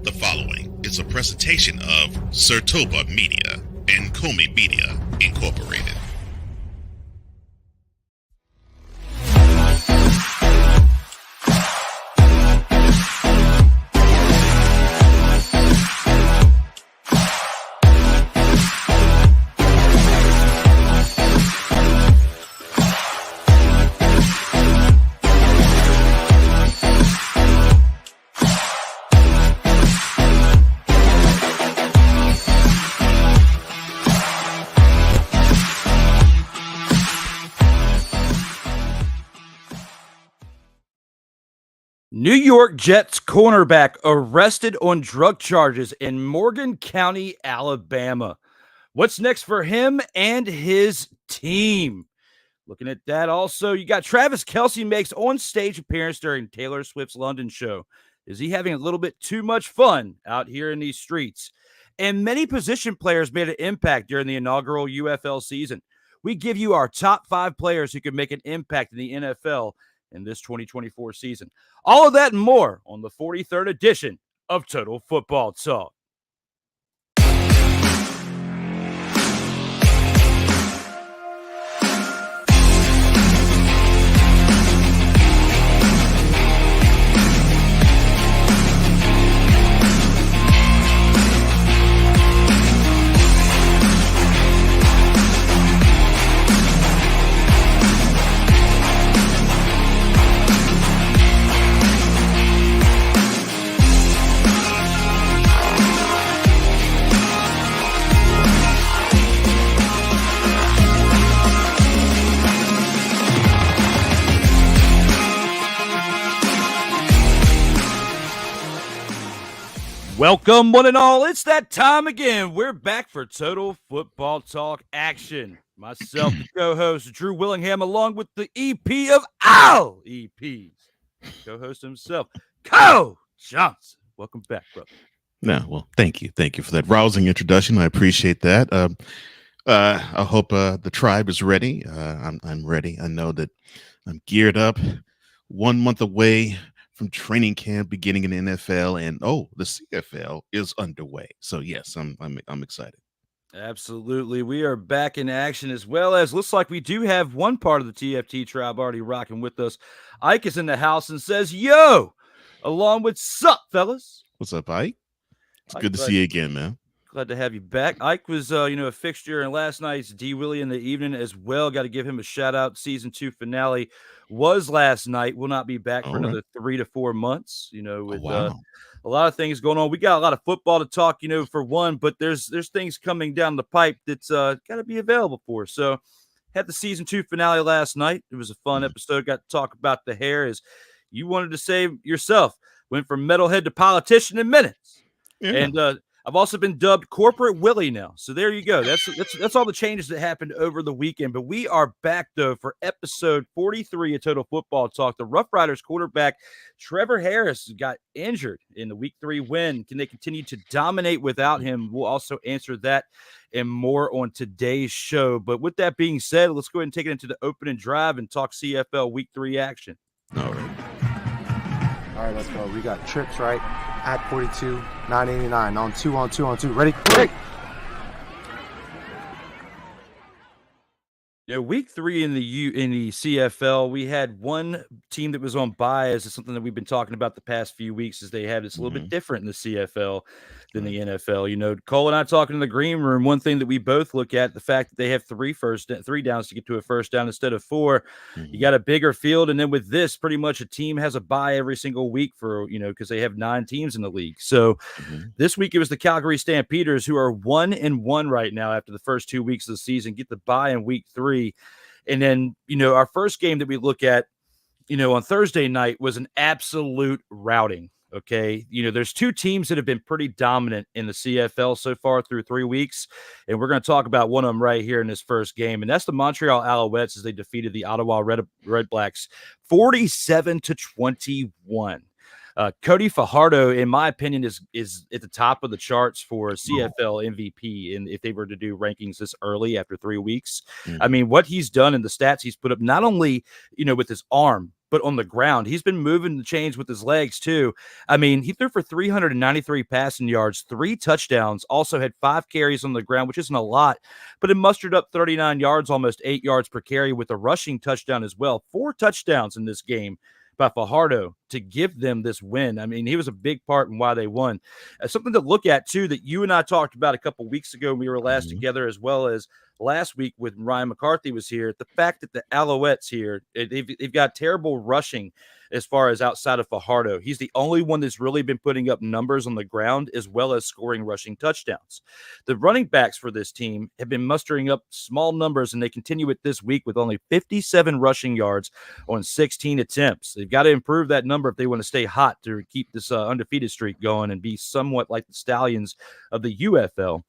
The following is a presentation of Sertoba Media and Comey Media, Incorporated. New York Jets cornerback arrested on drug charges in Morgan County, Alabama. What's next for him and his team? Looking at that also, you got Travis Kelce makes on-stage appearance during Taylor Swift's London show. Is he having a little bit too much fun out here in these streets? And many position players made an impact during the inaugural UFL season. We give you our top 5 players who could make an impact in the NFL in this 2024 season. All of that and more on the 43rd edition of Total Football Talk. Welcome, one and all. It's that time again. We're back for Total Football Talk action. Myself, the co-host, Drew Willingham, along with the EP of all EPs, co-host himself, Kyle Johnson. Welcome back, brother. No, well, thank you. Thank you for that rousing introduction. I appreciate that. I hope the tribe is ready. I'm ready. I know that I'm geared up. 1 month away from training camp beginning in the NFL, and the CFL is underway. So yes, I'm excited. Absolutely. We are back in action, as well as looks like we do have one part of the TFT tribe already rocking with us. Ike is in the house and says, yo, along with sup, fellas. What's up, Ike? It's Ike, good to see you again, man. Glad to have you back. Ike was, a fixture in last night's D Willy in the evening as well. Got to give him a shout out. Season 2 finale was last night. Will not be back for another 3 to 4 months. With a lot of things going on. We got a lot of football to talk, for one, but there's things coming down the pipe that's got to be available for us. So had the season 2 finale last night. It was a fun episode. Got to talk about the hair, as you wanted to say yourself. Went from metalhead to politician in minutes. Yeah. And I've also been dubbed Corporate Willie now. So there you go. That's all the changes that happened over the weekend. But we are back, though, for episode 43 of Total Football Talk. The Roughriders quarterback Trevor Harris got injured in the Week 3 win. Can they continue to dominate without him? We'll also answer that and more on today's show. But with that being said, let's go ahead and take it into the opening drive and talk CFL Week 3 action. All right, let's go. We got trips, right? At 42, 989. On two. Ready? Ready. Yeah, Week 3 in the CFL, we had one team that was on bye. As something that we've been talking about the past few weeks, is they have this a little bit different in the CFL than the NFL. Cole and I talking in the green room. One thing that we both look at, the fact that they have 3 downs to get to a first down instead of 4. You got a bigger field, and then with this, pretty much a team has a bye every single week for because they have 9 teams in the league. So this week it was the Calgary Stampeders, who are 1-1 right now after the first 2 weeks of the season, get the bye in Week 3. And then, our first game that we look at, on Thursday night was an absolute routing. Okay. There's 2 teams that have been pretty dominant in the CFL so far through 3 weeks. And we're going to talk about one of them right here in this first game. And that's the Montreal Alouettes, as they defeated the Ottawa Redblacks 47-21. Cody Fajardo, in my opinion, is at the top of the charts for CFL MVP. And if they were to do rankings this early after 3 weeks, I mean, what he's done and the stats he's put up, not only, with his arm, but on the ground. He's been moving the chains with his legs too. I mean, he threw for 393 passing yards, 3 touchdowns, also had 5 carries on the ground, which isn't a lot, but it mustered up 39 yards, almost 8 yards per carry with a rushing touchdown as well. 4 touchdowns in this game by Fajardo to give them this win. I mean, he was a big part in why they won. Something to look at, too, that you and I talked about a couple weeks ago when we were last together, as well as last week when Ryan McCarthy was here, the fact that the Alouettes here, they've got terrible rushing as far as outside of Fajardo. He's the only one that's really been putting up numbers on the ground as well as scoring rushing touchdowns. The running backs for this team have been mustering up small numbers, and they continue it this week with only 57 rushing yards on 16 attempts. They've got to improve that number if they want to stay hot to keep this undefeated streak going and be somewhat like the Stallions of the UFL.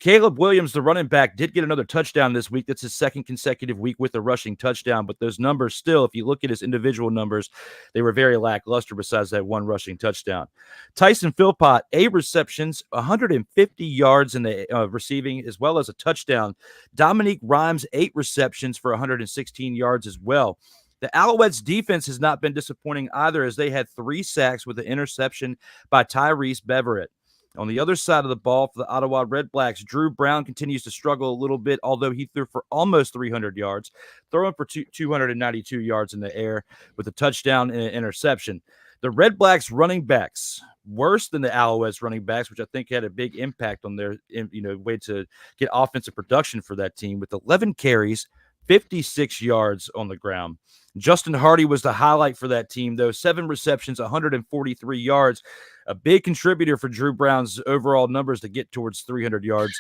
Caleb Williams, the running back, did get another touchdown this week. That's his second consecutive week with a rushing touchdown. But those numbers still, if you look at his individual numbers, they were very lackluster besides that one rushing touchdown. Tyson Philpott, 8 receptions, 150 yards in the receiving, as well as a touchdown. Dominique Rhymes, 8 receptions for 116 yards as well. The Alouettes defense has not been disappointing either, as they had 3 sacks with an interception by Tyrese Beverett. On the other side of the ball for the Ottawa Redblacks, Drew Brown continues to struggle a little bit, although he threw for almost 300 yards, throwing for 292 yards in the air with a touchdown and an interception. The Redblacks running backs, worse than the Alouettes running backs, which I think had a big impact on their way to get offensive production for that team, with 11 carries, 56 yards on the ground. Justin Hardy was the highlight for that team, though. 7 receptions, 143 yards. A big contributor for Drew Brown's overall numbers to get towards 300 yards,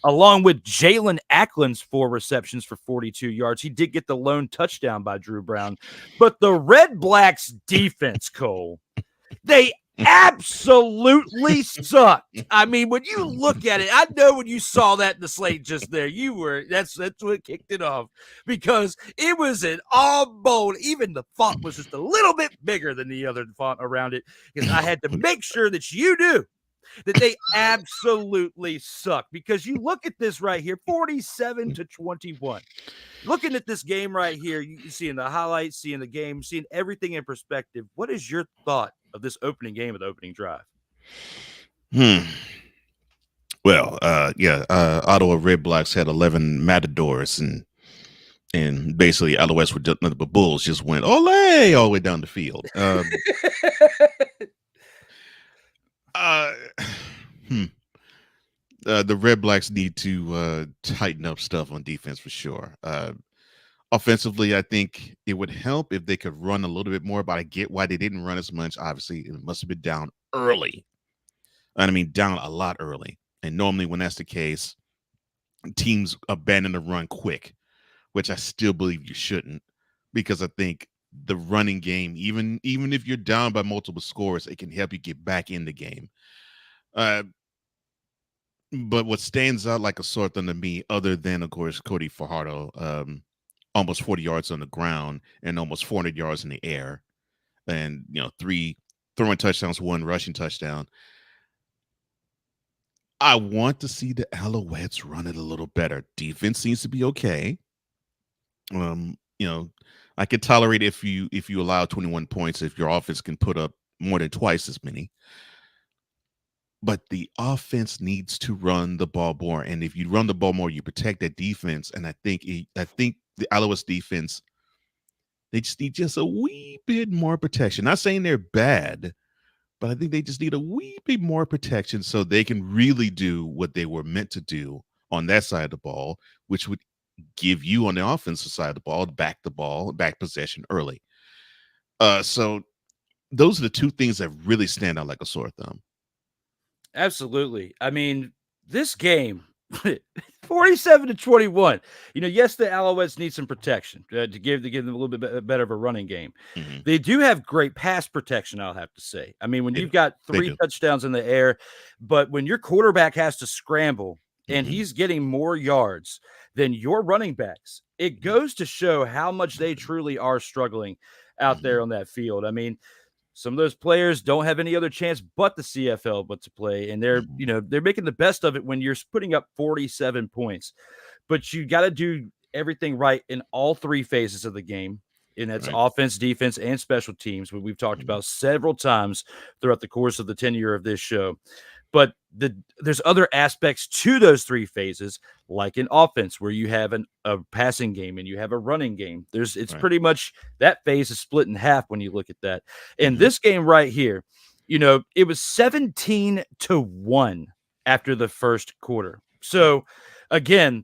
along with Jalen Ackland's 4 receptions for 42 yards. He did get the lone touchdown by Drew Brown. But the Redblacks defense, Cole, they absolutely sucked. I mean, when you look at it, I know when you saw that in the slate just there, that's what kicked it off, because it was an all bold. Even the font was just a little bit bigger than the other font around it, because I had to make sure that you knew that they absolutely suck. Because you look at this right here, 47-21. Looking at this game right here, you seeing the highlights, seeing the game, seeing everything in perspective. What is your thought of this opening game of the opening drive? Well, Ottawa Redblacks had 11 matadors, and basically Alouettes were just nothing but bulls. Just went all the way down the field. The Redblacks need to tighten up stuff on defense for sure. Offensively, I think it would help if they could run a little bit more, but I get why they didn't run as much. Obviously, it must have been down early. And I mean, down a lot early. And normally when that's the case, teams abandon the run quick, which I still believe you shouldn't, because I think the running game, even if you're down by multiple scores, it can help you get back in the game. But what stands out like a sore thumb to me, other than, of course, Cody Fajardo, almost 40 yards on the ground and almost 400 yards in the air, and 3 throwing touchdowns, 1 rushing touchdown. I want to see the Alouettes run it a little better. Defense seems to be okay. I could tolerate if you allow 21 points, if your offense can put up more than twice as many. But the offense needs to run the ball more, and if you run the ball more, you protect that defense. And I think the Alouettes defense, they just need a wee bit more protection. Not saying they're bad, but I think they just need a wee bit more protection so they can really do what they were meant to do on that side of the ball, which would give you on the offensive side of the ball, back possession early. So those are the 2 things that really stand out like a sore thumb. Absolutely. I mean, this game, 47-21. Yes, the Alouettes need some protection to give them a little bit better of a running game. Mm-hmm. They do have great pass protection, I'll have to say. I mean, when you've got 3 touchdowns in the air, but when your quarterback has to scramble and he's getting more yards than your running backs, it goes to show how much they truly are struggling out there on that field. I mean, some of those players don't have any other chance but the CFL but to play, and they're making the best of it when you're putting up 47 points. But you got to do everything right in all 3 phases of the game. and that's Right. offense, defense, and special teams, what we've talked about several times throughout the course of the tenure of this show. But there's other aspects to those three phases, like in offense, where you have a passing game and you have a running game. It's pretty much that phase is split in half when you look at that. In this game right here, it was 17-1 after the first quarter. So again,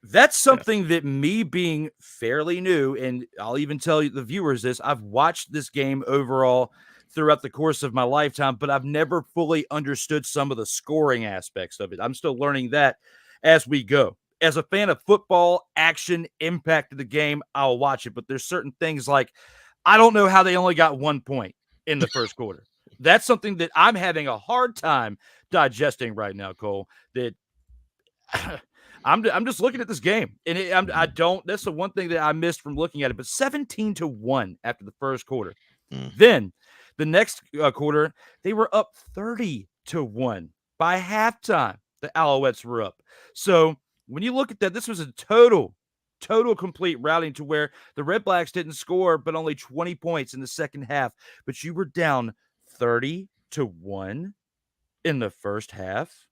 that's something that me being fairly new, and I'll even tell you the viewers this, I've watched this game overall throughout the course of my lifetime, but I've never fully understood some of the scoring aspects of it. I'm still learning that as we go. As a fan of football, action, impact of the game, I'll watch it, but there's certain things like I don't know how they only got 1 point in the first quarter. That's something that I'm having a hard time digesting right now, Cole, that I'm just looking at this game, and that's the one thing that I missed from looking at it, but 17-1 after the first quarter. Then the next quarter, they were up 30-1 by halftime. The Alouettes were up. So when you look at that, this was a total complete routing to where the Redblacks didn't score, but only 20 points in the second half. But you were down 30-1 in the first half.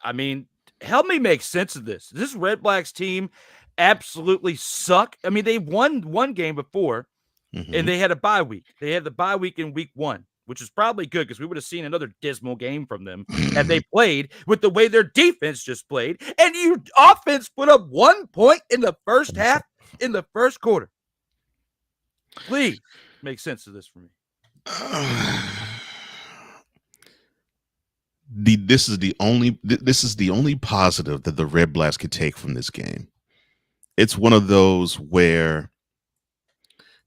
I mean, help me make sense of this. This Redblacks team absolutely suck. I mean, they won one game before, and they had a bye week. They had the bye week in week 1, which is probably good because we would have seen another dismal game from them had they played with the way their defense just played. And your offense put up 1 point in the first half, in the first quarter. Please make sense of this for me. This is the only positive that the Redblacks could take from this game. It's one of those where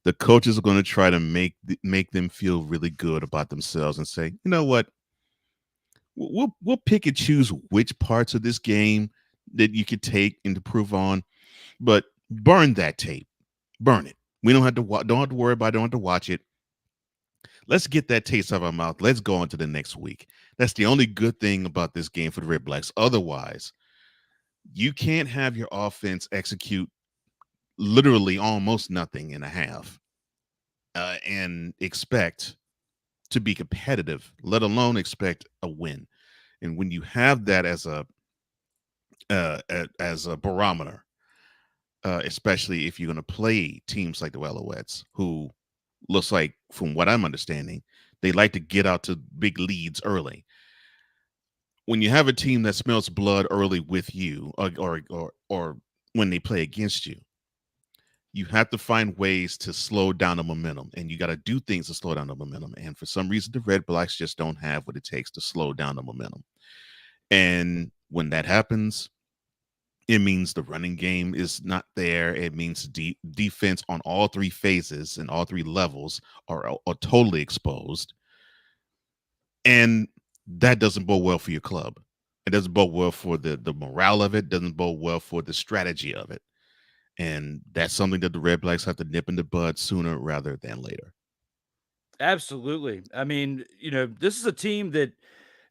the coaches are going to try to make them feel really good about themselves and say, you know what, we'll pick and choose which parts of this game that you could take and improve on, but burn that tape, burn it. We don't have to worry about it. Don't have to watch it. Let's get that taste out of our mouth. Let's go on to the next week. That's the only good thing about this game for the Redblacks. Otherwise, you can't have your offense execute literally almost nothing in a half and expect to be competitive, let alone expect a win. And when you have that as a barometer, especially if you're going to play teams like the Alouettes, who looks like, from what I'm understanding, they like to get out to big leads early. When you have a team that smells blood early with you, or when they play against you, you have to find ways to slow down the momentum, and you got to do things to slow down the momentum. And for some reason, the Redblacks just don't have what it takes to slow down the momentum. And when that happens, it means the running game is not there. It means defense on all three phases and all three levels are totally exposed. And that doesn't bode well for your club. It doesn't bode well for the morale of it. Doesn't bode well for the strategy of it. And that's something that the Redblacks have to nip in the bud sooner rather than later. Absolutely. I mean, this is a team that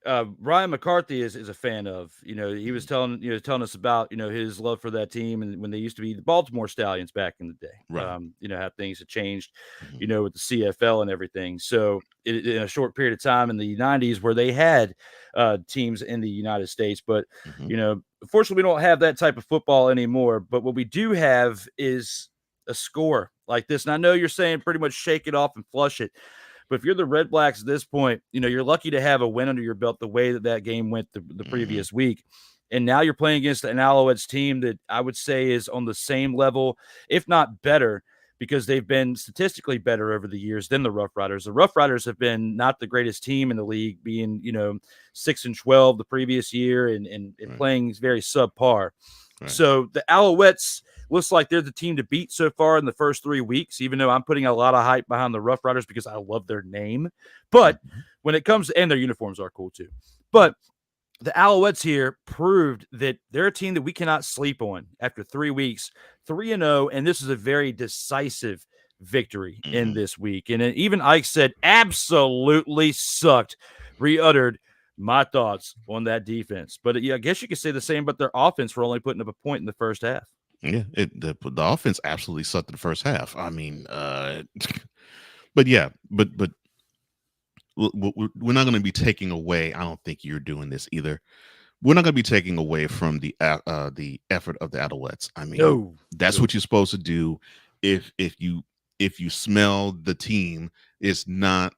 Ryan McCarthy is a fan of. He was telling us about his love for that team, and when they used to be the Baltimore Stallions back in the day. Right. How things have changed, with the CFL and everything. So in a short period of time in the 90s where they had teams in the United States, but unfortunately we don't have that type of football anymore. But what we do have is a score like this. And I know you're saying pretty much shake it off and flush it. But if you're the Redblacks at this point, you're lucky to have a win under your belt the way that game went the previous week. And now you're playing against an Alouettes team that I would say is on the same level, if not better, because they've been statistically better over the years than the Roughriders. The Roughriders have been not the greatest team in the league, being, 6-12 the previous year and playing very subpar. Right. So the Alouettes looks like they're the team to beat so far in the first 3 weeks, even though I'm putting a lot of hype behind the Roughriders because I love their name. But when it comes, and their uniforms are cool too. But the Alouettes here proved that they're a team that we cannot sleep on after 3 weeks, 3-0, and this is a very decisive victory in this week. And even Ike said, absolutely sucked, re-uttered my thoughts on that defense. But I guess you could say the same about their offense for only putting up a point in the first half. Yeah, the offense absolutely sucked in the first half. I mean, but yeah, but we're not going to be taking away. I don't think you're doing this either. We're not going to be taking away from the effort of the Alouettes. I mean, No, that's what you're supposed to do. If you smell the team is not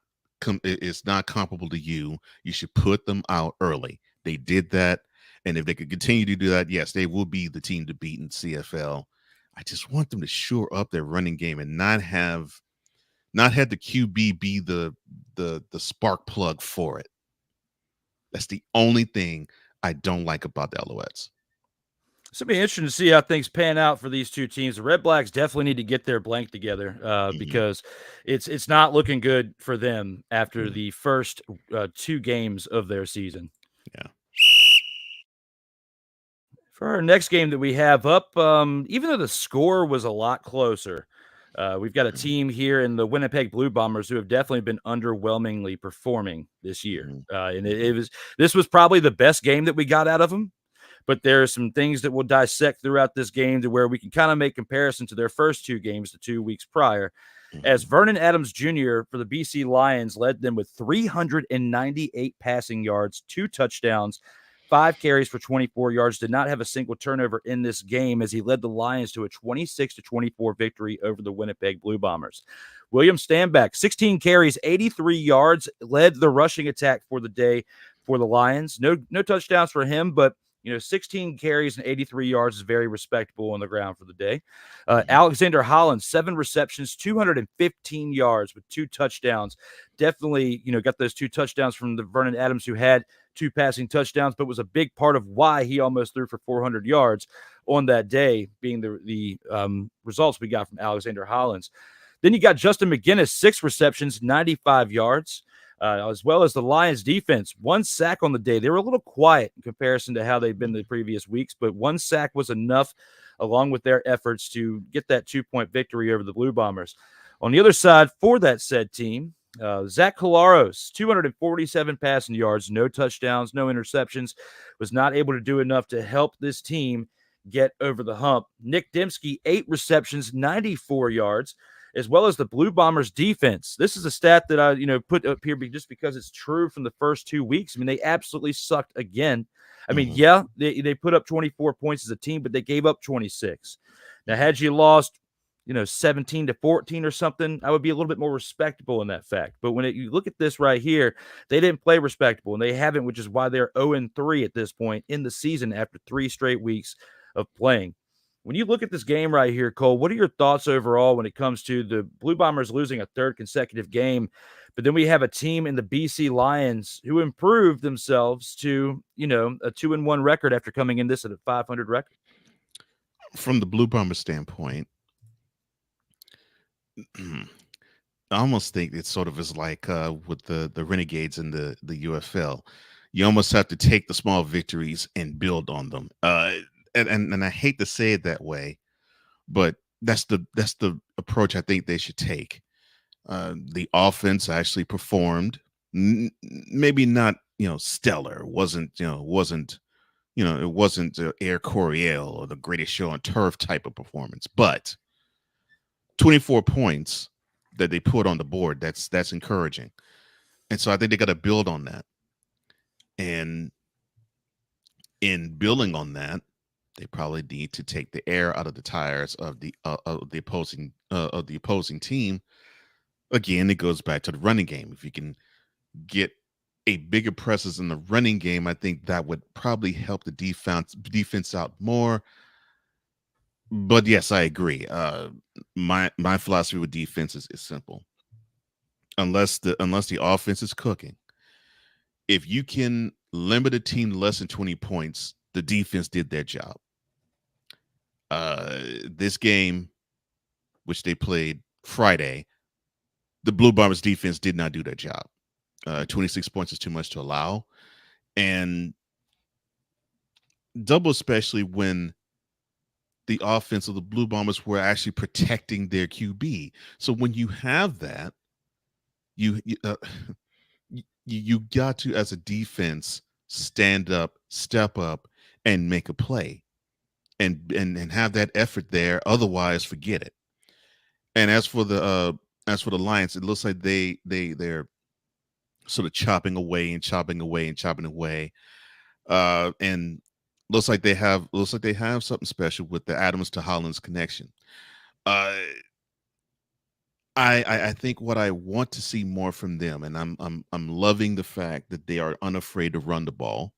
it's not comparable to you, you should put them out early. They did that, and if they could continue to do that, yes, they will be the team to beat in CFL. I just want them to shore up their running game and not have the QB be the spark plug for it. That's the only thing I don't like about the Alouettes. It's going to be interesting to see how things pan out for these two teams. The Redblacks definitely need to get their blank together because it's not looking good for them after the first 2 games of their season. Yeah. For our next game that we have up, even though the score was a lot closer, we've got a team here in the Winnipeg Blue Bombers who have definitely been underwhelmingly performing this year. And this was probably the best game that we got out of them. But there are some things that we'll dissect throughout this game to where we can kind of make comparison to their first 2 games, the 2 weeks prior, as Vernon Adams Jr. for the BC Lions led them with 398 passing yards, 2 touchdowns, 5 carries for 24 yards, did not have a single turnover in this game as he led the Lions to a 26-24 victory over the Winnipeg Blue Bombers. William Stanback, 16 carries, 83 yards, led the rushing attack for the day for the Lions. No touchdowns for him, but 16 carries and 83 yards is very respectable on the ground for the day. Alexander Holland, 7 receptions, 215 yards with 2 touchdowns. Definitely, got those 2 touchdowns from the Vernon Adams, who had 2 passing touchdowns, but was a big part of why he almost threw for 400 yards on that day, being the results we got from Alexander Holland. Then you got Justin McGinnis, 6 receptions, 95 yards. As well as the Lions defense, 1 sack on the day. They were a little quiet in comparison to how they've been the previous weeks, but 1 sack was enough along with their efforts to get that 2-point victory over the Blue Bombers. On the other side for that said team, Zach Collaros, 247 passing yards, no touchdowns, no interceptions, was not able to do enough to help this team get over the hump. Nick Dembski, 8 receptions, 94 yards. As well as the Blue Bombers defense. This is a stat that I, put up here just because it's true from the first 2 weeks. I mean, they absolutely sucked again. I mean, yeah, they put up 24 points as a team, but they gave up 26. Now, had you lost, 17-14 or something, I would be a little bit more respectable in that fact. But when you look at this right here, they didn't play respectable, and they haven't, which is why they're 0-3 at this point in the season after 3 straight weeks of playing. When you look at this game right here, Cole, what are your thoughts overall when it comes to the Blue Bombers losing a 3rd consecutive game? But then we have a team in the BC Lions who improved themselves to, a 2-1 record after coming in this at a 500 record. From the Blue Bomber standpoint, I almost think it sort of is like with the Renegades in the UFL. You almost have to take the small victories and build on them. And I hate to say it that way, but that's the approach I think they should take. The offense actually performed, maybe not stellar. It wasn't Air Coryell or the Greatest Show on Turf type of performance, but 24 points that they put on the board, that's encouraging. And so I think they got to build on that. And in building on that, they probably need to take the air out of the tires of the opposing team. Again, it goes back to the running game. If you can get a bigger presence in the running game, I think that would probably help the defense out more. But yes, I agree. My philosophy with defense is simple. Unless the offense is cooking, if you can limit a team to less than 20 points, the defense did their job. This game, which they played Friday, the Blue Bombers defense did not do their job. 26 points is too much to allow. And double, especially when the offense of the Blue Bombers were actually protecting their QB. So when you have that, you got to, as a defense, stand up, step up, and make a play. and have that effort there. Otherwise, forget it. And as for the Lions, it looks like they're sort of chopping away and chopping away and chopping away. And looks like they have something special with the Adams to Hollins connection. I think what I want to see more from them, and I'm loving the fact that they are unafraid to run the ball.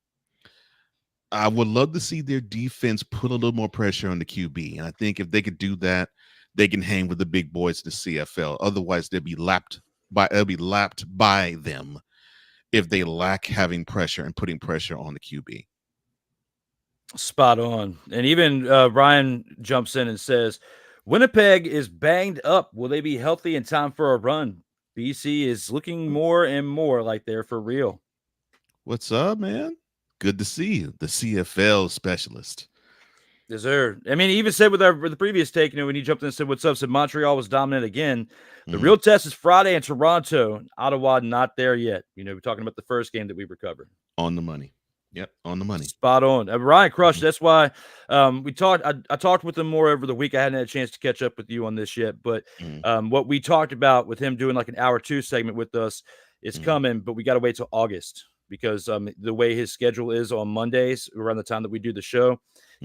I would love to see their defense put a little more pressure on the QB, and I think if they could do that, they can hang with the big boys of the CFL. Otherwise, they'll be lapped by them if they lack having pressure and putting pressure on the QB. Spot on. And even Ryan jumps in and says, Winnipeg is banged up. Will they be healthy in time for a run? BC is looking more and more like they're for real. What's up, man? Good to see you, the CFL specialist. Yes, sir. I mean, he even said with the previous take, when he jumped in and said, what's up, said Montreal was dominant again. The real test is Friday in Toronto. Ottawa not there yet. We're talking about the first game that we recovered. On the money. Yep, on the money. Spot on. Ryan crushed. That's why we talked. I talked with him more over the week. I hadn't had a chance to catch up with you on this yet, but what we talked about with him doing like an hour 2 segment with us is coming, but we got to wait till August because the way his schedule is on Mondays around the time that we do the show,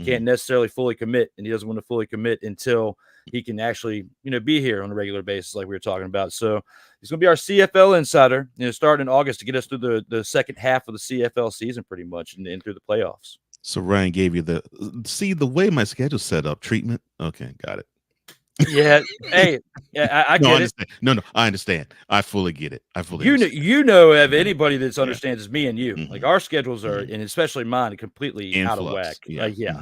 can't necessarily fully commit, and he doesn't want to fully commit until he can actually, be here on a regular basis like we were talking about. So he's going to be our CFL insider, starting in August to get us through the second half of the CFL season pretty much and through the playoffs. So Ryan gave you the way my schedule's set up, treatment. Okay, got it. Yeah. Hey, I get it. No, I understand. I fully get it. I fully understand. Of anybody that understands is me and you. Like our schedules are, and especially mine, completely out of whack. Yeah.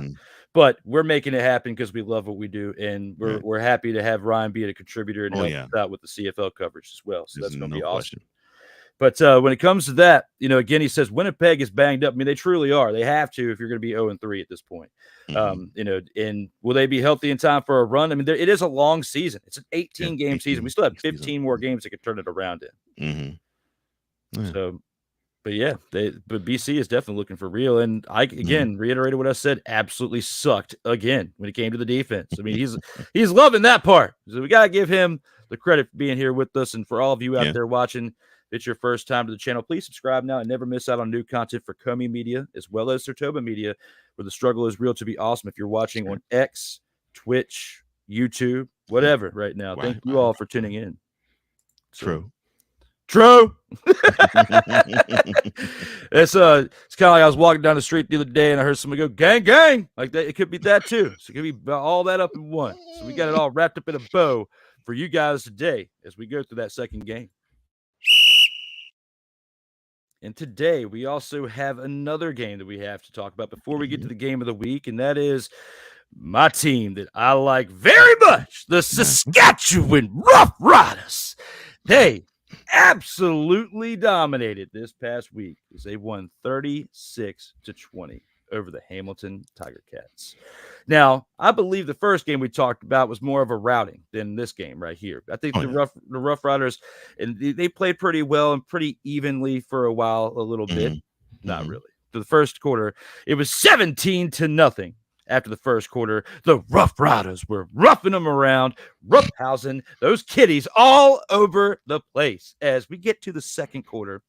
But we're making it happen because we love what we do, and we're happy to have Ryan be a contributor and help us out with the CFL coverage as well. So that's going to be awesome. But when it comes to that, again, he says Winnipeg is banged up. I mean, they truly are. They have to if you're going to be 0-3 at this point. And will they be healthy in time for a run? I mean, it is a long season. It's an 18-game season. We still have 15 more games that could turn it around in. So, but yeah, but BC is definitely looking for real. And I, again, reiterated what I said, absolutely sucked again when it came to the defense. I mean, he's loving that part. So we got to give him the credit for being here with us. And for all of you out there watching, if it's your first time to the channel, please subscribe now and never miss out on new content for Comey Media as well as Sertoba Media, where the struggle is real to be awesome. If you're watching on X, Twitch, YouTube, whatever right now, thank you all for tuning in. True. It's kind of like I was walking down the street the other day and I heard someone go, gang, gang. Like that, it could be that too. So it could be all that up in one. So we got it all wrapped up in a bow for you guys today as we go through that second game. And today we also have another game that we have to talk about before we get to the game of the week, and that is my team that I like very much, the Saskatchewan Roughriders. They absolutely dominated this past week as they won 36-20 over the Hamilton Tiger Cats. Now, I believe the first game we talked about was more of a routing than this game right here. I think the Roughriders, and they played pretty well and pretty evenly for a while, a little bit. Not really. For the first quarter, it was 17-0. After the first quarter, the Roughriders were roughing them around, roughhousing those kitties all over the place. As we get to the second quarter,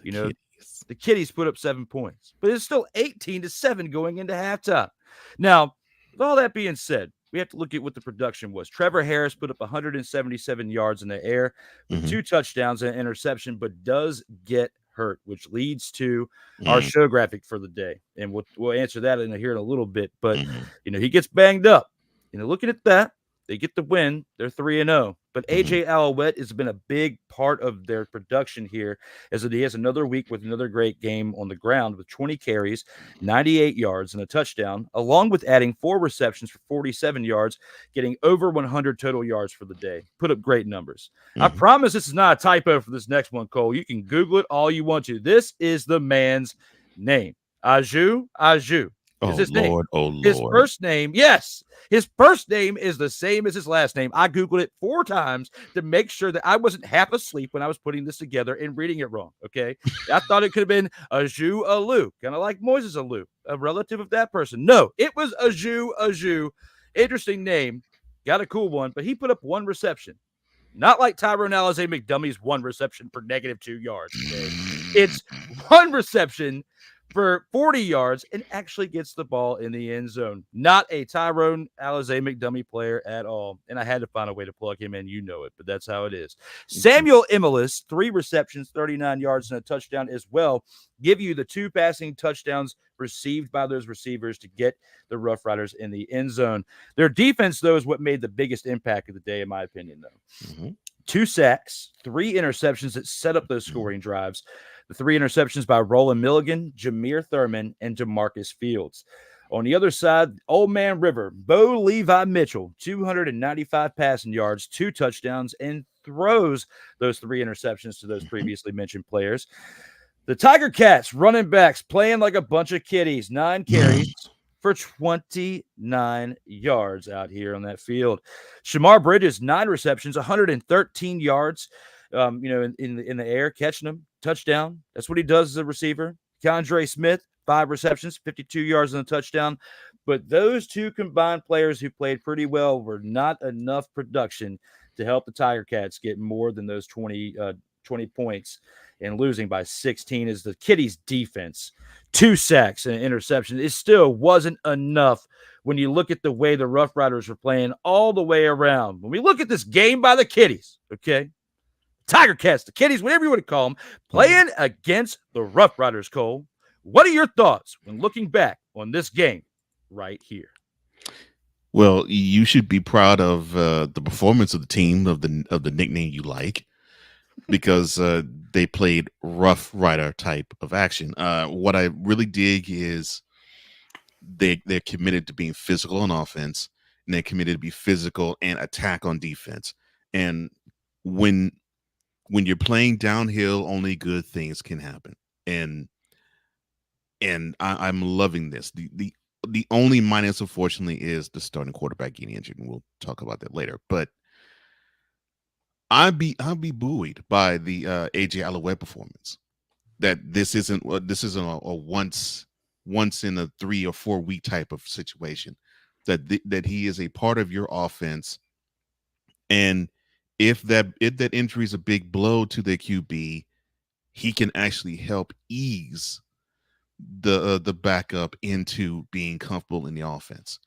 the kitties put up 7 points, but it's still 18-7 going into halftime. Now, with all that being said, we have to look at what the production was. Trevor Harris put up 177 yards in the air with 2 touchdowns and an interception, but does get hurt, which leads to our show graphic for the day. And we'll answer that here in a little bit. But, he gets banged up. Looking at that, they get the win. They're 3-0. But AJ Alouette has been a big part of their production here, as he has another week with another great game on the ground with 20 carries, 98 yards, and a touchdown, along with adding 4 receptions for 47 yards, getting over 100 total yards for the day. Put up great numbers. I promise this is not a typo for this next one, Cole. You can Google it all you want to. This is the man's name. Aju. is his name. Lord. Oh, His Lord. first name, yes. His first name is the same as his last name. I Googled it 4 times to make sure that I wasn't half asleep when I was putting this together and reading it wrong, okay? I thought it could have been Aju Alou, kind of like Moises Alou, a relative of that person. No, it was Aju. Interesting name. Got a cool one, but he put up 1 reception. Not like Tyrone Alize McDummie's 1 reception for -2 yards, okay? It's 1 reception for 40 yards and actually gets the ball in the end zone. Not a Tyrone Alize McDummie player at all. And I had to find a way to plug him in. You know it, but that's how it is. Samuel Emilus, 3 receptions, 39 yards, and a touchdown as well. Give you the 2 passing touchdowns received by those receivers to get the Rough Riders in the end zone. Their defense, though, is what made the biggest impact of the day, in my opinion, though. Mm-hmm. 2 sacks, 3 interceptions that set up those scoring drives. The 3 interceptions by Roland Milligan, Jameer Thurman, and Jamarcus Fields. On the other side, Old Man River, Bo Levi Mitchell, 295 passing yards, 2 touchdowns, and throws those 3 interceptions to those previously mentioned players. The Tiger Cats, running backs, playing like a bunch of kiddies, 9 carries for 29 yards out here on that field. Shamar Bridges, 9 receptions, 113 yards. In the air, catching them, touchdown. That's what he does as a receiver. Keandre Smith, 5 receptions, 52 yards on a touchdown. But those 2 combined players who played pretty well were not enough production to help the Tiger Cats get more than those 20 points, and losing by 16 is the Kitties' defense. 2 sacks and an interception. It still wasn't enough when you look at the way the Rough Riders were playing all the way around. When we look at this game by the Kitties, okay? Tiger Cats, the Kitties, whatever you want to call them, playing against the Rough Riders, Cole. What are your thoughts when looking back on this game right here? Well, you should be proud of the performance of the team, of the nickname you like, because they played Rough Rider type of action. What I really dig is they're committed to being physical on offense, and they're committed to be physical and attack on defense. And when you're playing downhill, only good things can happen. And I'm loving this. The only minus, unfortunately, is the starting quarterback getting injured, and we'll talk about that later. But I'll be buoyed by the AJ Alouette performance. That this isn't a once in a 3 or 4 week type of situation. That he is a part of your offense, and if that injury is a big blow to the QB, he can actually help ease the backup into being comfortable in the offense.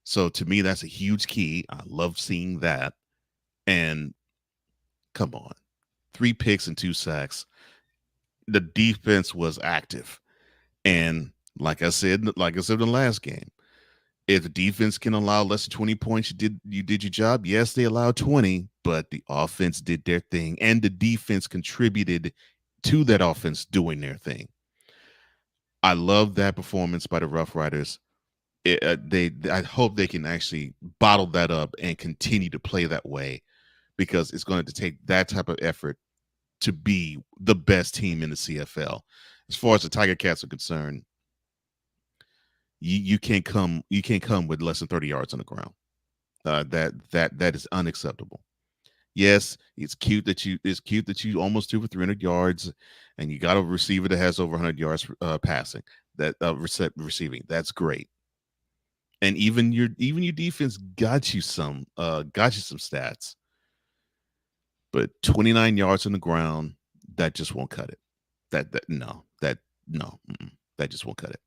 So to me, that's a huge key. I love seeing that. And come on, 3 picks and 2 sacks. The defense was active, and like I said in the last game, if the defense can allow less than 20 points, you did your job. Yes, they allowed 20, but the offense did their thing, and the defense contributed to that offense doing their thing. I love that performance by the Rough Riders. I hope they can actually bottle that up and continue to play that way, because it's going to take that type of effort to be the best team in the CFL. As far as the Tiger Cats are concerned, you can't come with less than 30 yards on the ground. That is unacceptable. Yes, it's cute that you almost threw for 300 yards, and you got a receiver that has over 100 yards passing, that receiving. That's great. And even your defense got you some stats. But 29 yards on the ground, that just won't cut it. That just won't cut it.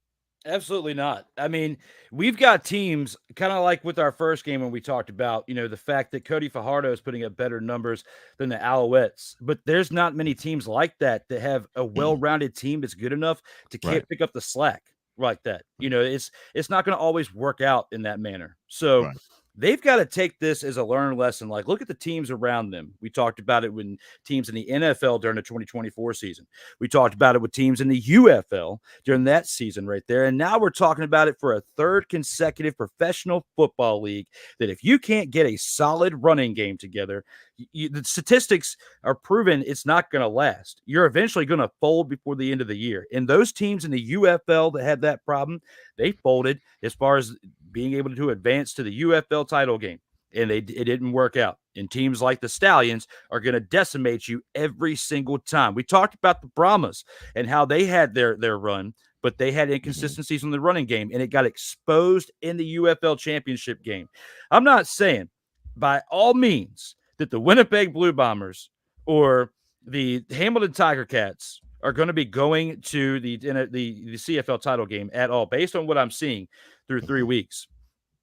Absolutely not. I mean, we've got teams kind of like with our first game when we talked about, the fact that Cody Fajardo is putting up better numbers than the Alouettes, but there's not many teams like that have a well-rounded team that's good enough to pick up the slack like that. It's not going to always work out in that manner. So they've got to take this as a learned lesson. Like, look at the teams around them. We talked about it when teams in the NFL during the 2024 season. We talked about it with teams in the UFL during that season right there. And now we're talking about it for a 3rd consecutive professional football league, that if you can't get a solid running game together, the statistics are proven it's not going to last. You're eventually going to fold before the end of the year. And those teams in the UFL that have that problem, they folded as far as being able to advance to the UFL title game, and it didn't work out. And teams like the Stallions are going to decimate you every single time. We talked about the Brahmas and how they had their run, but they had inconsistencies in the running game, and it got exposed in the UFL championship game. I'm not saying by all means that the Winnipeg Blue Bombers or the Hamilton Tiger Cats are going to be going to the CFL title game at all, based on what I'm seeing through 3 weeks.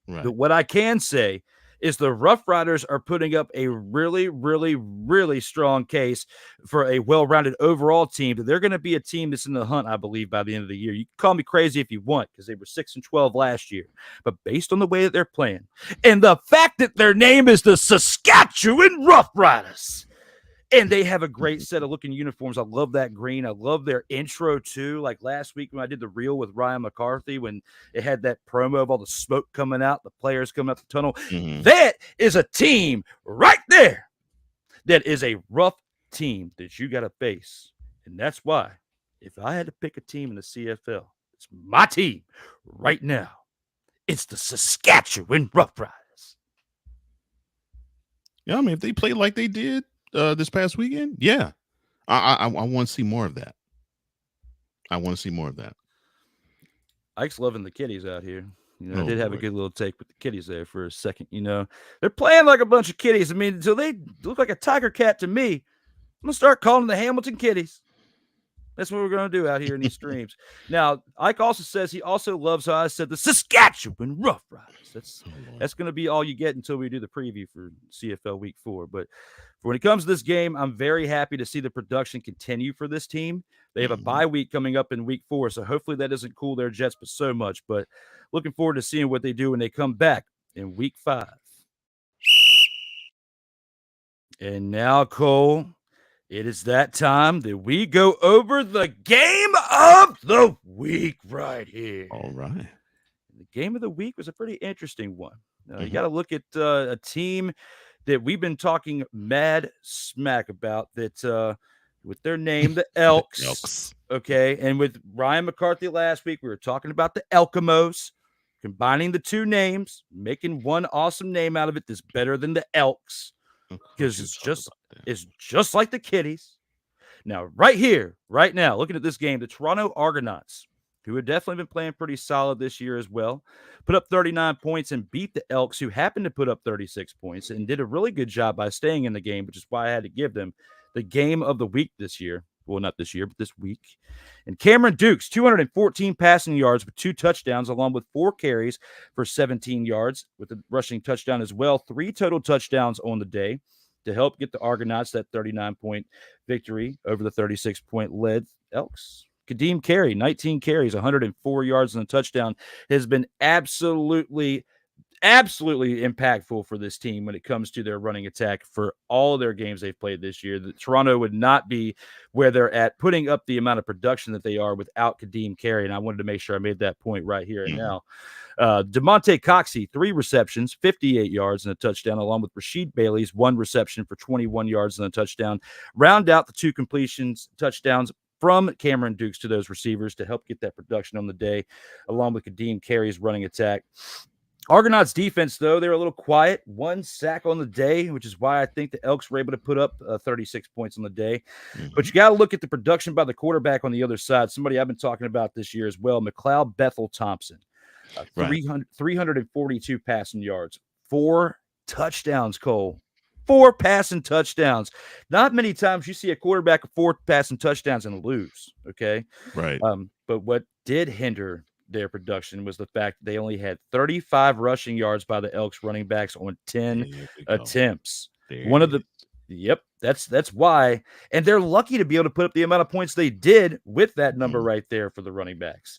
Right. But what I can say is the Roughriders are putting up a really, really, really strong case for a well-rounded overall team. That they're going to be a team that's in the hunt, I believe, by the end of the year. You can call me crazy if you want, because they were 6-12 last year. But based on the way that they're playing and the fact that their name is the Saskatchewan Roughriders, and they have a great set of looking uniforms. I love that green. I love their intro, too. Like last week when I did the reel with Ryan McCarthy, when it had that promo of all the smoke coming out, the players coming out the tunnel. That is a team right there that is a rough team that you got to face. And that's why, if I had to pick a team in the CFL, it's my team right now. It's the Saskatchewan Roughriders. Yeah, I mean, if they play like they did this past weekend, yeah, I want to see more of that. I want to see more of that. Ike's loving the kiddies out here. I did have a good little take with the kiddies there for a second. They're playing like a bunch of kiddies. I mean, so they look like a tiger cat to me. I'm gonna start calling them the Hamilton Kitties. That's what we're gonna do out here in these streams. Now, Ike also says he also loves how I said the Saskatchewan Roughriders. That's gonna be all you get until we do the preview for CFL Week 4. But when it comes to this game, I'm very happy to see the production continue for this team. They have a bye week coming up in Week 4, so hopefully that doesn't cool their jets but so much. But looking forward to seeing what they do when they come back in Week 5. And now, Cole, it is that time that we go over the game of the week right here. All right. The game of the week was a pretty interesting one. You got to look at a team that we've been talking mad smack about, that with their name, the Elks. Elks. Okay. And with Ryan McCarthy last week, we were talking about the Elkamos, combining the two names, making one awesome name out of it that's better than the Elks, because it's just like the Kitties. Now, right here, right now, looking at this game, the Toronto Argonauts, who have definitely been playing pretty solid this year as well, put up 39 points and beat the Elks, who happened to put up 36 points and did a really good job by staying in the game, which is why I had to give them the game of the week this year. Well, not this year, but this week. And Cameron Dukes, 214 passing yards with 2 touchdowns, along with 4 carries for 17 yards with a rushing touchdown as well. 3 total touchdowns on the day to help get the Argonauts that 39-point victory over the 36-point led Elks. Kadeem Carey, 19 carries, 104 yards and a touchdown, has been absolutely impactful for this team when it comes to their running attack for all of their games they've played this year. The Toronto would not be where they're at, putting up the amount of production that they are without Kadeem Carey, and I wanted to make sure I made that point right here and now. DeMonte Coxey, 3 receptions, 58 yards and a touchdown, along with Rasheed Bailey's 1 reception for 21 yards and a touchdown. Round out the 2 completions, touchdowns from Cameron Dukes to those receivers to help get that production on the day, along with Kadeem Carey's running attack. Argonauts defense, though, they were a little quiet. 1 sack on the day, which is why I think the Elks were able to put up 36 points on the day. But you got to look at the production by the quarterback on the other side. Somebody I've been talking about this year as well, McLeod Bethel Thompson. 342 passing yards, 4 touchdowns, Cole. 4 passing touchdowns. Not many times you see a quarterback with 4 passing touchdowns and lose, okay? Right. But what did hinder their production was the fact that they only had 35 rushing yards by the Elks running backs on 10 attempts. That's why. And they're lucky to be able to put up the amount of points they did with that number right there for the running backs.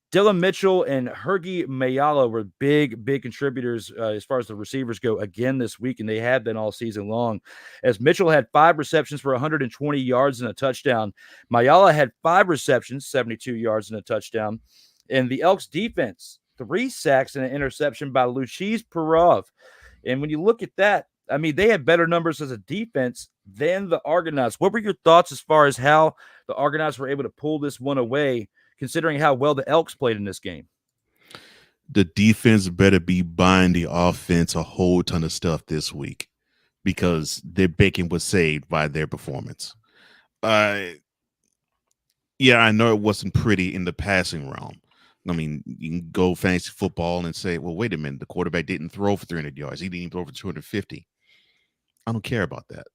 Dylan Mitchell and Hergy Mayala were big contributors as far as the receivers go again this week, and they have been all season long. As Mitchell had 5 receptions for 120 yards and a touchdown. Mayala had 5 receptions, 72 yards and a touchdown. And the Elks defense, 3 sacks and an interception by Luciz Perov. And when you look at that, I mean, they had better numbers as a defense than the Argonauts. What were your thoughts as far as how the Argonauts were able to pull this one away, considering how well the Elks played in this game? The defense better be buying the offense a whole ton of stuff this week because their bacon was saved by their performance. Yeah, I know it wasn't pretty in the passing realm. I mean, you can go fantasy football and say, well, wait a minute, the quarterback didn't throw for 300 yards. He didn't even throw for 250. I don't care about that.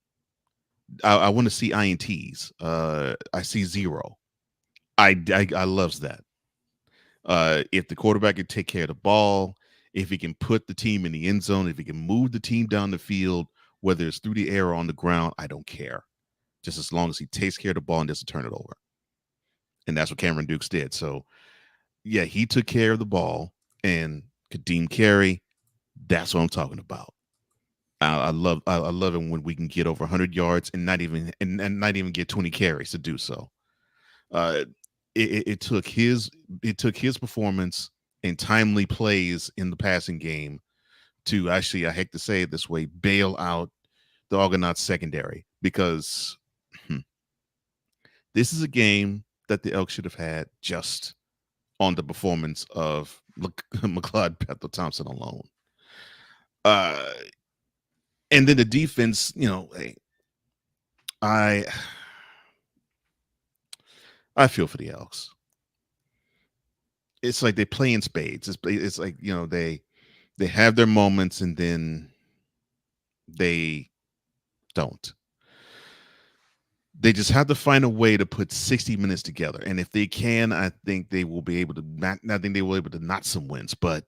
I want to see INTs. I see 0. I loves that. If the quarterback can take care of the ball, if he can put the team in the end zone, if he can move the team down the field, whether it's through the air or on the ground, I don't care. Just as long as he takes care of the ball and doesn't turn it over. And that's what Cameron Dukes did. So, yeah, he took care of the ball. And Kadeem Carey, that's what I'm talking about. I love it when we can get over 100 yards and not even get 20 carries to do so. It took his performance and timely plays in the passing game to actually, I hate to say it this way, bail out the Argonauts secondary, because this is a game that the Elks should have had just on the performance of McLeod Bethel Thompson alone. And then the defense, I feel for the Elks. It's like they play in spades. It's like, they have their moments and then they don't. They just have to find a way to put 60 minutes together. And if they can, I think they will be able to knot some wins. But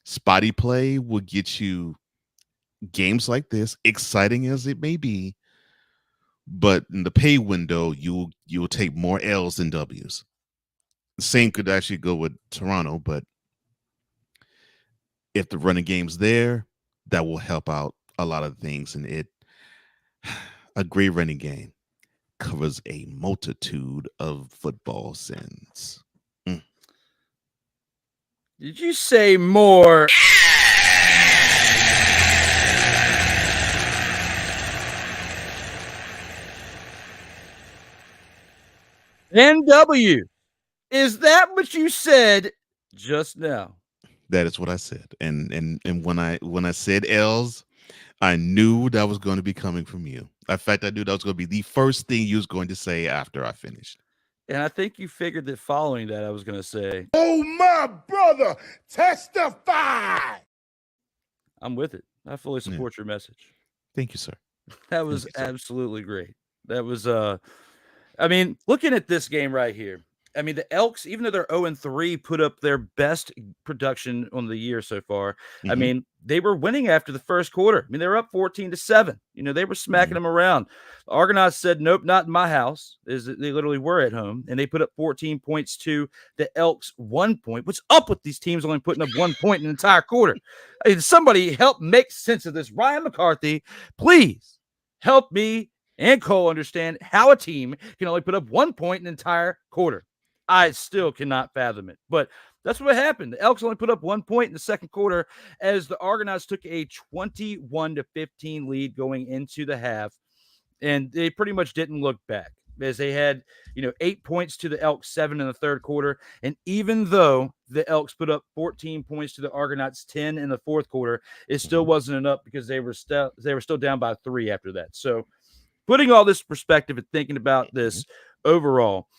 spotty play will get you games like this, exciting as it may be, but in the pay window, you'll take more L's than W's. The same could actually go with Toronto, but if the running game's there, that will help out a lot of things. And a great running game covers a multitude of football sins. Did you say more? NW. Is that what you said just now? That is what I said. And when I said L's, I knew that was going to be coming from you. In fact, I knew that was going to be the first thing you was going to say after I finished. And I think you figured that following that I was going to say, oh, my brother, testify. I'm with it. I fully support your message. Thank you, sir. That was absolutely great. That was, I mean, looking at this game right here, I mean, the Elks, even though they're 0-3, put up their best production on the year so far. I mean, they were winning after the first quarter. I mean, they were up 14-7. They were smacking them around. The Argonauts said, nope, not in my house. They literally were at home, and they put up 14 points to the Elks 1 point. What's up with these teams only putting up 1 point in an entire quarter? I mean, somebody help make sense of this. Ryan McCarthy, please help me and Cole understand how a team can only put up 1 point in an entire quarter. I still cannot fathom it, but that's what happened. The Elks only put up 1 point in the second quarter as the Argonauts took a 21-15 lead going into the half, and they pretty much didn't look back as they had, 8 points to the Elks, 7 in the third quarter. And even though the Elks put up 14 points to the Argonauts, 10 in the fourth quarter, it still wasn't enough because they were still down by 3 after that. So putting all this perspective and thinking about this overall,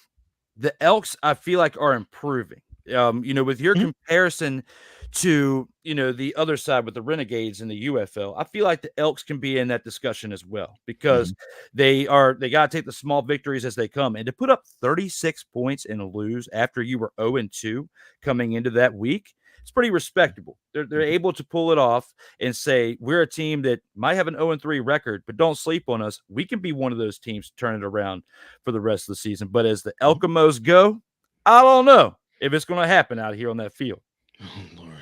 the Elks, I feel like, are improving. With your comparison to, the other side with the Renegades in the UFL, I feel like the Elks can be in that discussion as well because they got to take the small victories as they come. And to put up 36 points and lose after you were 0-2 coming into that week, it's pretty respectable. They're able to pull it off and say, we're a team that might have an 0-3 record, but don't sleep on us. We can be one of those teams to turn it around for the rest of the season. But as the Elkamos go, I don't know if it's going to happen out here on that field. Oh, Lord.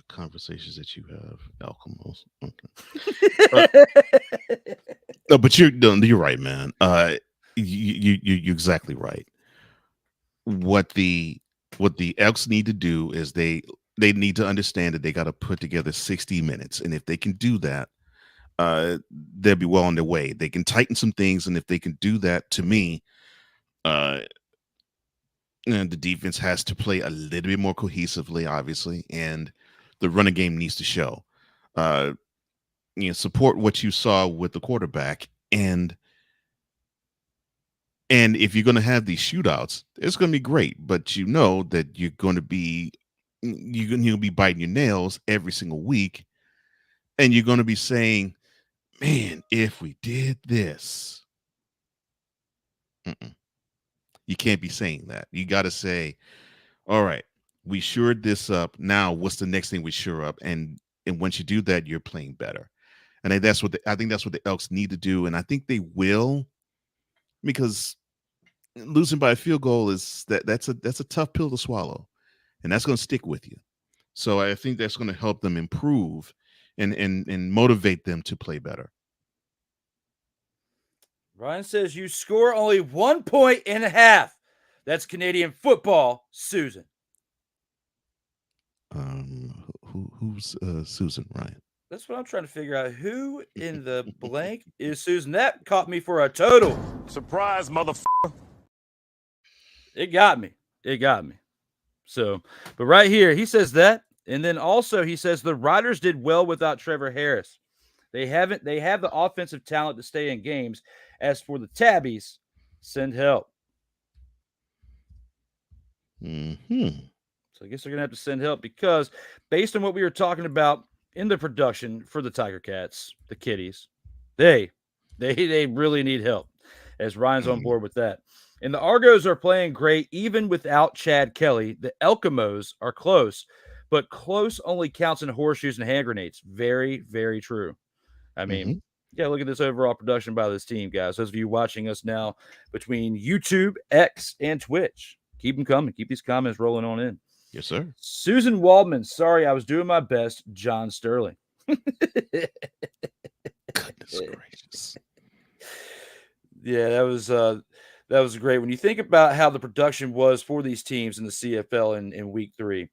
Conversations that you have, Elkamos. Okay. No, but you're right, man. You're exactly right. What the Elks need to do is they need to understand that they got to put together 60 minutes. And if they can do that, they'll be well on their way. They can tighten some things. And if they can do that, to me, And the defense has to play a little bit more cohesively, obviously, and the running game needs to show. Uh, support what you saw with the quarterback, and if you're going to have these shootouts, it's going to be great. But you know that you're going to be you'll be biting your nails every single week, and you're going to be saying, "Man, if we did this." Mm-mm. You can't be saying that. You got to say, all right, we shored this up. Now, what's the next thing we shore up? And once you do that, you're playing better. And I think that's what the Elks need to do, and I think they will, because losing by a field goal that's a tough pill to swallow, and that's going to stick with you. So I think that's going to help them improve and motivate them to play better. Ryan says you score only 1.5 points. That's Canadian football, Susan. Who's Susan, Ryan? That's what I'm trying to figure out. Who in the blank is Susan? That caught me for a total. Surprise, motherfucker. It got me. So, but right here, he says that. And then also he says the Riders did well without Trevor Harris. They have the offensive talent to stay in games. As for the Tabbies, send help. Mm-hmm. So I guess they're going to have to send help, because based on what we were talking about in the production for the Tiger Cats, the Kitties, they really need help, as Ryan's on board with that. And the Argos are playing great even without Chad Kelly. The Elkamos are close, but close only counts in horseshoes and hand grenades. Very, very true. I mean, yeah, look at this overall production by this team, guys. Those of you watching us now between YouTube, X, and Twitch, keep them coming. Keep these comments rolling on in. Yes, sir. Susan Waldman, sorry, I was doing my best. John Sterling. Goodness gracious. Yeah, that was great. When you think about how the production was for these teams in the CFL in week 3,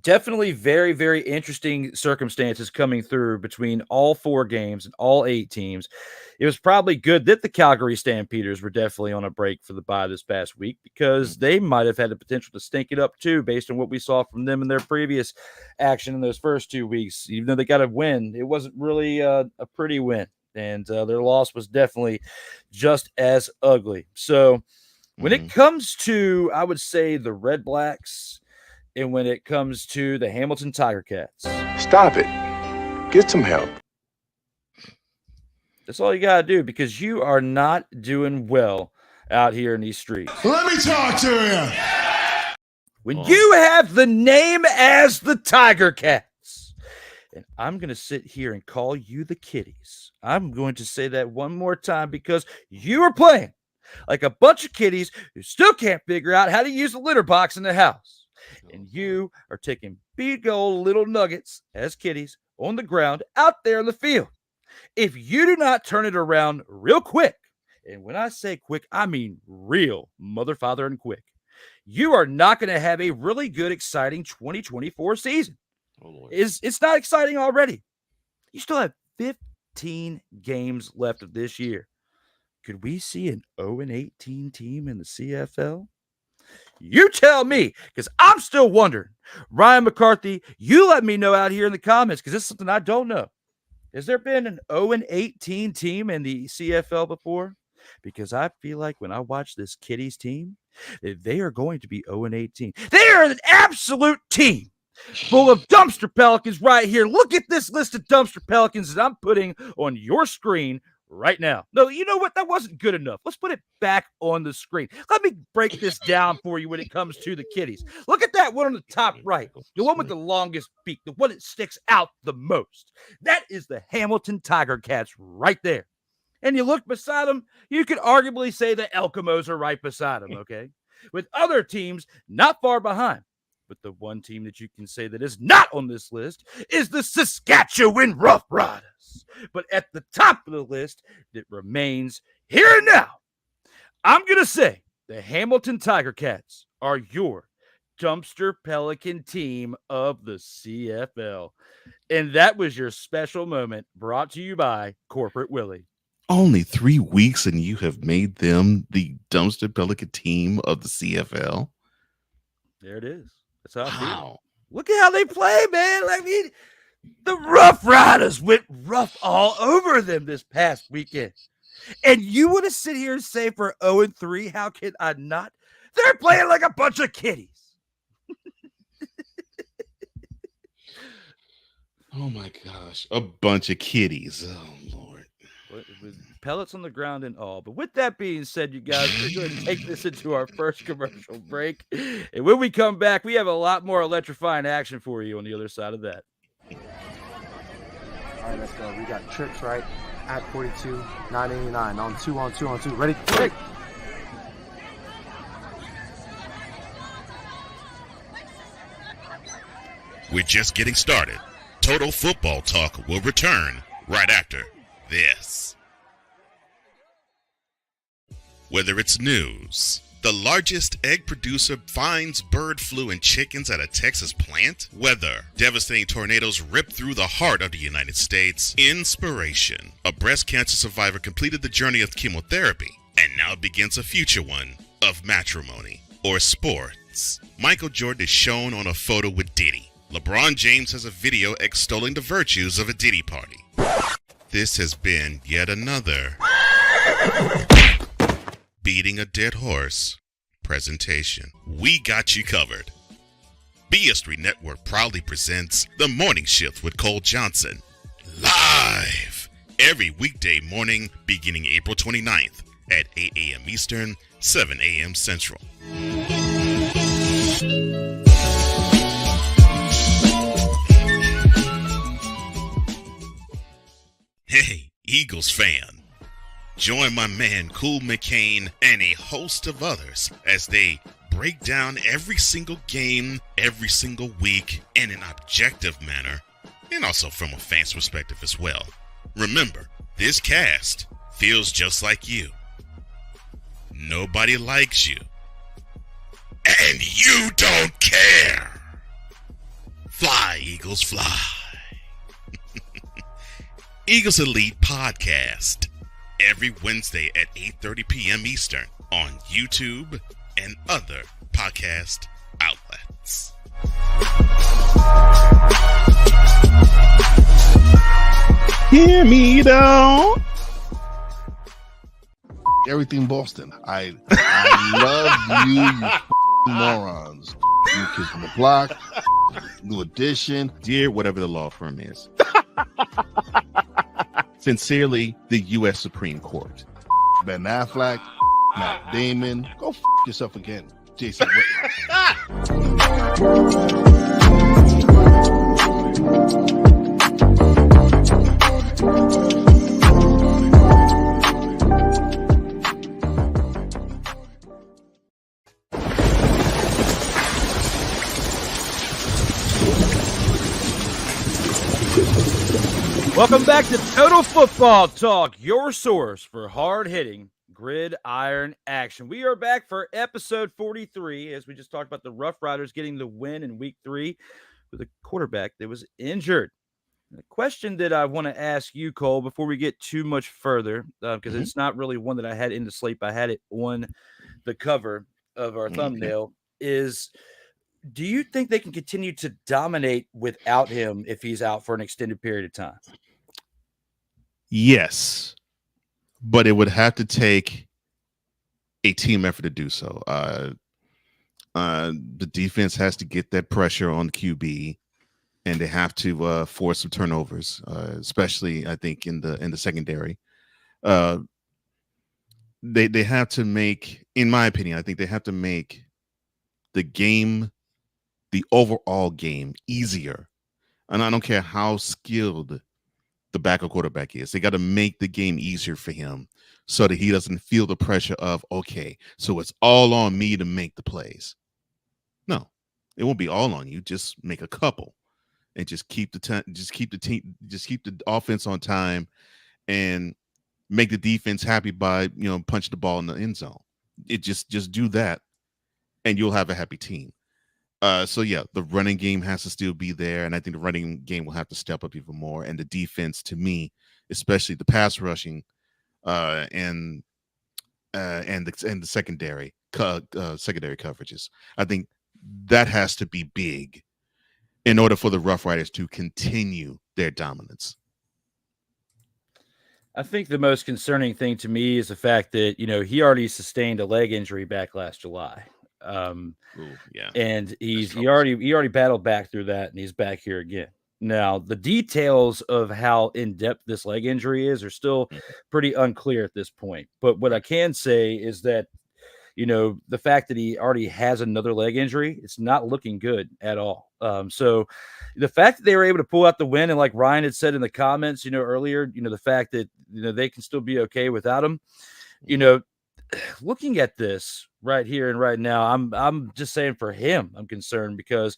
definitely very, very interesting circumstances coming through between all 4 games and all 8 teams. It was probably good that the Calgary Stampeders were definitely on a break for the bye this past week, because they might have had the potential to stink it up too, based on what we saw from them in their previous action in those first 2 weeks. Even though they got a win, it wasn't really a pretty win, and their loss was definitely just as ugly. So when it comes to, I would say, the Redblacks, and when it comes to the Hamilton Tiger Cats, Stop it. Get some help. that's all you got to do, because you are not doing well out here in these streets. Let me talk to you. When you have the name as the Tiger Cats, and I'm going to sit here and call you the Kitties. I'm going to say that one more time, because you are playing like a bunch of kitties who still can't figure out how to use the litter box in the house. And you are taking big old little nuggets as kitties on the ground out there in the field. If you do not turn it around real quick, and when I say quick, I mean real mother, father, and quick, you are not going to have a really good, exciting 2024 season. It's not exciting already. You still have 15 games left of this year. Could we see an 0-18 team in the CFL? You tell me, because I'm still wondering. Ryan McCarthy, you let me know out here in the comments, because this is something I don't know. Has there been an 0-18 team in the CFL before? Because I feel like when I watch this Kitties team, they are going to be 0-18. They are an absolute team full of dumpster pelicans right here. Look at this list of dumpster pelicans that I'm putting on your screen right now. No, you know what? That wasn't good enough. Let's put it back on the screen. Let me break this down for you when it comes to the Kitties. Look at that one on the top right. The one with the longest beak. The one that sticks out the most. That is the Hamilton Tiger Cats right there. And you look beside them, you could arguably say the Elkamos are right beside them, okay? With other teams not far behind. But the one team that you can say that is not on this list is the Saskatchewan Roughriders. But at the top of the list, it remains here and now. I'm going to say the Hamilton Tiger Cats are your dumpster pelican team of the CFL. And that was your special moment brought to you by Corporate Willie. Only 3 weeks, and you have made them the dumpster Pelican team of the CFL. There it is. That's how I feel. Wow. Look at how they play, man. I mean, the Roughriders went rough all over them this past weekend. And you want to sit here and say for 0-3, how can I not? They're playing like a bunch of kiddies. Oh my gosh. A bunch of kiddies. Oh Lord. With pellets on the ground and all. But with that being said, you guys, we're going to take this into our first commercial break. And when we come back, we have a lot more electrifying action for you on the other side of that. All right, let's go. We got trips, right? At 42, 989. On two. Ready? Hey! We're just getting started. Total Football Talk will return right after this. Whether it's news, the largest egg producer finds bird flu in chickens at a Texas plant, weather, devastating tornadoes rip through the heart of the United States, inspiration, a breast cancer survivor completed the journey of chemotherapy, and now begins a future one of matrimony or sports. Michael Jordan is shown on a photo with Diddy. LeBron James has a video extolling the virtues of a Diddy party. This has been yet another beating a dead horse presentation. We got you covered. BS3 Network proudly presents The Morning Shift with Cole Johnson. Live every weekday morning beginning April 29th at 8 a.m. Eastern, 7 a.m. Central. Hey, Eagles fan. Join my man Cool McCain and a host of others as they break down every single game, every single week in an objective manner, and also from a fan's perspective as well. Remember, this cast feels just like you. Nobody likes you. And you don't care. Fly, Eagles, fly. Eagles Elite Podcast. Every Wednesday at 8:30 p.m. Eastern on YouTube and other podcast outlets. Hear me though. Everything Boston. I love you morons. New Kids from the Block, New Edition. Dear whatever the law firm is. Sincerely, the U.S. Supreme Court. Ben Affleck, Matt Damon. Go yourself again, Jason Whitlock. Welcome back to Total Football Talk, your source for hard-hitting gridiron action. We are back for episode 43, as we just talked about the Roughriders getting the win in week 3 with a quarterback that was injured. The question that I want to ask you, Cole, before we get too much further, because it's not really one that I had in the sleep, I had it on the cover of our thumbnail, is do you think they can continue to dominate without him if he's out for an extended period of time? Yes, but it would have to take a team effort to do so. The defense has to get that pressure on the QB, and they have to force some turnovers, especially I think in the secondary. They have to make, in my opinion, I think they have to make the overall game easier. And I don't care how skilled the backup quarterback is. They got to make the game easier for him so that he doesn't feel the pressure of, okay, so it's all on me to make the plays. No, it won't be all on you. Just make a couple and just keep the offense on time and make the defense happy by, punch the ball in the end zone. It just do that and you'll have a happy team. So yeah, the running game has to still be there, and I think the running game will have to step up even more. And the defense, to me, especially the pass rushing, and the secondary coverages. I think that has to be big in order for the Rough Riders to continue their dominance. I think the most concerning thing to me is the fact that, he already sustained a leg injury back last July. Yeah. And he already battled back through that, and he's back here again. Now, the details of how in-depth this leg injury is are still pretty unclear at this point. But what I can say is that, the fact that he already has another leg injury, it's not looking good at all. So the fact that they were able to pull out the win, and like Ryan had said in the comments, earlier, the fact that, they can still be okay without him, looking at this right here and right now, I'm just saying for him, I'm concerned because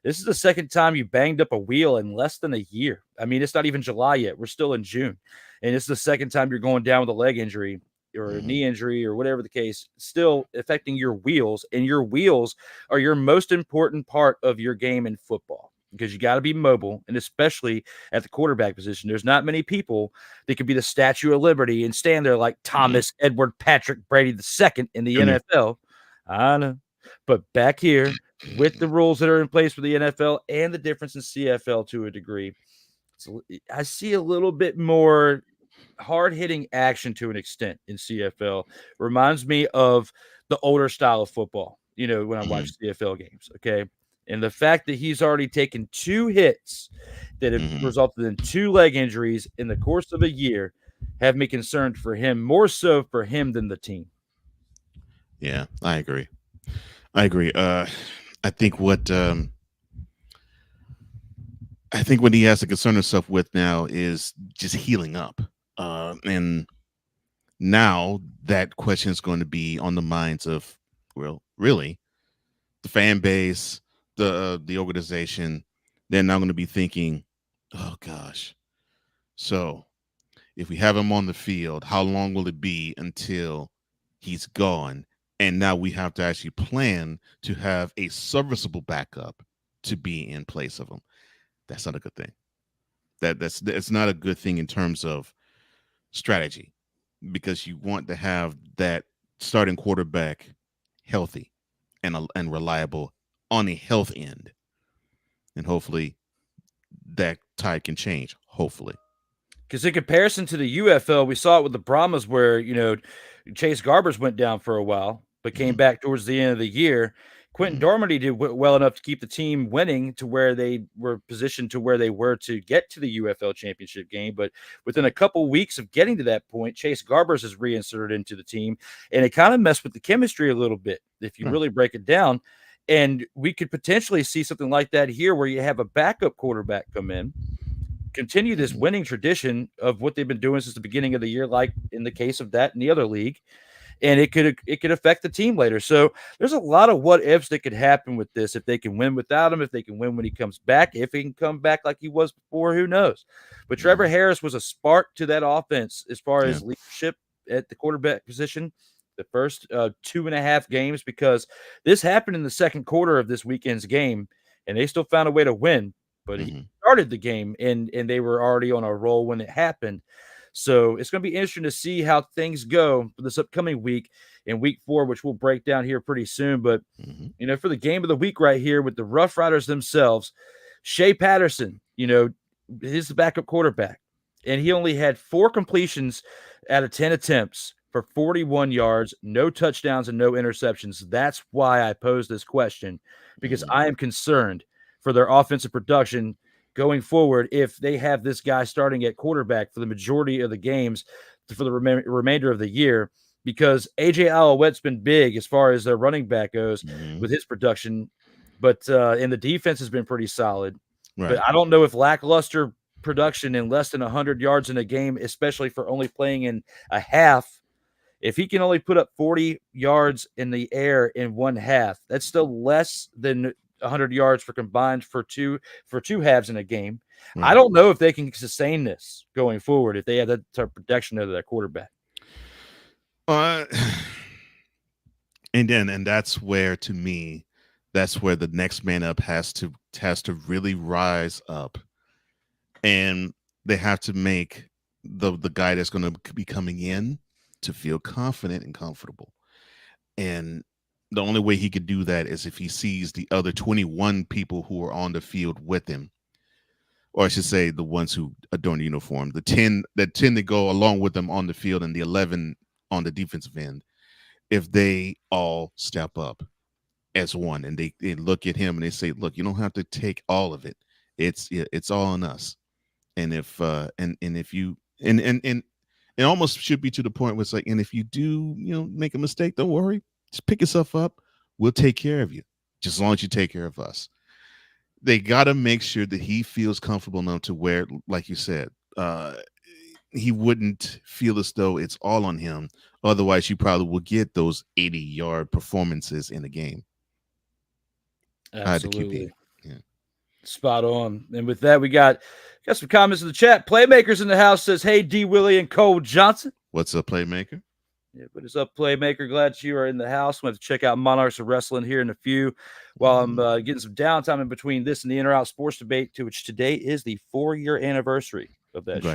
this is the second time you banged up a wheel in less than a year. I mean, it's not even July yet. We're still in June. And it's the second time you're going down with a leg injury or a knee injury or whatever the case, still affecting your wheels. And your wheels are your most important part of your game in football because you got to be mobile, and especially at the quarterback position. There's not many people that could be the Statue of Liberty and stand there like Thomas Edward Patrick Brady II in the NFL. I know. But back here, with the rules that are in place for the NFL and the difference in CFL to a degree, I see a little bit more hard-hitting action to an extent in CFL. Reminds me of the older style of football, when I watch CFL games, okay? And the fact that he's already taken 2 hits that have resulted in 2 leg injuries in the course of a year have me concerned for him, more so for him than the team. Yeah, I agree. I think what he has to concern himself with now is just healing up. And now that question is going to be on the minds of, well, really, the fan base, the organization. They're now going to be thinking, oh gosh, so if we have him on the field, how long will it be until he's gone? And now we have to actually plan to have a serviceable backup to be in place of him. That's not a good thing. That's not a good thing in terms of strategy, because you want to have that starting quarterback healthy and reliable on a health end. And hopefully that tide can change. Hopefully. Because in comparison to the UFL, we saw it with the Brahmas where, Chase Garbers went down for a while, but came back towards the end of the year. Quentin Dormady did well enough to keep the team winning to where they were positioned to where they were to get to the UFL championship game. But within a couple weeks of getting to that point, Chase Garbers is reinserted into the team, and it kind of messed with the chemistry a little bit, if you really break it down. And we could potentially see something like that here where you have a backup quarterback come in, continue this winning tradition of what they've been doing since the beginning of the year, like in the case of that in the other league. And it could affect the team later. So there's a lot of what ifs that could happen with this. If they can win without him, if they can win when he comes back, if he can come back like he was before, who knows? But Trevor Harris was a spark to that offense as far as leadership at the quarterback position the first 2.5 games, because this happened in the second quarter of this weekend's game, and they still found a way to win. But he started the game, and they were already on a roll when it happened. So it's going to be interesting to see how things go for this upcoming week in week 4, which we'll break down here pretty soon. But, for the game of the week right here with the Rough Riders themselves, Shea Patterson, he's the backup quarterback, and he only had 4 completions out of 10 attempts for 41 yards, no touchdowns and no interceptions. That's why I posed this question, because I am concerned for their offensive production going forward if they have this guy starting at quarterback for the majority of the games for the remainder of the year, because AJ Alouette's been big as far as their running back goes with his production, but and the defense has been pretty solid. Right. But I don't know if lackluster production in less than 100 yards in a game, especially for only playing in a half, if he can only put up 40 yards in the air in one half, that's still less than 100 yards for combined for two halves in a game. I don't know if they can sustain this going forward if they have that type of protection of their quarterback. And that's where, to me, that's where the next man up has to really rise up, and they have to make the guy that's going to be coming in to feel confident and comfortable. And the only way he could do that is if he sees the other 21 people who are on the field with him, or I should say the ones who adorn the uniform, the 10 that go along with them on the field, and the 11 on the defensive end. If they all step up as one, and they look at him and they say, look, you don't have to take all of it. It's all on us. And if if you and it almost should be to the point where it's like, and if you do, make a mistake, don't worry. Just pick yourself up. We'll take care of you. Just as long as you take care of us. They got to make sure that he feels comfortable enough to where, like you said, he wouldn't feel as though it's all on him. Otherwise, you probably will get those 80-yard performances in a game. Absolutely. Yeah. Spot on. And with that, we got some comments in the chat. Playmakers in the house says, hey, D Willy and Cole Johnson. What's up, Playmaker? Yeah, what is up, Playmaker? Glad you are in the house. We'll have to check out Monarchs of Wrestling here in a few while I'm getting some downtime in between this and the In or Out Sports Debate, to which today is the 4-year anniversary of that show.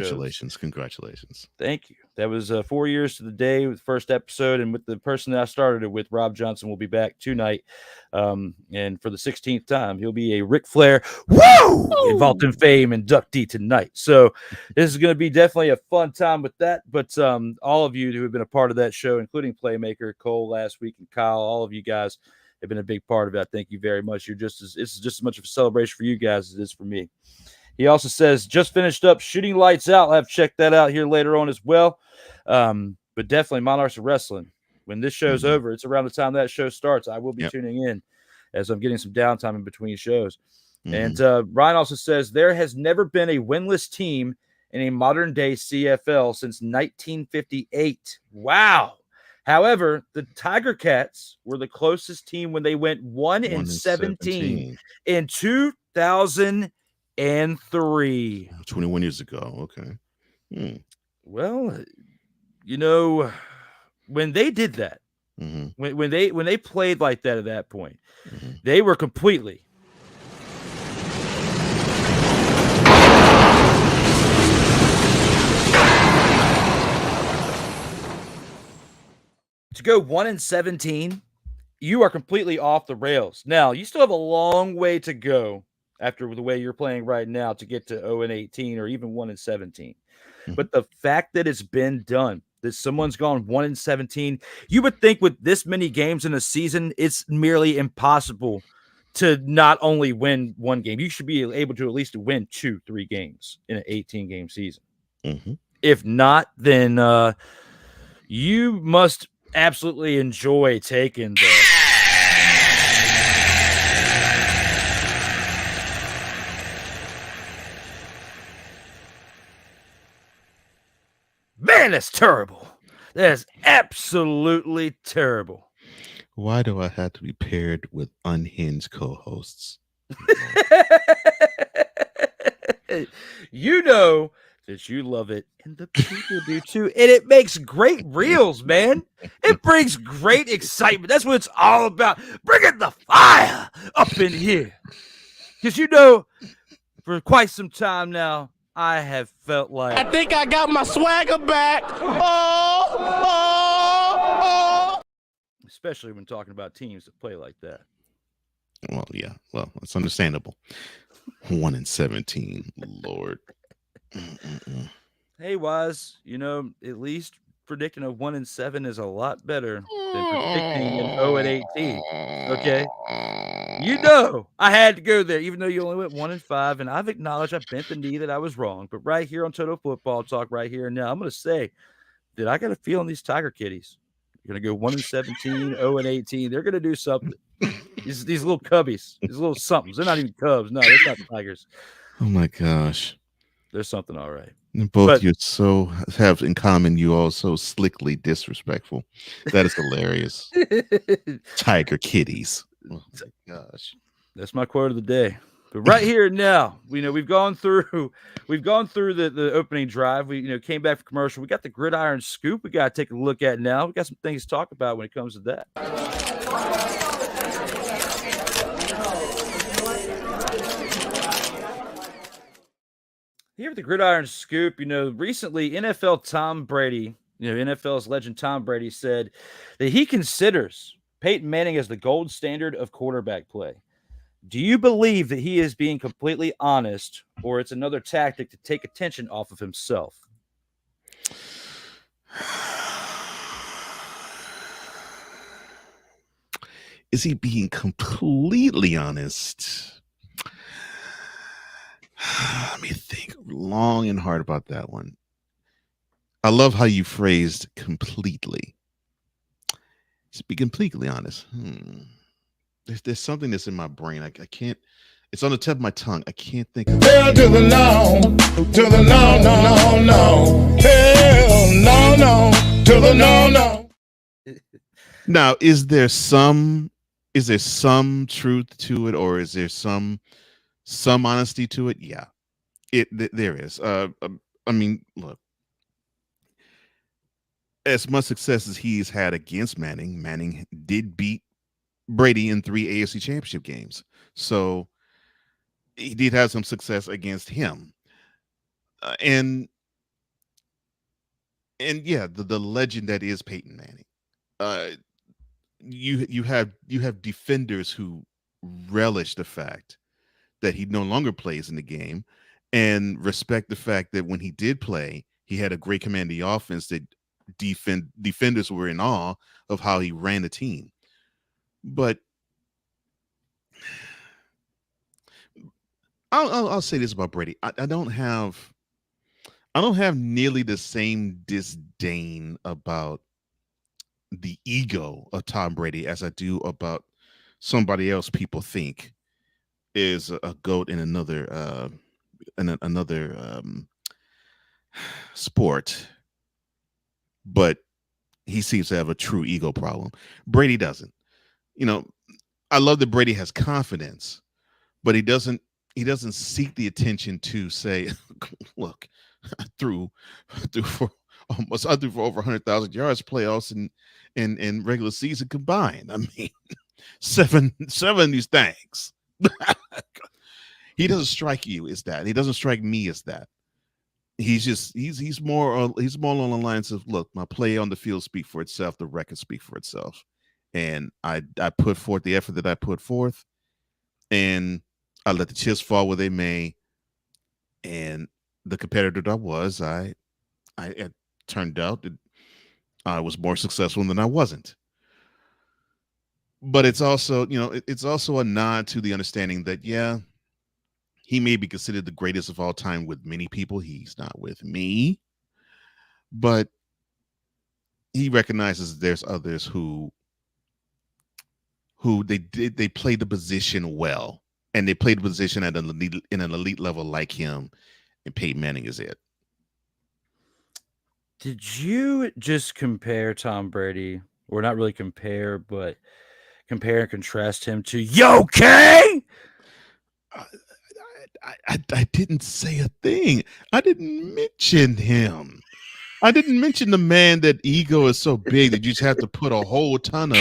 Congratulations. Thank you. That was 4 years to the day with the first episode, and with the person that I started it with, Rob Johnson, will be back tonight. And for the 16th time, he'll be a Ric Flair in Vault of Fame inductee tonight. So this is going to be definitely a fun time with that. But all of you who have been a part of that show, including Playmaker, Cole last week, and Kyle, all of you guys have been a big part of it. Thank you very much. This is just as much of a celebration for you guys as it is for me. He also says, just finished up Shooting Lights Out. I'll have to check that out here later on as well. But definitely Monarchs of Wrestling. When this show's over, it's around the time that show starts. I will be tuning in as I'm getting some downtime in between shows. And Ryan also says, there has never been a winless team in a modern-day CFL since 1958. Wow. However, the Tiger Cats were the closest team when they went 1-17 in 2003. 21 years ago. Okay. Well, when they did that, when they played like that at that point, they were completely to go 1-17. You are completely off the rails. Now, you still have a long way to go after the way you're playing right now to get to 0-18 or even 1-17. But the fact that it's been done, that someone's gone 1-17, you would think with this many games in a season, it's merely impossible to not only win one game. You should be able to at least win 2-3 games in an 18-game season. If not, then you must absolutely enjoy taking the man, that's terrible. That is absolutely terrible. Why do I have to be paired with unhinged co-hosts? You know that you love it, and the people do too. And it makes great reels, man. It brings great excitement. That's what it's all about. Bringing the fire up in here. Because for quite some time now, I have felt like I think I got my swagger back. Especially when talking about teams that play like that. Well, yeah. Well, it's understandable. 1-17, Lord. Hey, Wise, at least predicting a 1-7 is a lot better than predicting an 0-18. Okay, I had to go there, even though you only went 1-5, and I've acknowledged I bent the knee that I was wrong. But right here on Total Football Talk, right here and now, I'm going to say that I got a feeling these Tiger Kitties are going to go 1-17, 0-18. They're going to do something. These little cubbies, these little somethings. They're not even cubs. No, they're not Tigers. Oh my gosh. There's something all right. Both you so have in common. You all so slickly disrespectful. That is hilarious. Tiger Kitties. Oh my gosh. That's my quote of the day. But right here and now, we've gone through the opening drive. We came back from commercial. We got the gridiron scoop we got to take a look at now. We got some things to talk about when it comes to that. Here with the Gridiron Scoop, recently NFL Tom Brady, NFL's legend Tom Brady said that he considers Peyton Manning as the gold standard of quarterback play. Do you believe that he is being completely honest, or it's another tactic to take attention off of himself? Is he being completely honest? Let me think long and hard about that one. I love how you phrased completely. To be completely honest, there's something that's in my brain. I can't. It's on the tip of my tongue. I can't think of it. Hell to the no, to the no, no, no, no. Hell no, to the no, no. Now, is there some truth to it, or is there some honesty to it? Yeah, there is. I mean, look, as much success as he's had against Manning did beat Brady in 3 AFC Championship games, so he did have some success against him, and yeah, the legend that is Peyton Manning. You have defenders who relish the fact that he no longer plays in the game, and respect the fact that when he did play, he had a great commanding offense that defenders were in awe of how he ran the team. But I'll say this about Brady: I don't have nearly the same disdain about the ego of Tom Brady as I do about somebody else people think is a GOAT in another sport, but he seems to have a true ego problem. Brady doesn't. I love that Brady has confidence, but he doesn't seek the attention to say, look, I threw for over 100,000 yards playoffs and regular season combined. I mean, seven of these things. He doesn't strike you as that. He doesn't strike me as that. He's more along the lines of, look, my play on the field speak for itself, the record speak for itself, and I put forth the effort that I put forth, and I let the chips fall where they may. And the competitor that I was, it turned out that I was more successful than I wasn't. But it's also, it's also a nod to the understanding that, yeah, he may be considered the greatest of all time with many people. He's not with me, but he recognizes there's others who they play the position well, and they play the position at in an elite level like him, and Peyton Manning is it. Did you just compare Tom Brady, or not really compare, but compare and contrast him to K? I didn't say a thing. I didn't mention him. I didn't mention the man that ego is so big that you just have to put a whole ton of.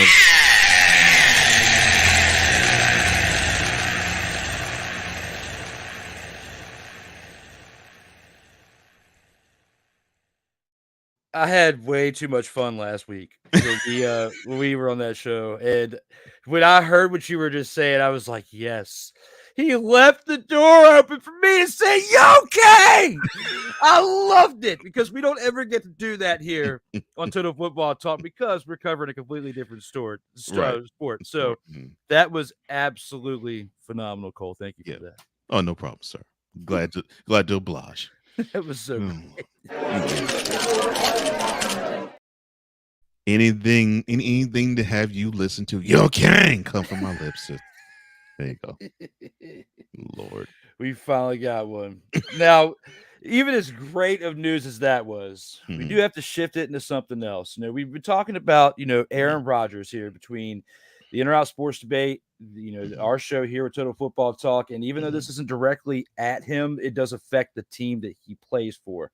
I had way too much fun last week when we were on that show. And when I heard what you were just saying, I was like, yes. He left the door open for me to say, K! I loved it, because we don't ever get to do that here on Total Football Talk, because we're covering a completely different sport. So that was absolutely phenomenal, Cole. Thank you for that. Oh, no problem, sir. Glad to oblige. That was so great. Anything to have you listen to K come from my lips. There you go. Lord. We finally got one. Now, even as great of news as that was, we do have to shift it into something else. We've been talking about, Aaron Rodgers here between the In or Out Sports Debate, our show here with Total Football Talk. And even though this isn't directly at him, it does affect the team that he plays for.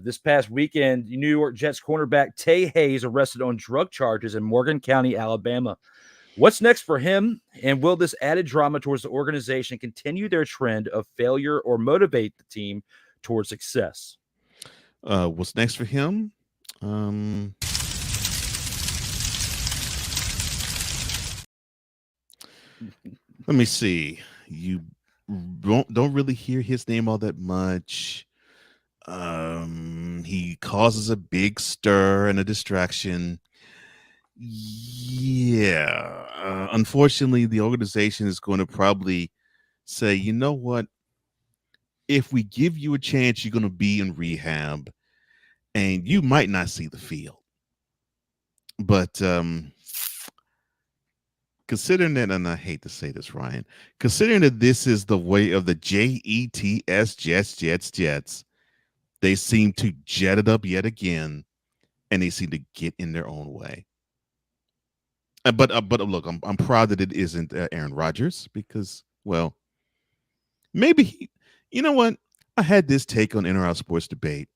This past weekend, New York Jets cornerback Tay Hayes arrested on drug charges in Morgan County, Alabama. What's next for him? And will this added drama towards the organization continue their trend of failure or motivate the team towards success. What's next for him? Let me see. You don't really hear his name all that much. He causes a big stir and a distraction. Yeah. Unfortunately, the organization is going to probably say, you know what? If we give you a chance, you're going to be in rehab and you might not see the field. But considering that, and I hate to say this, Ryan, considering that this is the way of the Jets, Jets, they seem to jet it up yet again, and they seem to get in their own way. But look, I'm proud that it isn't Aaron Rodgers because, well, maybe you know what? I had this take on Inter Sports Debate.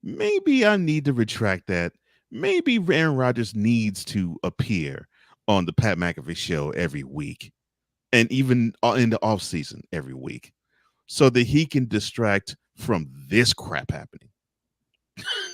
Maybe I need to retract that. Maybe Aaron Rodgers needs to appear on the Pat McAfee show every week, and even in the off season every week, so that he can distract from this crap happening.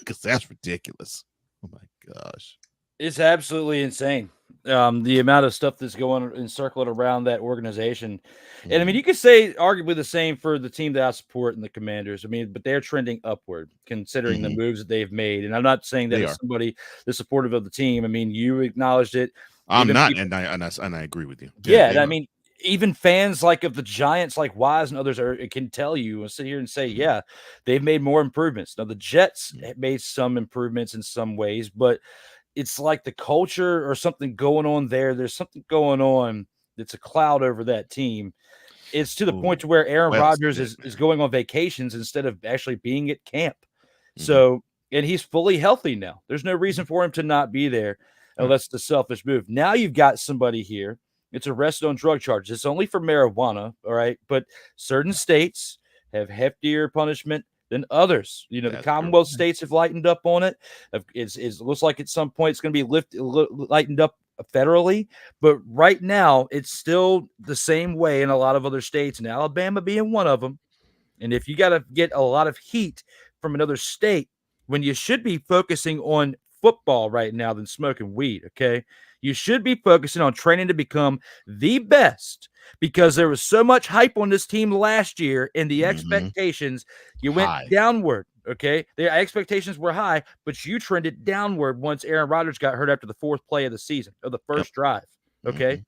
Because that's ridiculous. Oh my gosh. It's absolutely insane. The amount of stuff that's going and circling around that organization. And I mean, you could say arguably the same for the team that I support and the Commanders. I mean, but they're trending upward considering the moves that they've made. And I'm not saying that as somebody that's supportive of the team. I mean, you acknowledged it. I'm not, and I agree with you. Yeah, and I mean, even fans like of the Giants, like Wise and others, can tell you and sit here and say, yeah, they've made more improvements. Now the Jets made some improvements in some ways, but it's like the culture or something going on there. There's something going on that's a cloud over that team. It's to the point to where Aaron Rodgers is going on vacations instead of actually being at camp. So, and he's fully healthy now. There's no reason for him to not be there unless it's a selfish move. Now you've got somebody here. It's arrested on drug charges. It's only for marijuana, all right? But certain states have heftier punishment than others. You know, the Commonwealth states have lightened up on it. It looks like at some point it's going to be lightened up federally. But right now, it's still the same way in a lot of other states, and Alabama being one of them. And if you got to get a lot of heat from another state when you should be focusing on football right now than smoking weed, okay? You should be focusing on training to become the best because there was so much hype on this team last year and the expectations, you went downward, okay? The expectations were high, but you trended downward once Aaron Rodgers got hurt after the fourth play of the season, of the first drive, okay?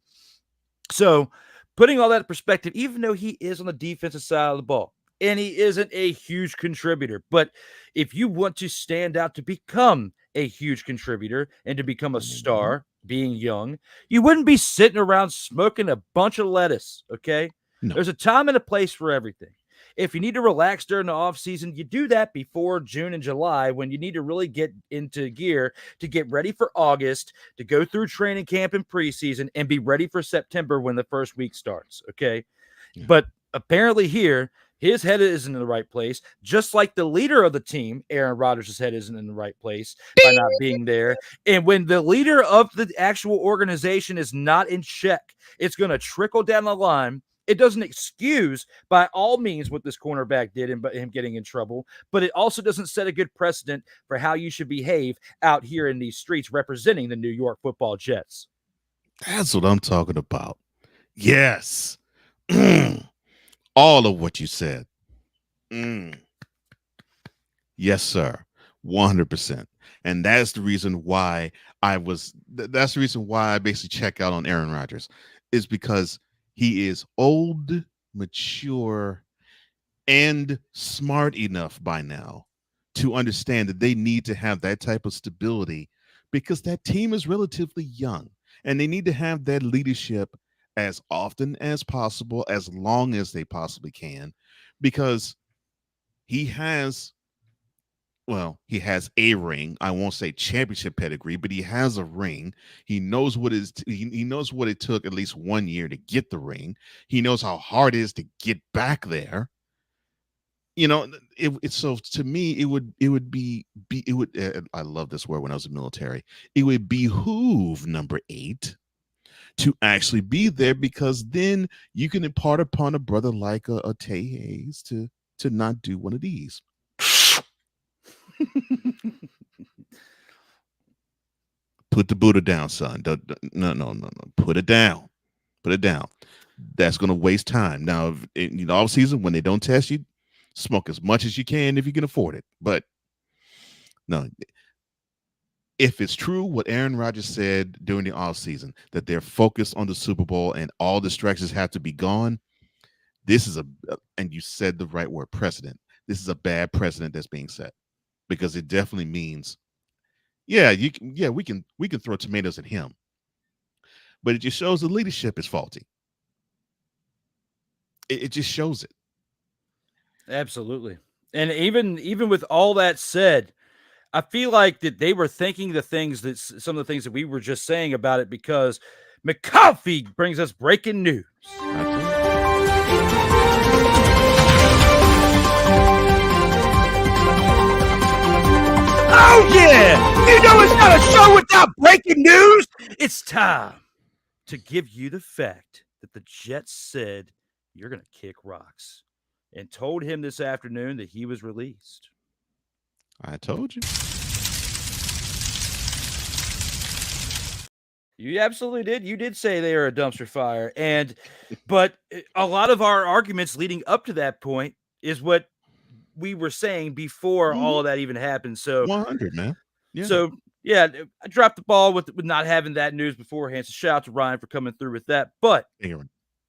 So putting all that in perspective, even though he is on the defensive side of the ball, and he isn't a huge contributor, but if you want to stand out to become a huge contributor and to become a star, being young, you wouldn't be sitting around smoking a bunch of lettuce, okay? No. There's a time and a place for everything. If you need to relax during the offseason, you do that before June and July when you need to really get into gear to get ready for August, to go through training camp and preseason, and be ready for September when the first week starts, okay? Yeah. But apparently here, his head isn't in the right place, just like the leader of the team, Aaron Rodgers' head isn't in the right place by not being there. And when the leader of the actual organization is not in check, it's going to trickle down the line. It doesn't excuse by all means what this cornerback did and him getting in trouble, but it also doesn't set a good precedent for how you should behave out here in these streets representing the New York Football Jets. That's what I'm talking about. Yes. All of what you said. Yes, sir. 100%. And that's the reason why that's the reason why I basically check out on Aaron Rodgers, is because he is old, mature, and smart enough by now to understand that they need to have that type of stability because that team is relatively young and they need to have that leadership as often as possible, as long as they possibly can, because he has a ring. I won't say championship pedigree, but he has a ring. He knows what he knows what it took at least 1 year to get the ring. He knows how hard it is to get back there. You know, so to me, it would I love this word when I was in the military. It would behoove number 8 to actually be there, because then you can impart upon a brother like a Tay Hayes to to not do one of these. Put the Buddha down, son. No. Put it down. Put it down. That's going to waste time. Now, in the off season, when they don't test you, smoke as much as you can if you can afford it. But no, if it's true what Aaron Rodgers said during the off season, that they're focused on the Super Bowl and all distractions have to be gone, this is and you said the right word, precedent. This is a bad precedent that's being set, because it definitely means, we can throw tomatoes at him, but it just shows the leadership is faulty. It just shows it. Absolutely. And even with all that said, I feel like that they were thinking some of the things that we were just saying about it, because McCoffee brings us breaking news. Oh yeah! You know it's not a show without breaking news. It's time to give you the fact that the Jets said you're going to kick rocks, and told him this afternoon that he was released. I told you. You absolutely did. You did say they are a dumpster fire. But a lot of our arguments leading up to that point is what we were saying before all of that even happened. So 100, man. Yeah. So yeah, I dropped the ball with not having that news beforehand. So shout out to Ryan for coming through with that. But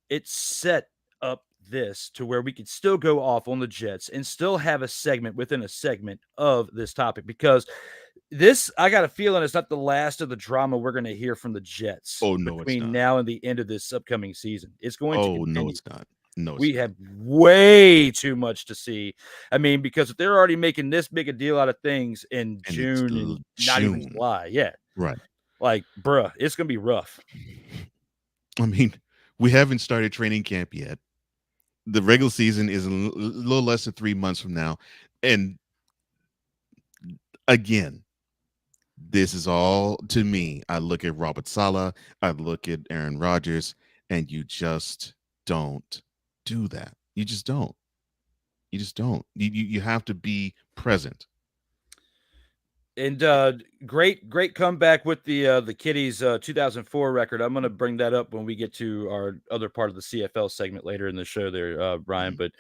it set up this to where we could still go off on the Jets and still have a segment within a segment of this topic, because this, I got a feeling, it's not the last of the drama we're going to hear from the Jets. Oh no, between it's not. now and the end of this upcoming season. It's going to continue. No, it's not. No, we have way too much to see. I mean, because if they're already making this big a deal out of things in June and not even July, right? Like, bruh, it's going to be rough. I mean, we haven't started training camp yet. The regular season is a little less than 3 months from now, and again, this is all, to me, I look at Robert Saleh, I look at Aaron Rodgers, and you just don't do that. You just don't. You have to be present. And great comeback with the Kitties 2004 record. I'm going to bring that up when we get to our other part of the CFL segment later in the show there, Brian. But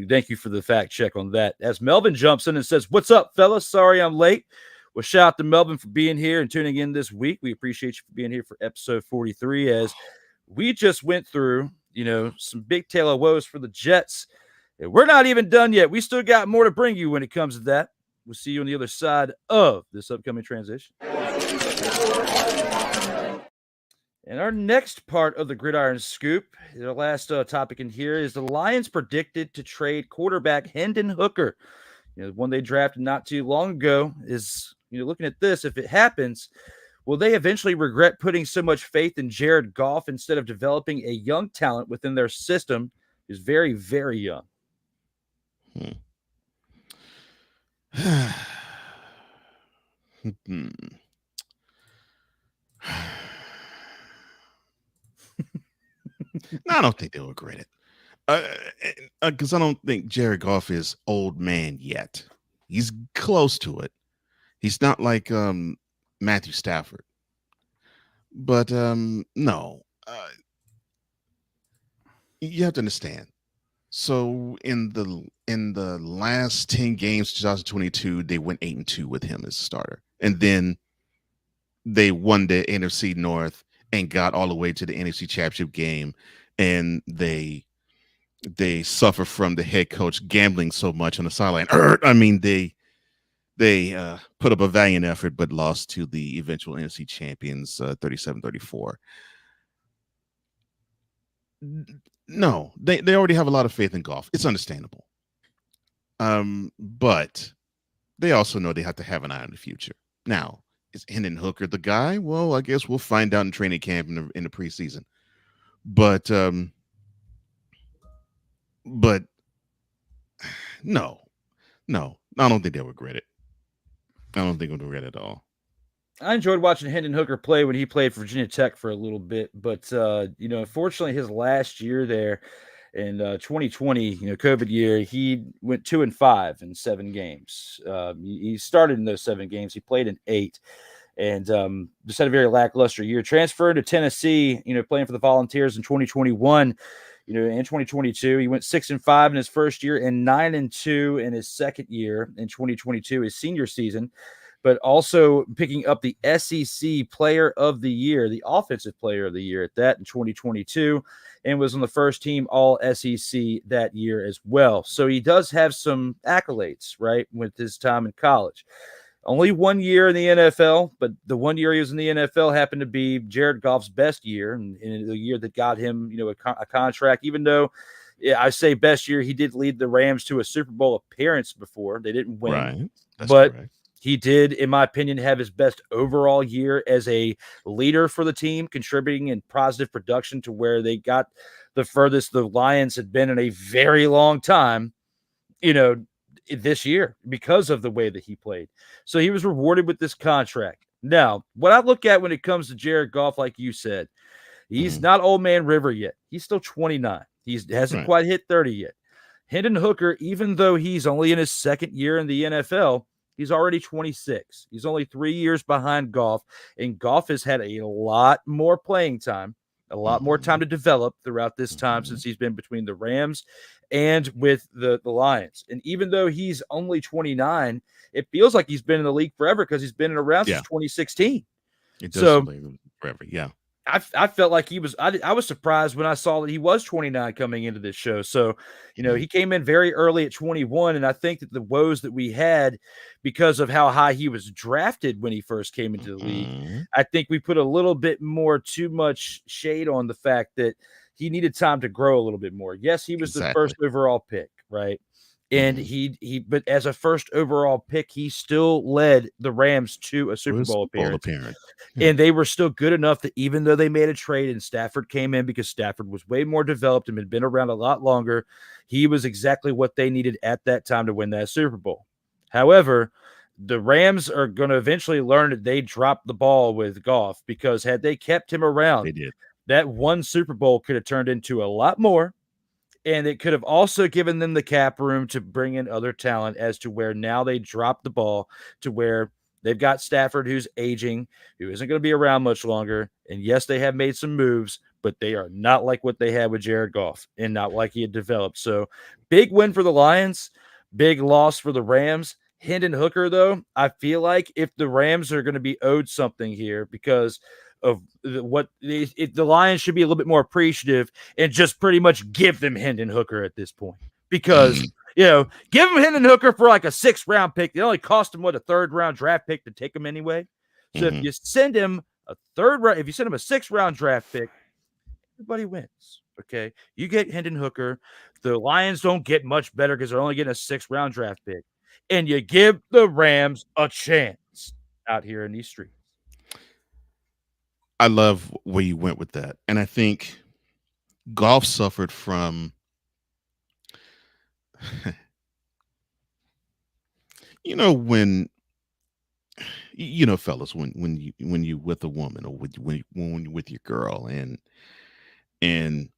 thank you for the fact check on that. As Melvin jumps in and says, "What's up, fellas? Sorry I'm late." Well, shout out to Melvin for being here and tuning in this week. We appreciate you for being here for episode 43, as we just went through, some big tale of woes for the Jets. And we're not even done yet. We still got more to bring you when it comes to that. We'll see you on the other side of this upcoming transition. And our next part of the Gridiron Scoop, the last topic in here, is the Lions predicted to trade quarterback Hendon Hooker. One they drafted not too long ago. Is, looking at this, if it happens, will they eventually regret putting so much faith in Jared Goff instead of developing a young talent within their system who's very, very young? No, I don't think they'll regret it. Because I don't think Jared Goff is old man yet. He's close to it. He's not like Matthew Stafford. But no. You have to understand. So in the last 10 games, 2022, they went 8-2 with him as a starter. And then they won the NFC North and got all the way to the NFC Championship game. And they suffer from the head coach gambling so much on the sideline. I mean, they put up a valiant effort, but lost to the eventual NFC champions 37-34. No, they already have a lot of faith in Goff. It's understandable. But they also know they have to have an eye on the future. Now, is Hendon Hooker the guy? Well, I guess we'll find out in training camp in the preseason. But no, I don't think they'll regret it. I don't think they'll regret it at all. I enjoyed watching Hendon Hooker play when he played for Virginia Tech for a little bit, but unfortunately his last year there, In 2020, COVID year, he went 2-5 in 7 games. He started in those 7 games. He played in 8. And just had a very lackluster year. Transferred to Tennessee, playing for the Volunteers in 2021. In 2022, he went 6-5 in his first year and 9-2 in his second year in 2022, his senior season, but also picking up the SEC Player of the Year, the Offensive Player of the Year at that in 2022, and was on the first team All SEC that year as well. So he does have some accolades, right, with his time in college. Only 1 year in the NFL, but the 1 year he was in the NFL happened to be Jared Goff's best year, and the year that got him, a contract. Even though I say best year, he did lead the Rams to a Super Bowl appearance before. They didn't win, Right. That's but correct. he did, in my opinion, have his best overall year as a leader for the team, contributing in positive production to where they got the furthest the Lions had been in a very long time, this year because of the way that he played. So he was rewarded with this contract. Now, what I look at when it comes to Jared Goff, like you said, he's not old man River yet. He's still 29. He hasn't quite hit 30 yet. Hendon Hooker, even though he's only in his second year in the NFL, he's already 26. He's only 3 years behind Goff, and Goff has had a lot more playing time, a lot more time to develop throughout this time since he's been between the Rams and with the Lions. And even though he's only 29, it feels like he's been in the league forever because he's been around since 2016. It does feel like forever. Yeah. I felt like he was. I was surprised when I saw that he was 29 coming into this show. So, he came in very early at 21, and I think that the woes that we had because of how high he was drafted when he first came into the league, I think we put a little bit too much shade on the fact that he needed time to grow a little bit more. Yes, he was the first overall pick, right? And but as a first overall pick, he still led the Rams to a Super Bowl appearance. Yeah. And they were still good enough that even though they made a trade and Stafford came in because Stafford was way more developed and had been around a lot longer, he was exactly what they needed at that time to win that Super Bowl. However, the Rams are going to eventually learn that they dropped the ball with Goff because had they kept him around, they did. That one Super Bowl could have turned into a lot more. And it could have also given them the cap room to bring in other talent as to where now they drop the ball to where they've got Stafford who's aging, who isn't going to be around much longer. And yes, they have made some moves, but they are not like what they had with Jared Goff and not like he had developed. So big win for the Lions, big loss for the Rams. Hendon Hooker, though, I feel like if the Rams are going to be owed something here because of what the Lions should be a little bit more appreciative and just pretty much give them Hendon Hooker at this point because, give them Hendon Hooker for like a 6th round pick. It only cost him a 3rd round draft pick to take him anyway. So if you send him a 6th round draft pick, everybody wins. Okay. You get Hendon Hooker. The Lions don't get much better because they're only getting a 6th round draft pick, and you give the Rams a chance out here in these streets. I love where you went with that. And I think Goff suffered from, when, fellas, when you with a woman or when you with your girl and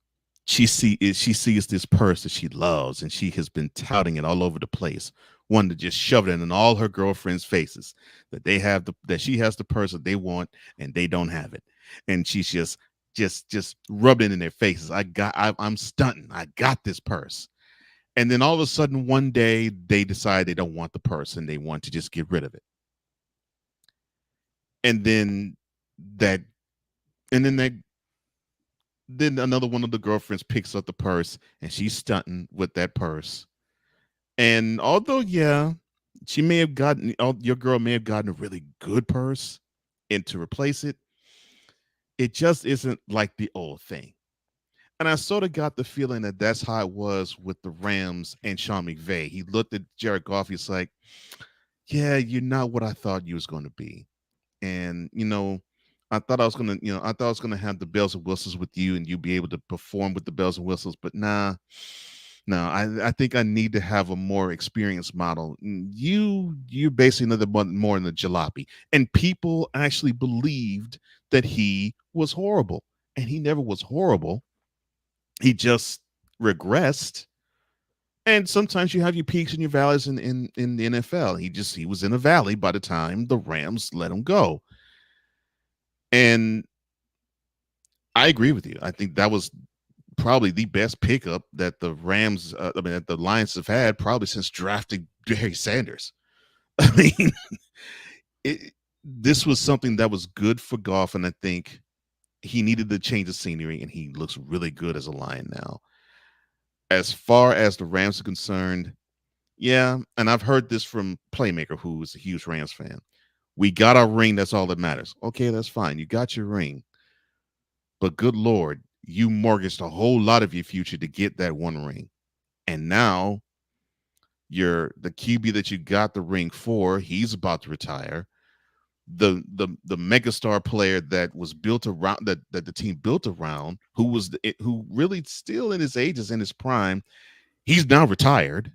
she sees this purse that she loves and she has been touting it all over the place, wanting to just shove it in all her girlfriends' faces that she has the purse that they want and they don't have it. And she's just rubbing it in their faces. I'm stunting. I got this purse. And then all of a sudden one day they decide they don't want the purse and they want to just get rid of it. And then another one of the girlfriends picks up the purse and she's stunting with that purse. And although, your girl may have gotten a really good purse and to replace it, it just isn't like the old thing. And I sort of got the feeling that that's how it was with the Rams and Sean McVay. He looked at Jared Goff. He's like, yeah, you're not what I thought you was going to be. And, I thought I was going to have the bells and whistles with you and you be able to perform with the bells and whistles. But no, I think I need to have a more experienced model. You're basically another one more in the jalopy. And people actually believed that he was horrible. And he never was horrible. He just regressed. And sometimes you have your peaks and your valleys in the NFL. He was in a valley by the time the Rams let him go. And I agree with you. I think that was probably the best pickup that the Rams, that the Lions have had probably since drafting Barry Sanders. I mean, this was something that was good for Goff, and I think he needed to change the scenery, and he looks really good as a Lion now. As far as the Rams are concerned, yeah, and I've heard this from Playmaker, who is a huge Rams fan. We got our ring. That's all that matters. Okay, that's fine. You got your ring. But good Lord, you mortgaged a whole lot of your future to get that one ring. And now the QB that you got the ring for, he's about to retire. The megastar player that was built around that the team built around, who really still in his ages, in his prime, he's now retired.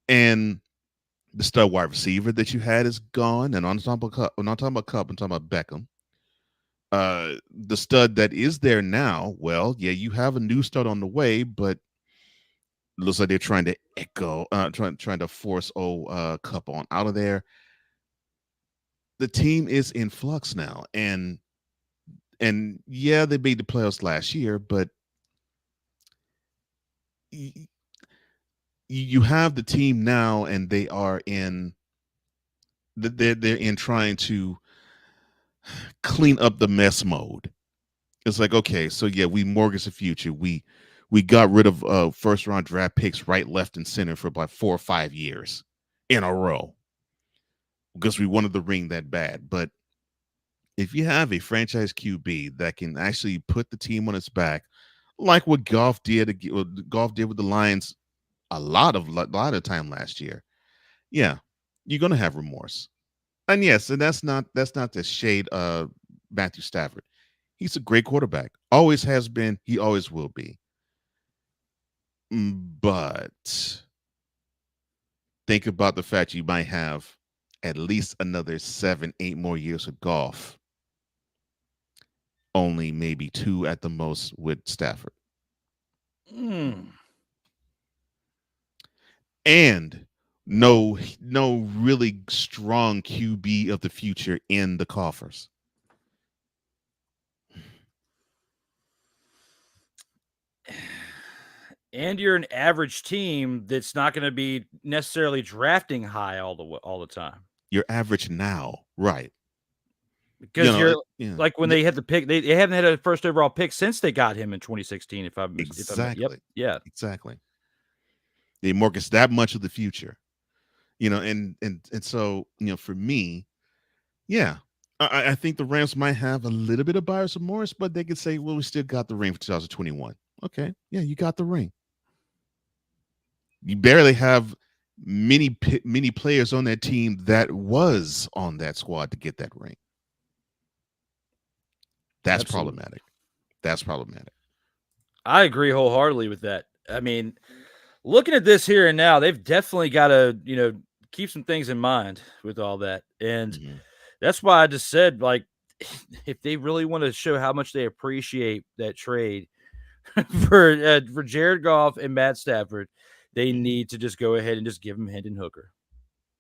And the stud wide receiver that you had is gone. And I'm talking about Cup, I'm talking about Beckham. The stud that is there now, well, yeah, you have a new stud on the way, but it looks like they're trying to trying to force Cup on out of there. The team is in flux now, and yeah, they made the playoffs last year, but you have the team now, and they are they're in trying to clean up the mess mode. It's like, okay, so yeah, we mortgaged the future. We got rid of first round draft picks right, left, and center for about 4 or 5 years in a row because we wanted the ring that bad. But if you have a franchise QB that can actually put the team on its back, like what Goff did with the Lions a lot of time last year, yeah, you're gonna have remorse. And yes, and that's not the shade of Matthew Stafford. He's a great quarterback. Always has been. He always will be. But think about the fact you might have at least another 7-8 more years with Goff. Only maybe 2 at the most with Stafford. And no really strong QB of the future in the coffers. And you're an average team that's not going to be necessarily drafting high all the time. You're average now, right? Because like when they had the pick, they haven't had a first overall pick since they got him in 2016. Exactly. They mortgage that much of the future, and so for me, yeah, I think the Rams might have a little bit of buyer's remorse, but they could say, well, we still got the ring for 2021. Okay, yeah, you got the ring. You barely have many players on that team that was on that squad to get that ring. That's problematic. That's problematic. I agree wholeheartedly with that. I mean, looking at this here and now, they've definitely got to, keep some things in mind with all that. And that's why I just said, like, if they really want to show how much they appreciate that trade for Jared Goff and Matt Stafford, they need to just go ahead and just give him Hendon Hooker.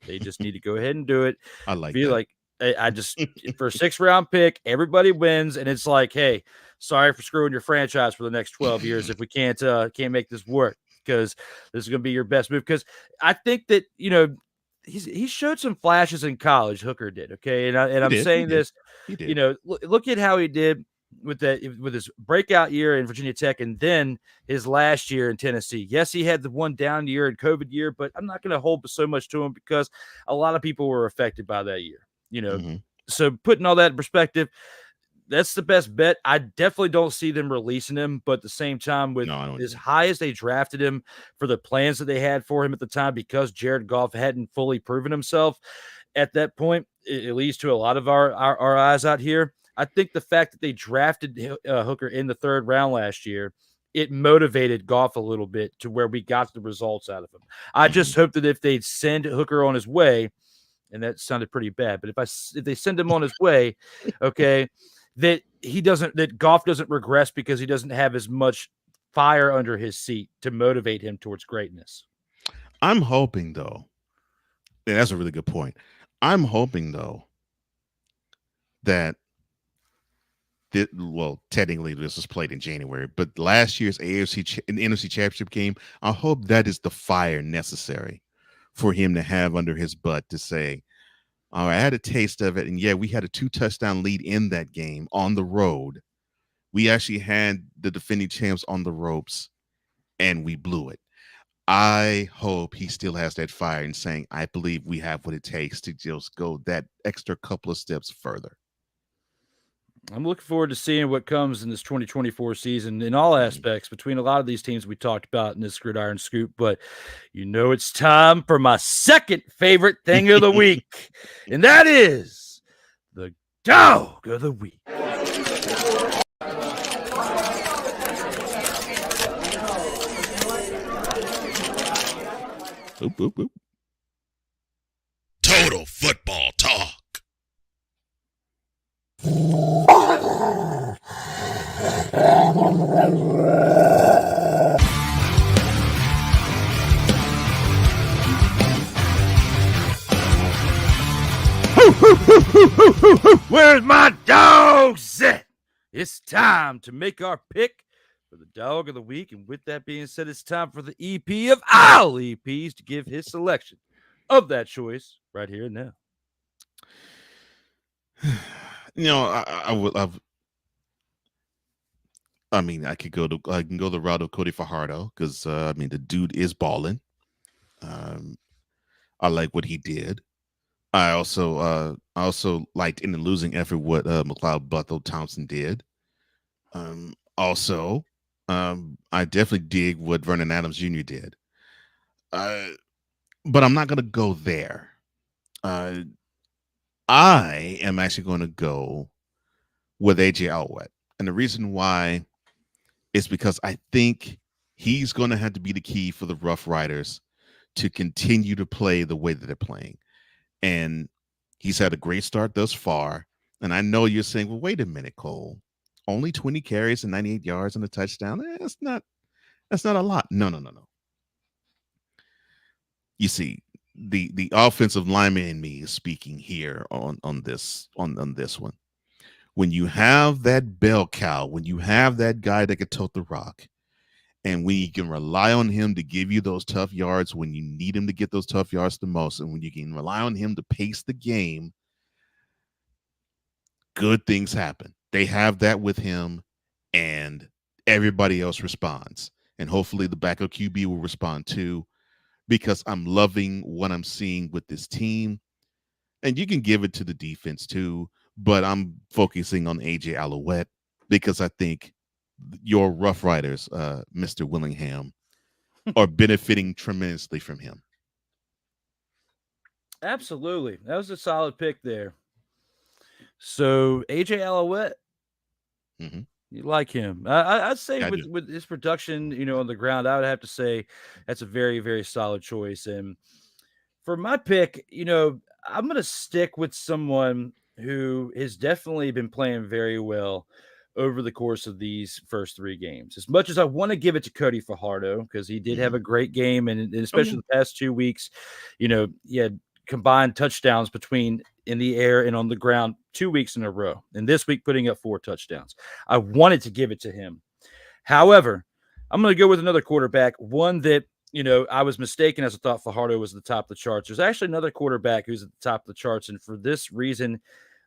They just need to go ahead and do it. I like Be that. like, I just for a 6th round pick, everybody wins, and it's like, hey, sorry for screwing your franchise for the next 12 years if we can't make this work, because this is going to be your best move. Because I think that he showed some flashes in college. Hooker did, okay, and I'm saying this, look at how he did with his breakout year in Virginia Tech, and then his last year in Tennessee. Yes, he had the one down year and COVID year, but I'm not going to hold so much to him because a lot of people were affected by that year. So putting all that in perspective, that's the best bet. I definitely don't see them releasing him, but at the same time, with as high as they drafted him for the plans that they had for him at the time, because Jared Goff hadn't fully proven himself at that point, at least to a lot of our eyes out here. I think the fact that they drafted Hooker in the 3rd round last year, it motivated Goff a little bit to where we got the results out of him. I just hope that if they send Hooker on his way, and that sounded pretty bad, but if they send him on his way, okay, that Goff doesn't regress because he doesn't have as much fire under his seat to motivate him towards greatness. I'm hoping, though, and that's a really good point. I'm hoping, though, that technically this was played in January, but last year's NFC and NFC Championship game, I hope that is the fire necessary for him to have under his butt to say, all right, I had a taste of it, and yeah, we had a 2-touchdown lead in that game on the road. We actually had the defending champs on the ropes, and we blew it. I hope he still has that fire and saying, I believe we have what it takes to just go that extra couple of steps further. I'm looking forward to seeing what comes in this 2024 season in all aspects between a lot of these teams we talked about in this Gridiron Scoop. But it's time for my second favorite thing of the week, and that is the Dog of the Week. Boop, boop, boop. Total football talk. Where's my dogs at? It's time to make our pick for the Dog of the Week. And with that being said, it's time for the EP of all EPs to give his selection of that choice right here and now. I can go the route of Cody Fajardo because the dude is balling. I like what he did. I also liked in the losing effort what McLeod Bethel Thompson did. I definitely dig what Vernon Adams Jr. did. But I'm not going to go there. I am actually going to go with AJ Alouette. And the reason why is because I think he's going to have to be the key for the Rough Riders to continue to play the way that they're playing. And he's had a great start thus far. And I know you're saying, well, wait a minute, Cole. Only 20 carries and 98 yards and a touchdown. That's not a lot. No. You see, the offensive lineman in me is speaking here on this one. When you have that bell cow, when you have that guy that can tote the rock, and when you can rely on him to give you those tough yards when you need him to get those tough yards the most, and when you can rely on him to pace the game, good things happen. They have that with him, and everybody else responds. And hopefully the backup QB will respond too, because I'm loving what I'm seeing with this team. And you can give it to the defense too, but I'm focusing on AJ Alouette because I think your Rough Riders, Mr. Willingham, are benefiting tremendously from him. Absolutely. That was a solid pick there. So AJ Alouette, you like him. I'd say with his production, on the ground, I would have to say that's a very, very solid choice. And for my pick, I'm going to stick with someone who has definitely been playing very well over the course of these first 3 games. As much as I want to give it to Cody Fajardo, because he did have a great game, and especially the past 2 weeks, he had combined touchdowns between in the air and on the ground 2 weeks in a row. And this week putting up 4 touchdowns. I wanted to give it to him. However, I'm going to go with another quarterback, one that, I was mistaken as I thought Fajardo was at the top of the charts. There's actually another quarterback who's at the top of the charts. And for this reason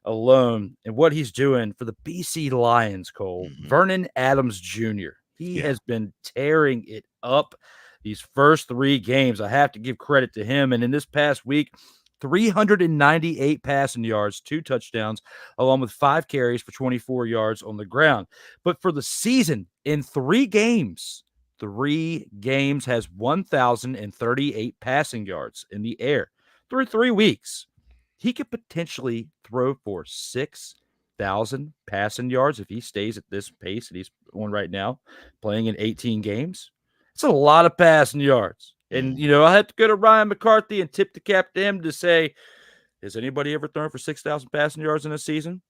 alone and what he's doing for the BC Lions, Cole, Vernon Adams Jr., he has been tearing it up these first 3 games. I have to give credit to him. And in this past week, 398 passing yards, 2 touchdowns, along with 5 carries for 24 yards on the ground. But for the season, in 3 games has 1,038 passing yards in the air through 3 weeks. He could potentially throw for 6,000 passing yards if he stays at this pace that he's on right now, playing in 18 games. It's a lot of passing yards. And, I had to go to Ryan McCarthy and tip the cap to him to say, has anybody ever thrown for 6,000 passing yards in a season?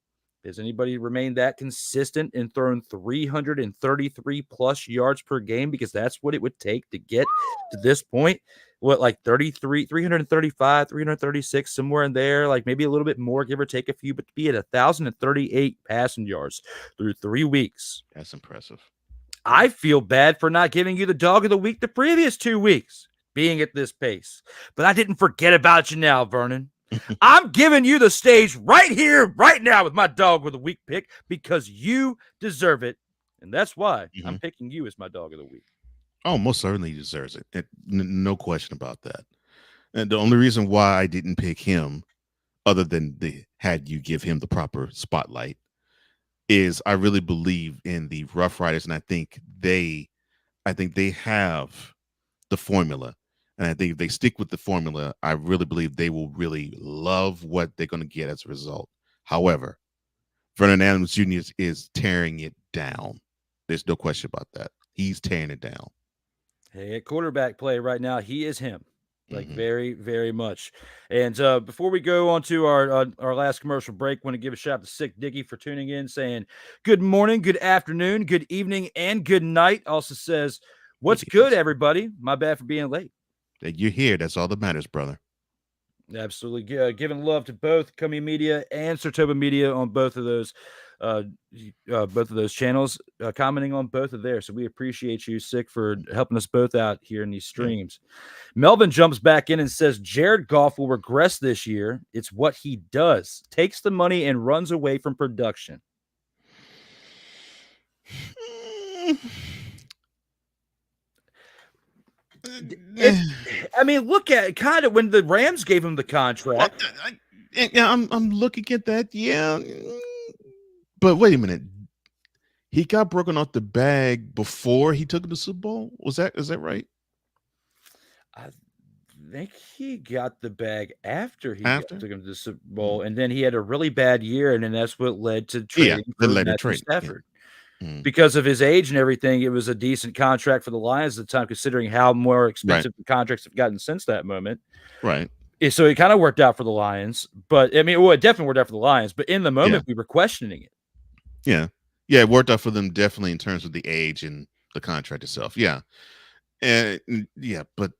Has anybody remained that consistent and thrown 333 plus yards per game? Because that's what it would take to get to this point. What, like 33, 335, 336, somewhere in there, like maybe a little bit more, give or take a few, but to be at 1,038 passing yards through 3 weeks. That's impressive. I feel bad for not giving you the dog of the week the previous 2 weeks, being at this pace. But I didn't forget about you now, Vernon. I'm giving you the stage right here, right now with my dog of the week pick because you deserve it. And that's why I'm picking you as my dog of the week. Oh, most certainly he deserves it. No question about that. And the only reason why I didn't pick him, other than had you give him the proper spotlight, is I really believe in the Roughriders, and I think they have the formula. And I think if they stick with the formula, I really believe they will really love what they're going to get as a result. However, Vernon Adams Jr. is tearing it down. There's no question about that. He's tearing it down. Hey, at quarterback play right now, he is him. Like very, very much. And before we go on to our last commercial break, want to give a shout out to Sick Dicky for tuning in, saying good morning, good afternoon, good evening, and good night. Also says, what's good, everybody? My bad for being late. You're here. That's all that matters, brother. Absolutely. Giving love to both Comey Media and Sartoba Media on both of those channels, commenting on both of theirs. So we appreciate you, Sick, for helping us both out here in these streams. Melvin jumps back in and says Jared Goff will regress this year. It's what he does. Takes the money and runs away from production. I mean, look at it, kind of when the Rams gave him the contract. I'm looking at that. Yeah. But wait a minute. He got broken off the bag before he took the Super Bowl? Is that right? I think he got the bag after he took him to the Super Bowl, and then he had a really bad year, and then that's what led to trading for Matthew Stafford. Because of his age and everything, it was a decent contract for the Lions at the time, considering how more expensive the contracts have gotten since that moment. Right. So it kind of worked out for the Lions. But, I mean, it definitely worked out for the Lions. But in the moment, we were questioning it. Yeah. Yeah, it worked out for them definitely in terms of the age and the contract itself. Yeah. But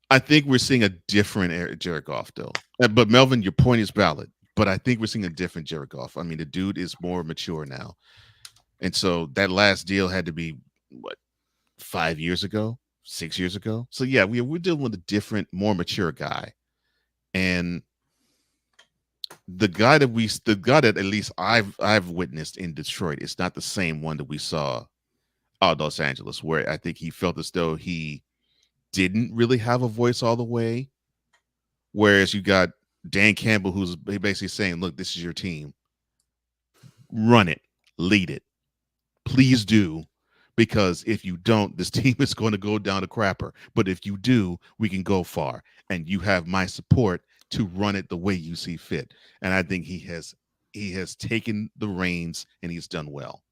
I think we're seeing a different Jared Goff, though. But, Melvin, your point is valid. But I think we're seeing a different Jared Goff. I mean, the dude is more mature now. And so that last deal had to be, 5 years ago, 6 years ago? So, yeah, we're dealing with a different, more mature guy. And the guy that at least I've witnessed in Detroit is not the same one that we saw out Los Angeles, where I think he felt as though he didn't really have a voice all the way. Whereas you got Dan Campbell, who's basically saying, look, this is your team. Run it, lead it. Please do, because if you don't, this team is going to go down a crapper. But if you do, we can go far. And you have my support to run it the way you see fit. And I think he has taken the reins and he's done well.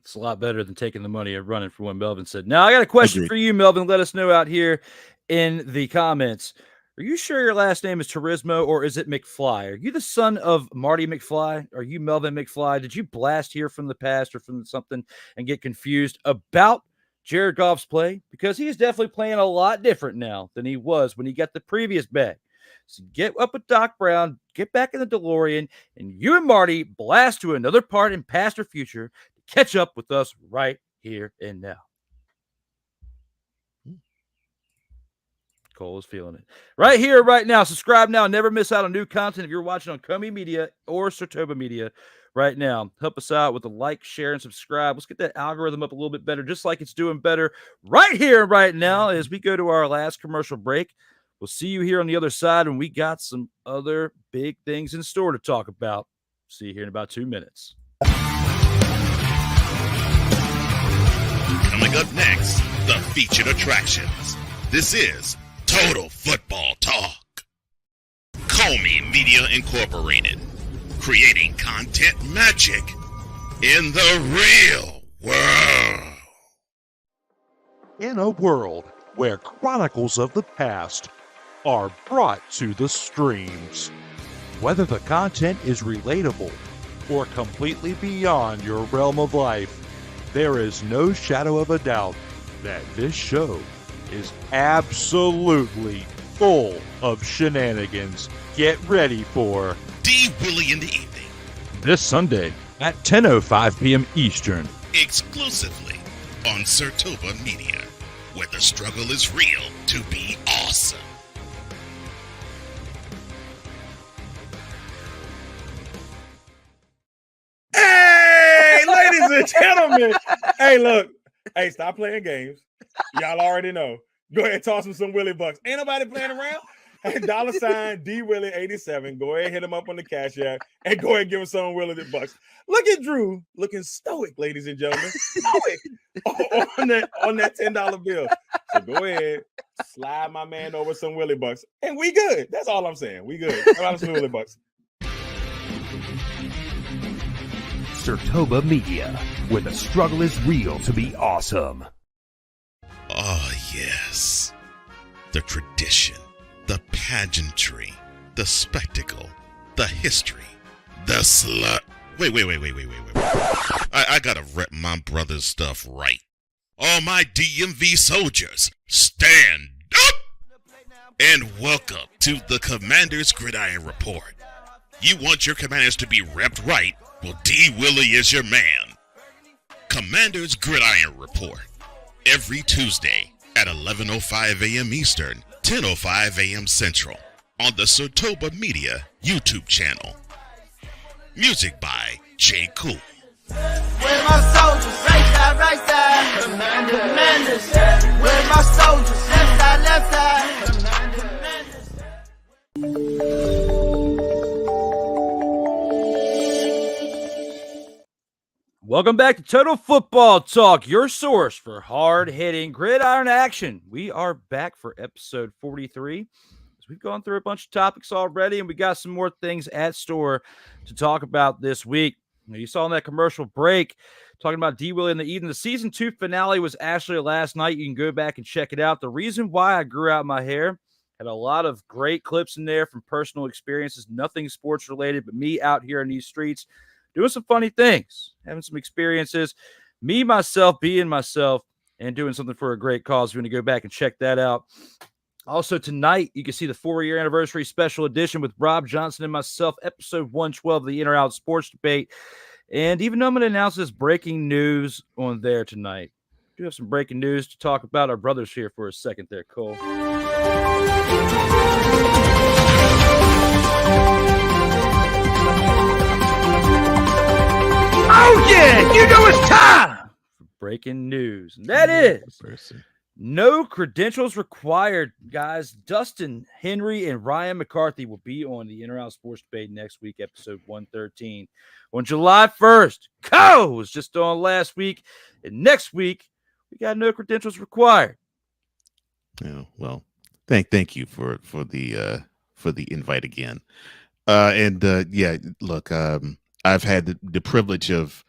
It's a lot better than taking the money and running, for what Melvin said. Now, I got a question for you, Melvin. Let us know out here in the comments. Are you sure your last name is Turismo, or is it McFly? Are you the son of Marty McFly? Are you Melvin McFly? Did you blast here from the past or from something and get confused about Jared Goff's play? Because he is definitely playing a lot different now than he was when he got the previous bag. So get up with Doc Brown, get back in the DeLorean, and you and Marty blast to another part in past or future to catch up with us right here and now. Cole is feeling it. Right here, right now. Subscribe now. Never miss out on new content if you're watching on Comey Media or Sartoba Media right now. Help us out with a like, share, and subscribe. Let's get that algorithm up a little bit better, just like it's doing better right here, right now, as we go to our last commercial break. We'll see you here on the other side, and we got some other big things in store to talk about. See you here in about 2 minutes. Coming up next, the featured attractions. This is Total Football Talk. Comey Media Incorporated. Creating content magic in the real world. In a world where chronicles of the past are brought to the streams, Whether the content is relatable or completely beyond your realm of life, there is no shadow of a doubt that this show is absolutely full of shenanigans. Get ready for D Willy in the evening, this Sunday at 10:05 p.m. Eastern. exclusively on Sartoba Media, where the struggle is real to be awesome. Hey, ladies and gentlemen. Hey, look. Hey, stop playing games. Y'all already know. Go ahead and toss him some Willie Bucks. Ain't nobody playing around. Hey, $ D Willy 87. Go ahead and hit him up on the Cash App and go ahead and give him some Willie Bucks. Look at Drew looking stoic, ladies and gentlemen. Stoic on that $10 bill. So go ahead, slide my man over some Willie Bucks, and we good. That's all I'm saying. We good. Some Willie Bucks. Sartoba Media, where the struggle is real to be awesome. Oh, yes. The tradition, the pageantry, the spectacle, the history, the slut. Wait. I gotta rep my brother's stuff right. All my DMV soldiers, stand up! And welcome to the Commander's Gridiron Report. You want your commanders to be repped right? Well, D Willy is your man. Commander's Gridiron Report. Every Tuesday at 11:05 a.m. Eastern, 10:05 a.m. Central on the Sartoba Media YouTube channel. Music by J. Cool. Where my soldiers, right side, commanders. Where my soldiers, left side, Welcome back to Total Football Talk, your source for hard-hitting gridiron action. We are back for episode 43. We've gone through a bunch of topics already, and we got some more things at store to talk about this week. You saw in that commercial break, talking about D Willy in the evening. The season 2 finale was actually last night. You can go back and check it out. The reason why I grew out my hair had a lot of great clips in there from personal experiences, nothing sports related, but me out here in these streets doing some funny things, having some experiences, me, myself, being myself, and doing something for a great cause. We're going to go back and check that out. Also, tonight, you can see the 4-year anniversary special edition with Rob Johnson and myself, episode 112 of the In or Out Sports Debate. And even though I'm going to announce this breaking news on there tonight, I do have some breaking news to talk about. Our brothers here for a second there, Cole. Oh, yeah, you know it's time for breaking news. And that is no credentials required, guys. Dustin Henry and Ryan McCarthy will be on the In or Out Sports Debate next week, episode 113. On July 1st, Co was just on last week. And next week, we got no credentials required. Yeah, well, thank you for the invite again. Look, I've had the privilege of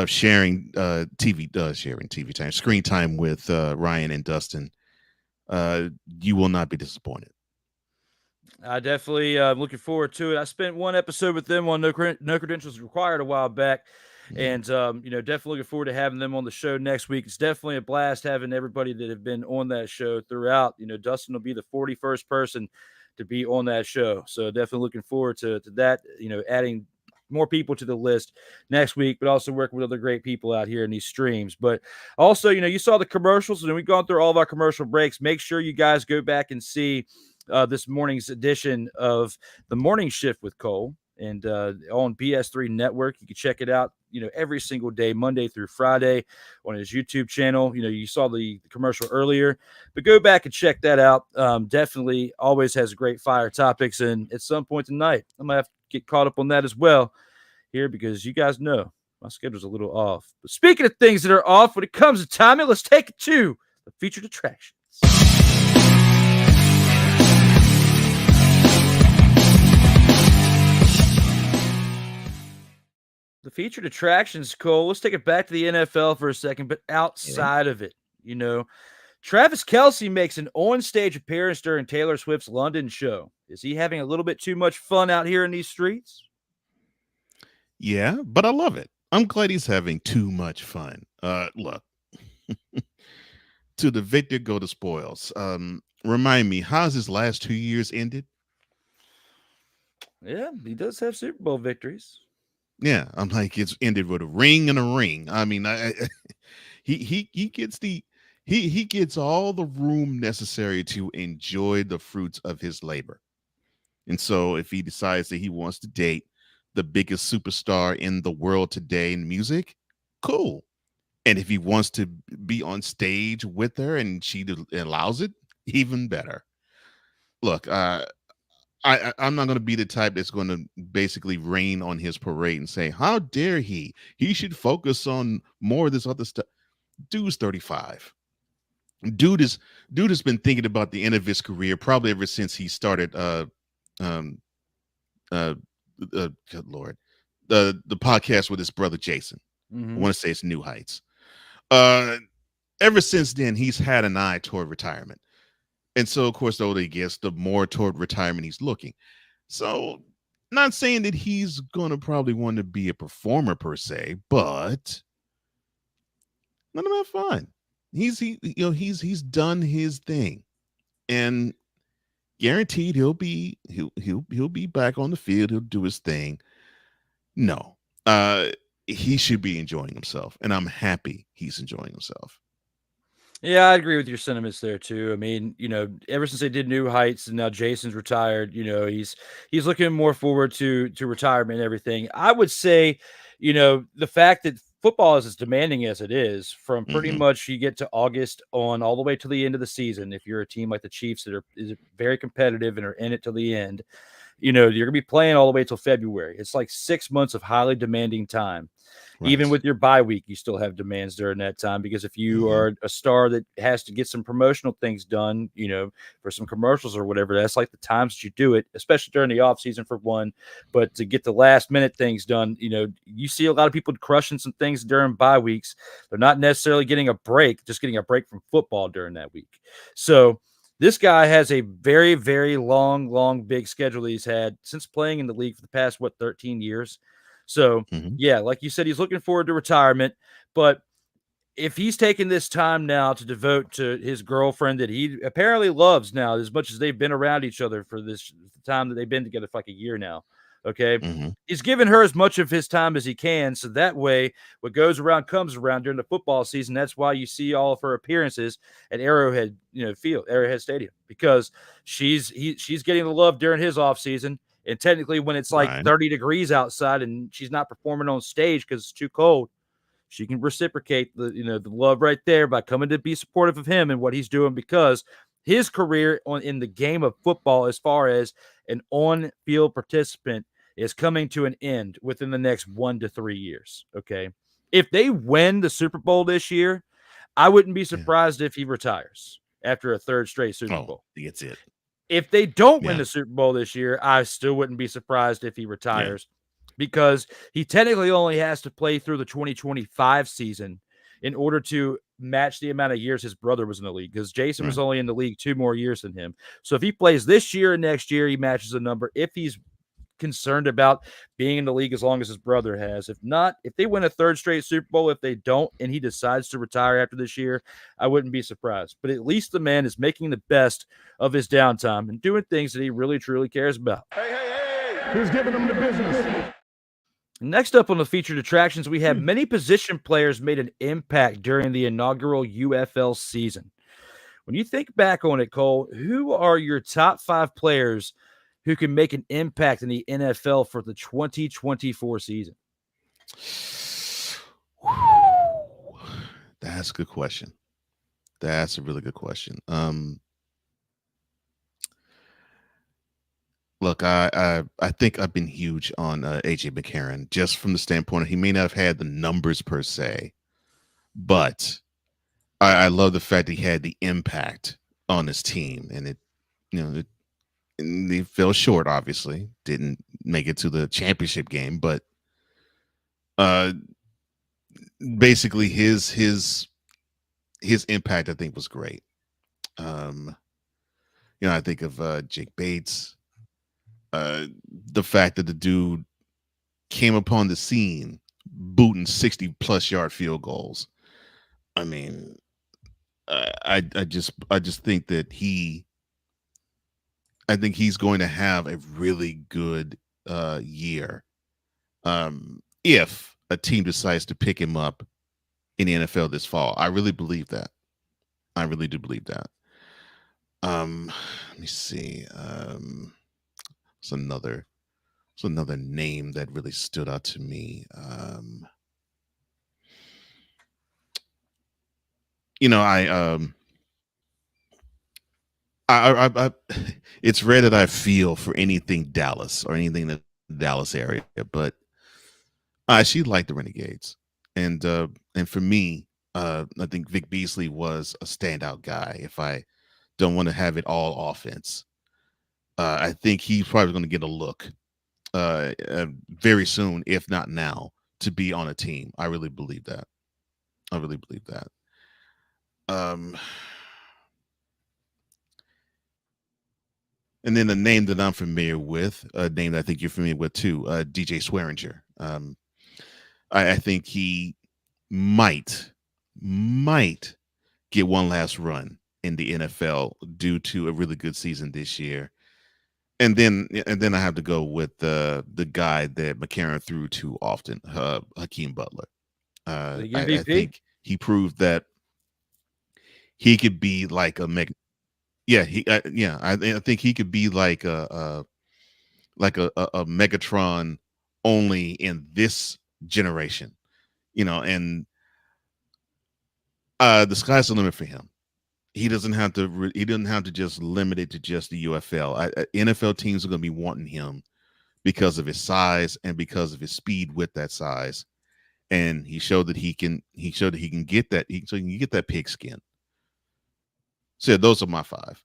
sharing TV time, screen time with Ryan and Dustin. You will not be disappointed. I definitely looking forward to it. I spent one episode with them on No Credentials Required a while back. And, definitely looking forward to having them on the show next week. It's definitely a blast having everybody that have been on that show throughout. Dustin will be the 41st person to be on that show. So definitely looking forward to that, adding more people to the list next week, but also working with other great people out here in these streams. But also, you saw the commercials, and we've gone through all of our commercial breaks. Make sure you guys go back and see this morning's edition of The Morning Shift with Cole and on BS3 Network. You can check it out, every single day, Monday through Friday on his YouTube channel. You saw the commercial earlier, but go back and check that out. Definitely always has great fire topics. And at some point tonight, I'm going to have to get caught up on that as well here, because you guys know my schedule's a little off. But speaking of things that are off, when it comes to timing, let's take it to the featured attractions. The featured attractions, Cole, let's take it back to the NFL for a second, but outside of it, Travis Kelce makes an on-stage appearance during Taylor Swift's London show. Is he having a little bit too much fun out here in these streets? Yeah, but I love it. I'm glad he's having too much fun. Look, to the victor go the spoils. Remind me, how's his last 2 years ended? Yeah, he does have Super Bowl victories. Yeah, I'm like, it's ended with a ring and a ring. I mean, he gets all the room necessary to enjoy the fruits of his labor. And so if he decides that he wants to date the biggest superstar in the world today in music, cool. And if he wants to be on stage with her and she allows it, even better. Look, I'm not going to be the type that's going to basically rain on his parade and say, how dare he? He should focus on more of this other stuff. Dude's 35. Dude has been thinking about the end of his career probably ever since he started good Lord, the podcast with his brother Jason. I want to say it's New Heights. Ever since then, he's had an eye toward retirement. And so, of course, the older he gets, the more toward retirement he's looking. So, not saying that he's going to probably want to be a performer per se, but let him have fun. He's done his thing, and guaranteed he'll be back on the field. He'll do his thing. No, he should be enjoying himself, and I'm happy he's enjoying himself. Yeah, I agree with your sentiments there too. I mean, ever since they did New Heights and now Jason's retired, he's looking more forward to retirement and everything. I would say, the fact that football is as demanding as it is, from pretty much you get to August on all the way to the end of the season. If you're a team like the Chiefs that is very competitive and are in it till the end, you're going to be playing all the way till February. It's like 6 months of highly demanding time. Right. Even with your bye week, you still have demands during that time, because if you are a star that has to get some promotional things done, for some commercials or whatever, that's like the times that you do it, especially during the off season for one. But to get the last minute things done, you see a lot of people crushing some things during bye weeks. They're not necessarily getting a break, just getting a break from football during that week. So this guy has a very, very long, big schedule that he's had since playing in the league for the past, 13 years. So, yeah, like you said, he's looking forward to retirement. But if he's taking this time now to devote to his girlfriend that he apparently loves now, as much as they've been around each other for this time that they've been together for like a year now, okay, he's giving her as much of his time as he can. So that way, what goes around comes around during the football season. That's why you see all of her appearances at Arrowhead, Arrowhead Stadium, because she's getting the love during his off season. And technically, when it's like 30 degrees outside and she's not performing on stage because it's too cold, she can reciprocate the love right there by coming to be supportive of him and what he's doing, because his career in the game of football, as far as an on-field participant, is coming to an end within the next 1 to 3 years. Okay, if they win the Super Bowl this year, I wouldn't be surprised if he retires after a third straight Super Bowl. That's it. If they don't win the Super Bowl this year, I still wouldn't be surprised if he retires, because he technically only has to play through the 2025 season in order to match the amount of years his brother was in the league, because Jason was only in the league 2 more years than him. So if he plays this year and next year, he matches the number. If he's concerned about being in the league as long as his brother has. If not, if they win a third straight Super Bowl, if they don't, and he decides to retire after this year, I wouldn't be surprised. But at least the man is making the best of his downtime and doing things that he really, truly cares about. Hey, who's giving them the business? Next up on the featured attractions, we have many position players made an impact during the inaugural UFL season. When you think back on it, Cole, who are your top 5 players who can make an impact in the NFL for the 2024 season? That's a good question. That's a really good question. Look, I think I've been huge on AJ McCarron, just from the standpoint of he may not have had the numbers per se, but I love the fact that he had the impact on his team, and and they fell short, obviously. Didn't make it to the championship game, but basically his impact, I think, was great. I think of Jake Bates. The fact that the dude came upon the scene booting 60+ yard field goals. I mean, I just think that I think he's going to have a really good year. If a team decides to pick him up in the NFL this fall. I really believe that. I really do believe that. Let me see. It's another name that really stood out to me. I it's rare that I feel for anything Dallas or anything in the Dallas area, but I actually like the Renegades. And for me, I think Vic Beasley was a standout guy. If I don't want to have it all offense, I think he's probably going to get a look very soon, if not now, to be on a team. I really believe that. I really believe that. And then the name that I'm familiar with, a name that I think you're familiar with too, DJ Swearinger. I think he might get one last run in the NFL due to a really good season this year. And then I have to go with the guy that McCarron threw too often, Hakeem Butler. I think he proved that he could be like a mega. Yeah, I think he could be like a Megatron only in this generation, and the sky's the limit for him. He doesn't have to just limit it to just the UFL. NFL teams are going to be wanting him because of his size and because of his speed with that size, and he showed that he can get that. So he can get that pigskin. So those are my 5.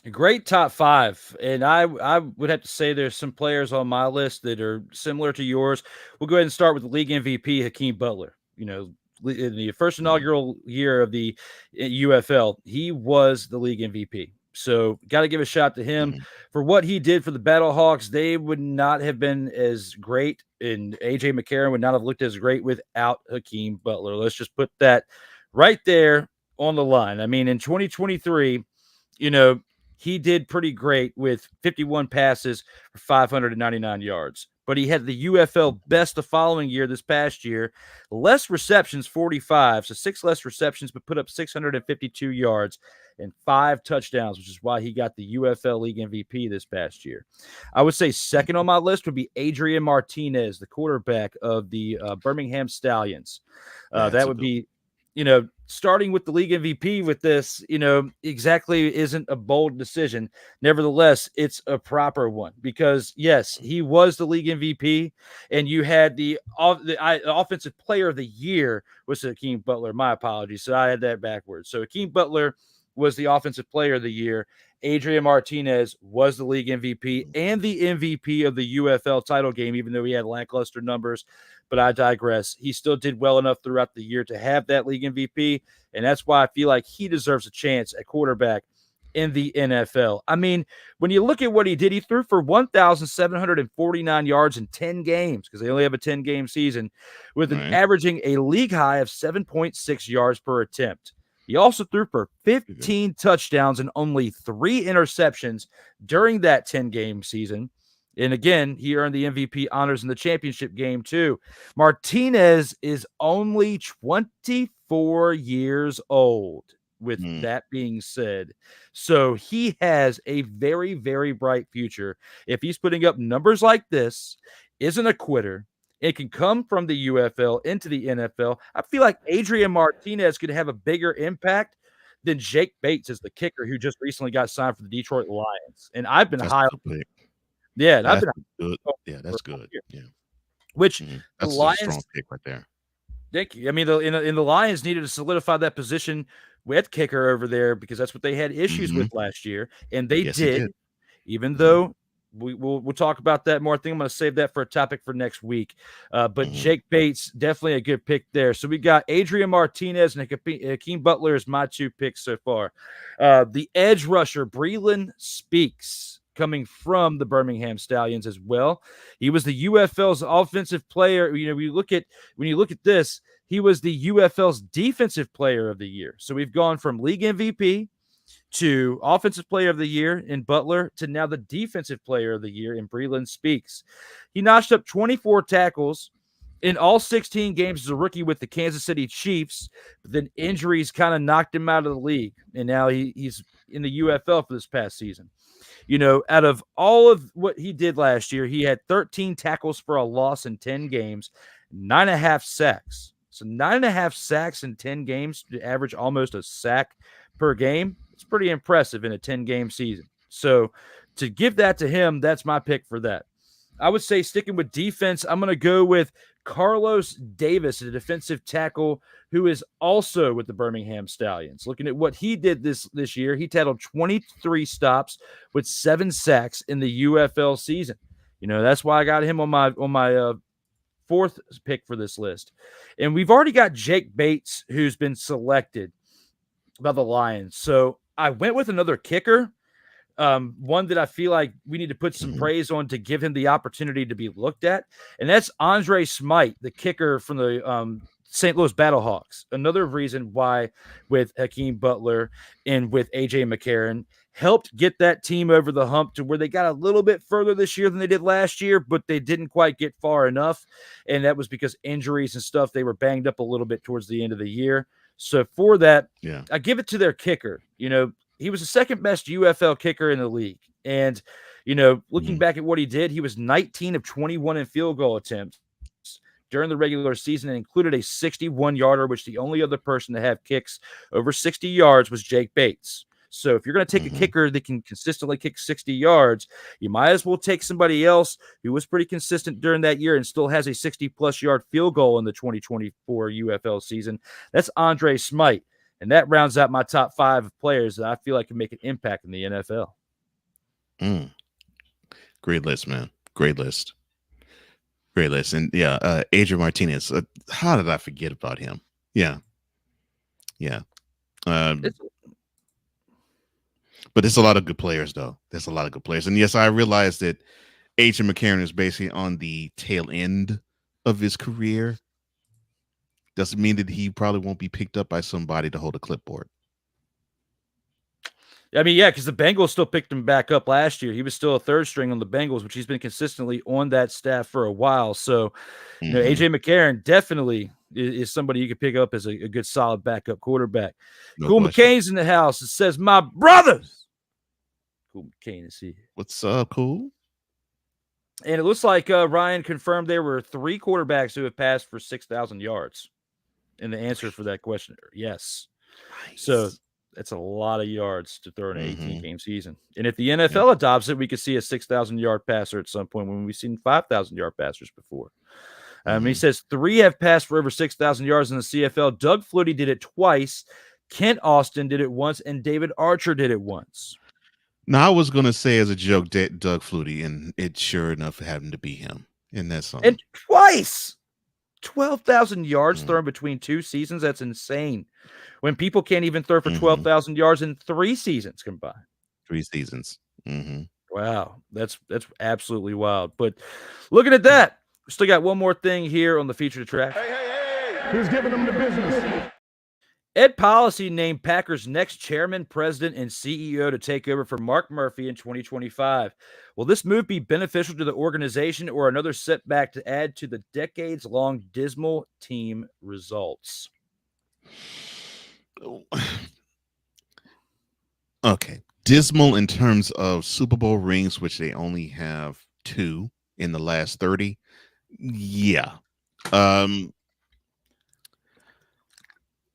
A great top 5. And I would have to say there's some players on my list that are similar to yours. We'll go ahead and start with the league MVP, Hakeem Butler. In the first inaugural year of the UFL, he was the league MVP. So got to give a shout to him for what he did for the Battlehawks. They would not have been as great, and AJ McCarron would not have looked as great without Hakeem Butler. Let's just put that right there on the line. I mean, in 2023, he did pretty great with 51 passes for 599 yards. But he had the UFL best the following year, this past year. Less receptions, 45. So 6 less receptions, but put up 652 yards and 5 touchdowns, which is why he got the UFL League MVP this past year. I would say second on my list would be Adrian Martinez, the quarterback of the Birmingham Stallions. That would be, starting with the league MVP with this, exactly isn't a bold decision. Nevertheless, it's a proper one because, yes, he was the league MVP, and you had the offensive player of the year was Hakeem Butler. My apologies. So I had that backwards. So Hakeem Butler was the offensive player of the year. Adrian Martinez was the league MVP and the MVP of the UFL title game, even though he had lackluster numbers. But I digress. He still did well enough throughout the year to have that league MVP, and that's why I feel like he deserves a chance at quarterback in the NFL. I mean, when you look at what he did, he threw for 1,749 yards in 10 games because they only have a 10-game season, with an averaging a league high of 7.6 yards per attempt. He also threw for 15 touchdowns and only 3 interceptions during that 10-game season. And again, he earned the MVP honors in the championship game too. Martinez is only 24 years old, with that being said. So he has a very, very bright future. If he's putting up numbers like this, isn't a quitter, it can come from the UFL into the NFL. I feel like Adrian Martinez could have a bigger impact than Jake Bates as the kicker who just recently got signed for the Detroit Lions. And I've been high on. Yeah, that's good. Yeah, that's good. Yeah, which that's the Lions, a strong pick right there. Thank you. I mean, the Lions needed to solidify that position with kicker over there because that's what they had issues with last year, and they did. Even though we'll talk about that more. I think I'm going to save that for a topic for next week. But Jake Bates, definitely a good pick there. So we got Adrian Martinez and Hakeem Butler as my 2 picks so far. The edge rusher, Breland Speaks, coming from the Birmingham Stallions as well. He was the UFL's offensive player. You know, when you look at this, he was the UFL's defensive player of the year. So we've gone from league MVP to offensive player of the year in Butler to now the defensive player of the year in Breland Speaks. He notched up 24 tackles in all 16 games as a rookie with the Kansas City Chiefs, but then injuries kind of knocked him out of the league, and now he's in the UFL for this past season. You know, out of all of what he did last year, he had 13 tackles for a loss in 10 games, 9.5 sacks. So 9.5 sacks in 10 games to average almost a sack per game. It's pretty impressive in a 10-game season. So to give that to him, that's my pick for that. I would say sticking with defense, I'm going to go with Carlos Davis, a defensive tackle who is also with the Birmingham Stallions. Looking at what he did this year, he tackled 23 stops with 7 sacks in the UFL season. You know, that's why I got him on my 4th pick for this list. And we've already got Jake Bates, who's been selected by the Lions. So I went with another kicker, one that I feel like we need to put some praise on to give him the opportunity to be looked at. And that's Andre Smythe, the kicker from the St. Louis Battlehawks. Another reason why with Hakeem Butler and with AJ McCarron helped get that team over the hump to where they got a little bit further this year than they did last year, but they didn't quite get far enough. And that was because injuries and stuff, they were banged up a little bit towards the end of the year. So for that, I give it to their kicker. You know, he was the second best UFL kicker in the league. And, you know, looking back at what he did, he was 19 of 21 in field goal attempts during the regular season and included a 61-yarder, which the only other person to have kicks over 60 yards was Jake Bates. So if you're going to take a kicker that can consistently kick 60 yards, you might as well take somebody else who was pretty consistent during that year and still has a 60-plus yard field goal in the 2024 UFL season. That's Andre Smythe. And that rounds out my top 5 players that I feel like can make an impact in the NFL. Great list, man. Great list. Great list. And Adrian Martinez. How did I forget about him? Yeah. But there's a lot of good players, though. There's a lot of good players. And yes, I realize that Adrian McCarron is basically on the tail end of his career. Doesn't mean that he probably won't be picked up by somebody to hold a clipboard. I mean, yeah, because the Bengals still picked him back up last year. He was still a 3rd string on the Bengals, which he's been consistently on that staff for a while. So, you know, AJ McCarron definitely is somebody you could pick up as a good, solid backup quarterback. No Cool question. McCain's in the house. It says, my brothers. Cool McCain is here. What's up, Cool? And it looks like Ryan confirmed there were 3 quarterbacks who have passed for 6,000 yards. And the answer for that question, yes. Nice. So that's a lot of yards to throw in an 18-game season. And if the NFL adopts it, we could see a 6,000-yard passer at some point when we've seen 5,000-yard passers before. He says 3 have passed for over 6,000 yards in the CFL. Doug Flutie did it twice. Kent Austin did it once. And David Archer did it once. Now, I was going to say as a joke, Doug Flutie, and it sure enough happened to be him. And that's something. And twice. 12,000 yards thrown between 2 seasons. That's insane. When people can't even throw for 12,000 yards in 3 seasons combined. 3 seasons. Wow. That's absolutely wild. But looking at that, we still got one more thing here on the featured track. Who's giving them the business? Ed Policy named Packers' next chairman, president, and CEO to take over for Mark Murphy in 2025. Will this move be beneficial to the organization or another setback to add to the decades-long dismal team results? Okay. Dismal in terms of Super Bowl rings, which they only have 2 in the last 30. Yeah.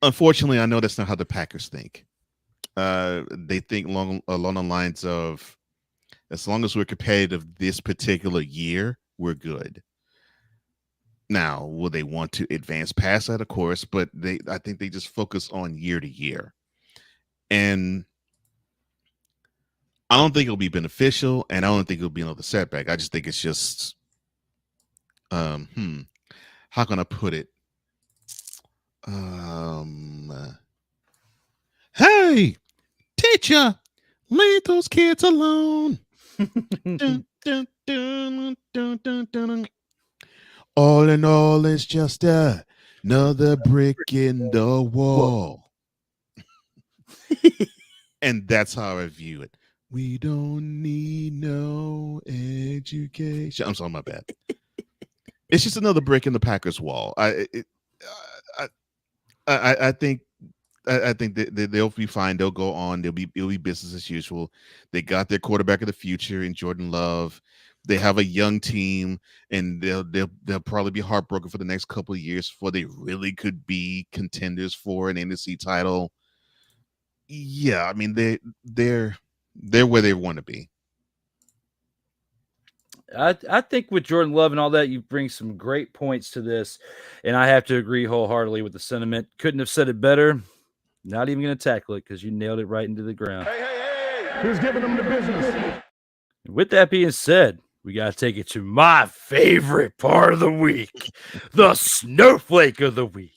Unfortunately, I know that's not how the Packers think. They think along the lines of, as long as we're competitive this particular year, we're good. Now, will they want to advance past that? Of course, but I think they just focus on year to year. And I don't think it'll be beneficial, and I don't think it'll be another setback. I just think it's just, how can I put it? Hey, teacher, leave those kids alone. Dun, dun, dun, dun, dun, dun. All in all, it's just another brick in the wall. And that's how I view it. We don't need no education. I'm sorry, my bad. It's just another brick in the Packers' wall. I think that they'll be fine. They'll go on. It'll be business as usual. They got their quarterback of the future in Jordan Love. They have a young team, and they'll probably be heartbroken for the next couple of years before they really could be contenders for an NFC title. Yeah, I mean they're where they want to be. I think with Jordan Love and all that, you bring some great points to this, and I have to agree wholeheartedly with the sentiment. Couldn't have said it better. Not even going to tackle it because you nailed it right into the ground. Hey, who's giving them the business? With that being said, we got to take it to my favorite part of the week, the snowflake of the week.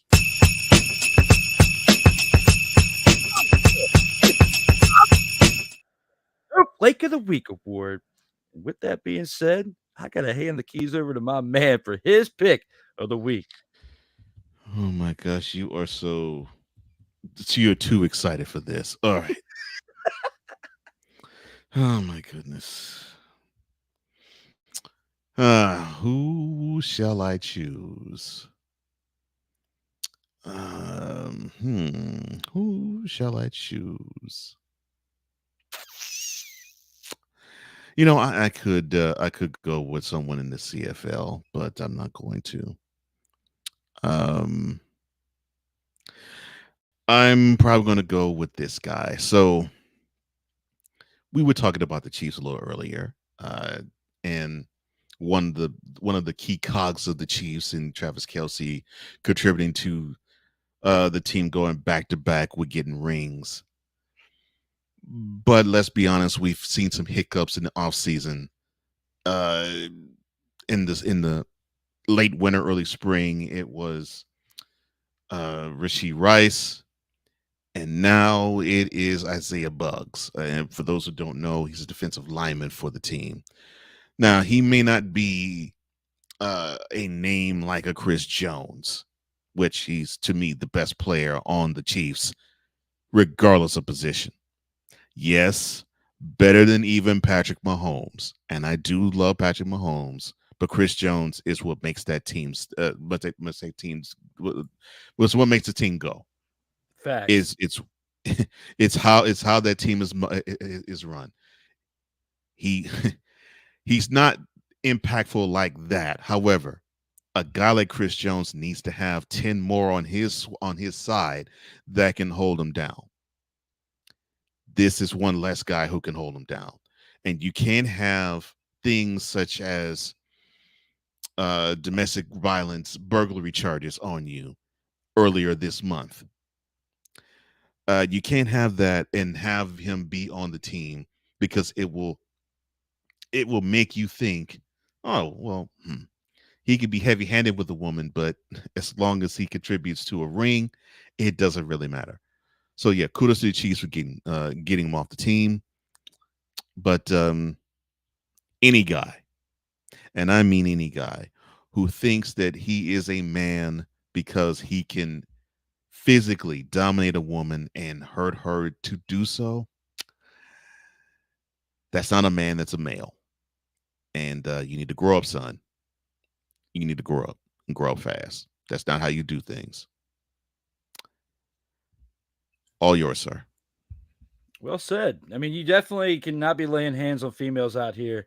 Snowflake of the Week award. And with that being said, I got to hand the keys over to my man for his pick of the week. Oh my gosh, you're too excited for this. All right. Oh my goodness. Who shall I choose? Who shall I choose? You know, I could go with someone in the CFL, but I'm not going to. I'm probably going to go with this guy. So we were talking about the Chiefs a little earlier, and one of the key cogs of the Chiefs in Travis Kelce contributing to the team going back to back with getting rings. But let's be honest, we've seen some hiccups in the offseason. In the late winter, early spring, it was Rashee Rice, and now it is Isaiah Buggs. And for those who don't know, he's a defensive lineman for the team. Now, he may not be a name like a Chris Jones, which he's, to me, the best player on the Chiefs, regardless of position. Yes, better than even Patrick Mahomes. And I do love Patrick Mahomes, but Chris Jones is what makes that team's what makes the team go. Facts. It's how that team is run. He's not impactful like that. However, a guy like Chris Jones needs to have 10 more on his side that can hold him down. This is one less guy who can hold him down. And you can't have things such as domestic violence, burglary charges on you earlier this month. You can't have that and have him be on the team, because it will make you think, oh, well, he could be heavy-handed with a woman, but as long as he contributes to a ring, it doesn't really matter. So yeah, kudos to the Chiefs for getting him off the team. But any guy, and I mean any guy, who thinks that he is a man because he can physically dominate a woman and hurt her to do so, that's not a man, that's a male. And you need to grow up, son. You need to grow up and grow up fast. That's not how you do things. All yours, sir. Well said. I mean, you definitely cannot be laying hands on females out here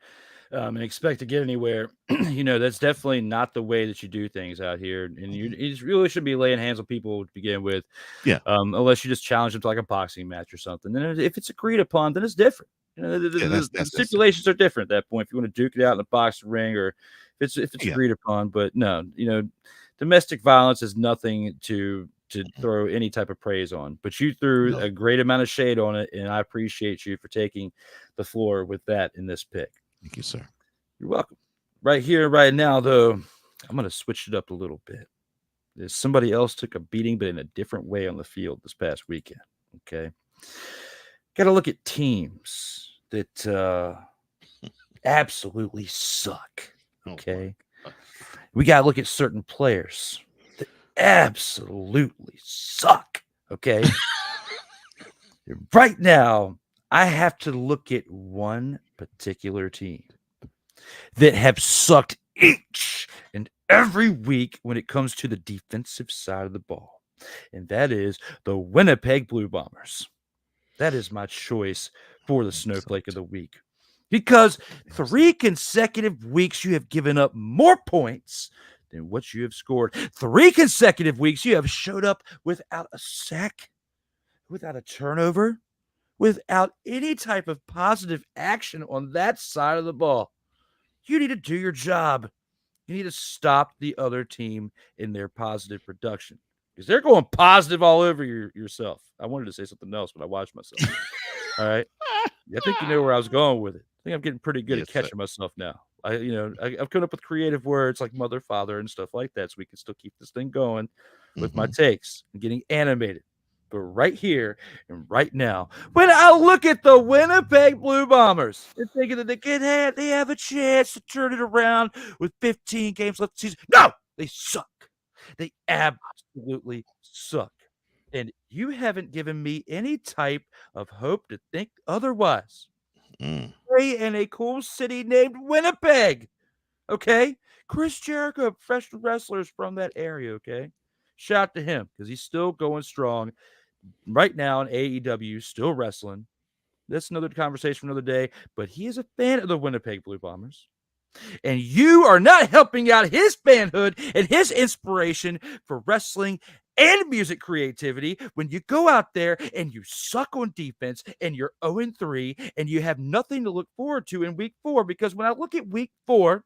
and expect to get anywhere. That's definitely not the way that you do things out here. And you really shouldn't be laying hands on people to begin with. Yeah. Unless you just challenge them to like a boxing match or something. Then if it's agreed upon, then it's different. The stipulations are different at that point. If you want to duke it out in a boxing ring, or if it's agreed upon. But no, domestic violence is nothing to to throw any type of praise on, but you threw a great amount of shade on it, and I appreciate you for taking the floor with that in this pick. Thank you, sir. You're welcome. Right here, right now, though, I'm going to switch it up a little bit. There's somebody else took a beating, but in a different way on the field this past weekend. Okay. Got to look at teams that absolutely suck. Okay. We got to look at certain players that absolutely suck. Okay. Right now, I have to look at one particular team that have sucked each and every week when it comes to the defensive side of the ball. And that is the Winnipeg Blue Bombers. That is my choice for the Snowflake of the Week. Because 3 consecutive weeks you have given up more points than what you have scored. 3 consecutive weeks you have showed up without a sack, without a turnover, without any type of positive action on that side of the ball. You need to do your job. You need to stop the other team in their positive production because they're going positive all over yourself. I wanted to say something else, but I watched myself. All right. I think you know where I was going with it. I think I'm getting pretty good at catching myself now. I've come up with creative words like mother, father, and stuff like that so we can still keep this thing going with my takes and getting animated. But right here and right now, when I look at the Winnipeg Blue Bombers and thinking that they have a chance to turn it around with 15 games left the season. No, they suck. They absolutely suck. And you haven't given me any type of hope to think otherwise. Play in a cool city named Winnipeg. Okay? Chris Jericho, professional wrestlers from that area. Okay? Shout out to him because he's still going strong. Right now in AEW, still wrestling. That's another conversation for another day. But he is a fan of the Winnipeg Blue Bombers. And you are not helping out his fanhood and his inspiration for wrestling and music creativity when you go out there and you suck on defense and you're 0-3 and you have nothing to look forward to in week 4. Because when I look at week 4, I'm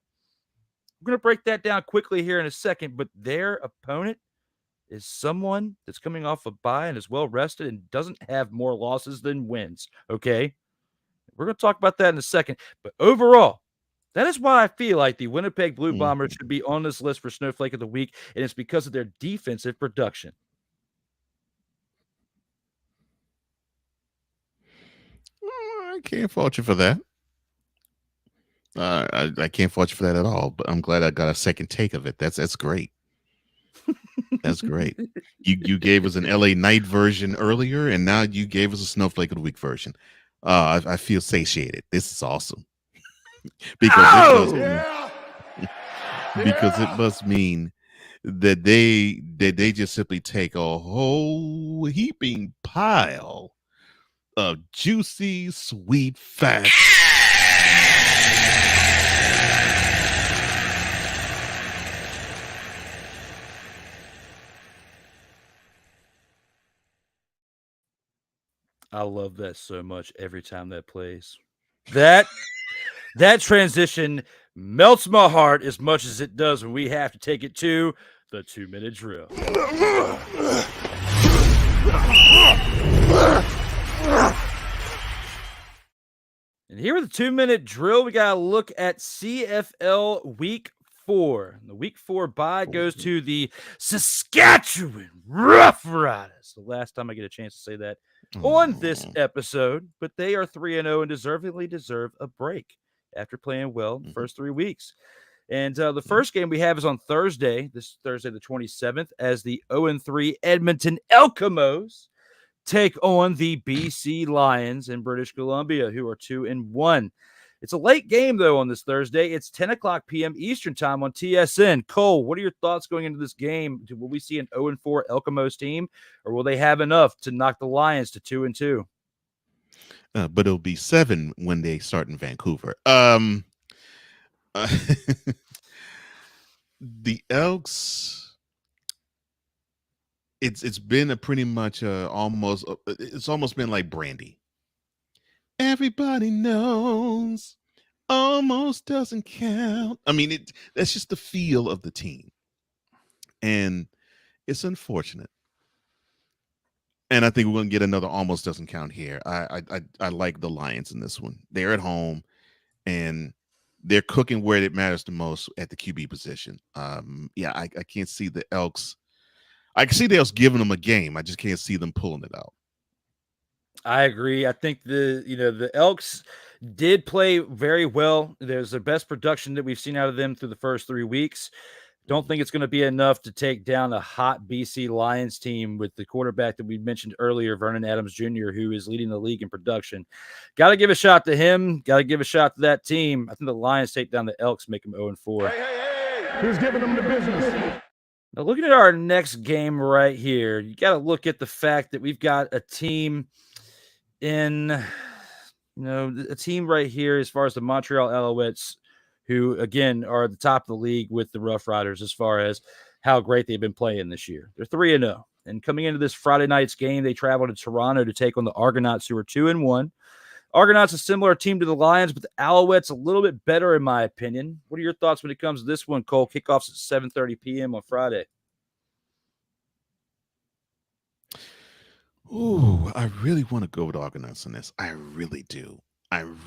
going to break that down quickly here in a second. But their opponent is someone that's coming off a bye and is well rested and doesn't have more losses than wins. Okay. We're going to talk about that in a second. But overall, that is why I feel like the Winnipeg Blue Bombers should be on this list for Snowflake of the Week. And it's because of their defensive production. I can't fault you for that. I can't fault you for that at all. But I'm glad I got a second take of it. That's great. That's great. You gave us an LA Knight version earlier, and now you gave us a Snowflake of the Week version. I feel satiated. This is awesome. Because it must mean that they just simply take a whole heaping pile of juicy, sweet fat. I love that so much every time that plays. That transition melts my heart as much as it does when we have to take it to the 2-minute drill. And here with the 2-minute drill, we got to look at CFL Week 4. The Week 4 bye goes to the Saskatchewan Roughriders. The last time I get a chance to say that on this episode, but they are 3-0 and deservingly deserve a break after playing well the first 3 weeks. And the first game we have is on Thursday, this Thursday the 27th, as the 0-3 Edmonton Elks take on the BC Lions in British Columbia, who are 2-1. It's a late game, though, on this Thursday. It's 10 o'clock p.m. Eastern time on TSN. Cole, what are your thoughts going into this game? Will we see an 0-4 Elkamos team, or will they have enough to knock the Lions to 2-2? But it'll be 7 when they start in Vancouver. The Elks, it's been a pretty much it's almost been like Brandy. Everybody knows, almost doesn't count. I mean, that's just the feel of the team. And it's unfortunate And I think we're going to get another almost doesn't count here. I like the Lions in this one. They're at home, and they're cooking where it matters the most at the QB position. I can't see the Elks. I can see the Elks giving them a game. I just can't see them pulling it out. I agree. I think the Elks did play very well. There's the best production that we've seen out of them through the first 3 weeks. Don't think it's going to be enough to take down a hot BC Lions team with the quarterback that we mentioned earlier, Vernon Adams Jr., who is leading the league in production. Got to give a shot to him. Got to give a shot to that team. I think the Lions take down the Elks, make them 0-4. Who's giving them the business? Now, looking at our next game right here, you got to look at the fact that we've got a team a team right here as far as the Montreal Alouettes, who, again, are at the top of the league with the Roughriders as far as how great they've been playing this year. They're 3-0. And coming into this Friday night's game, they travel to Toronto to take on the Argonauts, who are 2-1. Argonauts a similar team to the Lions, but the Alouettes a little bit better, in my opinion. What are your thoughts when it comes to this one, Cole? Kickoffs at 7:30 p.m. on Friday. Ooh, I really want to go with Argonauts on this. I really do. I'm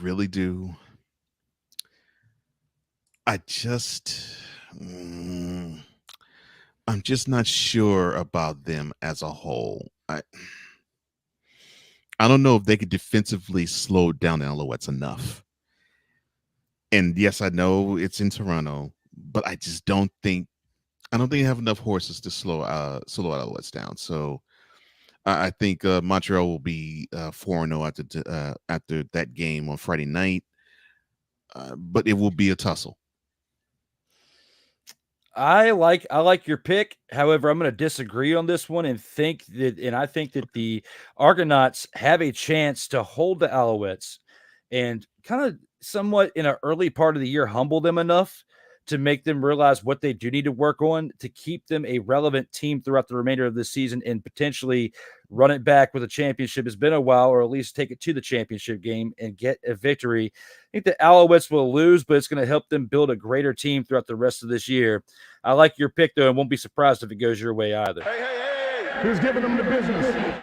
just not sure about them as a whole. I don't know if they could defensively slow down the Alouettes enough. And yes, I know it's in Toronto, but I just don't think they have enough horses to slow Alouettes down. So I think Montreal will be 4-0 after that game on Friday night, but it will be a tussle. I like your pick. However, I'm going to disagree on this one and I think that the Argonauts have a chance to hold the Alouettes and kind of somewhat in an early part of the year humble them enough to make them realize what they do need to work on to keep them a relevant team throughout the remainder of this season and potentially run it back with a championship. It's been a while, or at least take it to the championship game and get a victory. I think the Alouettes will lose, but it's going to help them build a greater team throughout the rest of this year. I like your pick, though, and won't be surprised if it goes your way either. Who's giving them the business?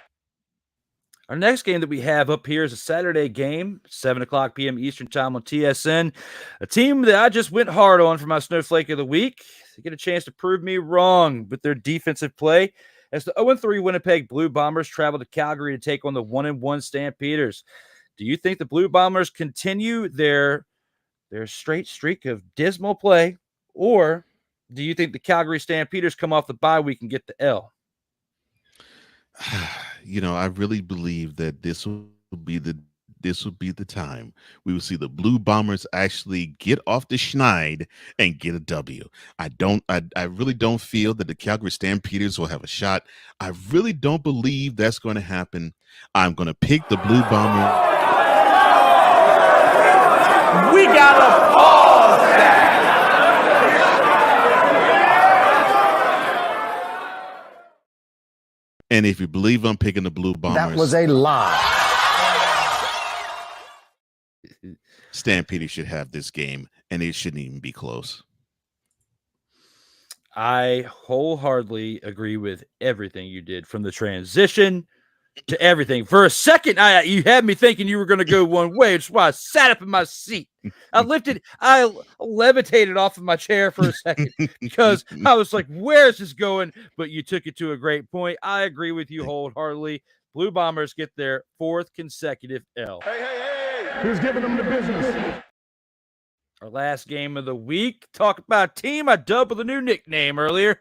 Our next game that we have up here is a Saturday game, 7:00 p.m. Eastern time on TSN. A team that I just went hard on for my Snowflake of the Week. They get a chance to prove me wrong with their defensive play as the 0-3 Winnipeg Blue Bombers travel to Calgary to take on the 1-1 Stampeders. Do you think the Blue Bombers continue their straight streak of dismal play, or do you think the Calgary Stampeders come off the bye week and get the L? I really believe that this will be the time we will see the Blue Bombers actually get off the schneid and get a W. I really don't feel that the Calgary Stampeders will have a shot. I really don't believe that's going to happen. I'm going to pick the Blue Bombers. We gotta pause that. And if you believe I'm picking the Blue Bombers, That was a lie. Stampeders should have this game, and it shouldn't even be close. I wholeheartedly agree with everything you did, from the transition to everything. For a second, you had me thinking you were going to go one way, which is why I sat up in my seat. I levitated off of my chair for a second because I was like, where is this going? But you took it to a great point. I agree with you wholeheartedly. Blue Bombers get their 4th consecutive L. Who's giving them the business? Our last game of the week. Talk about a team I dubbed with a new nickname earlier.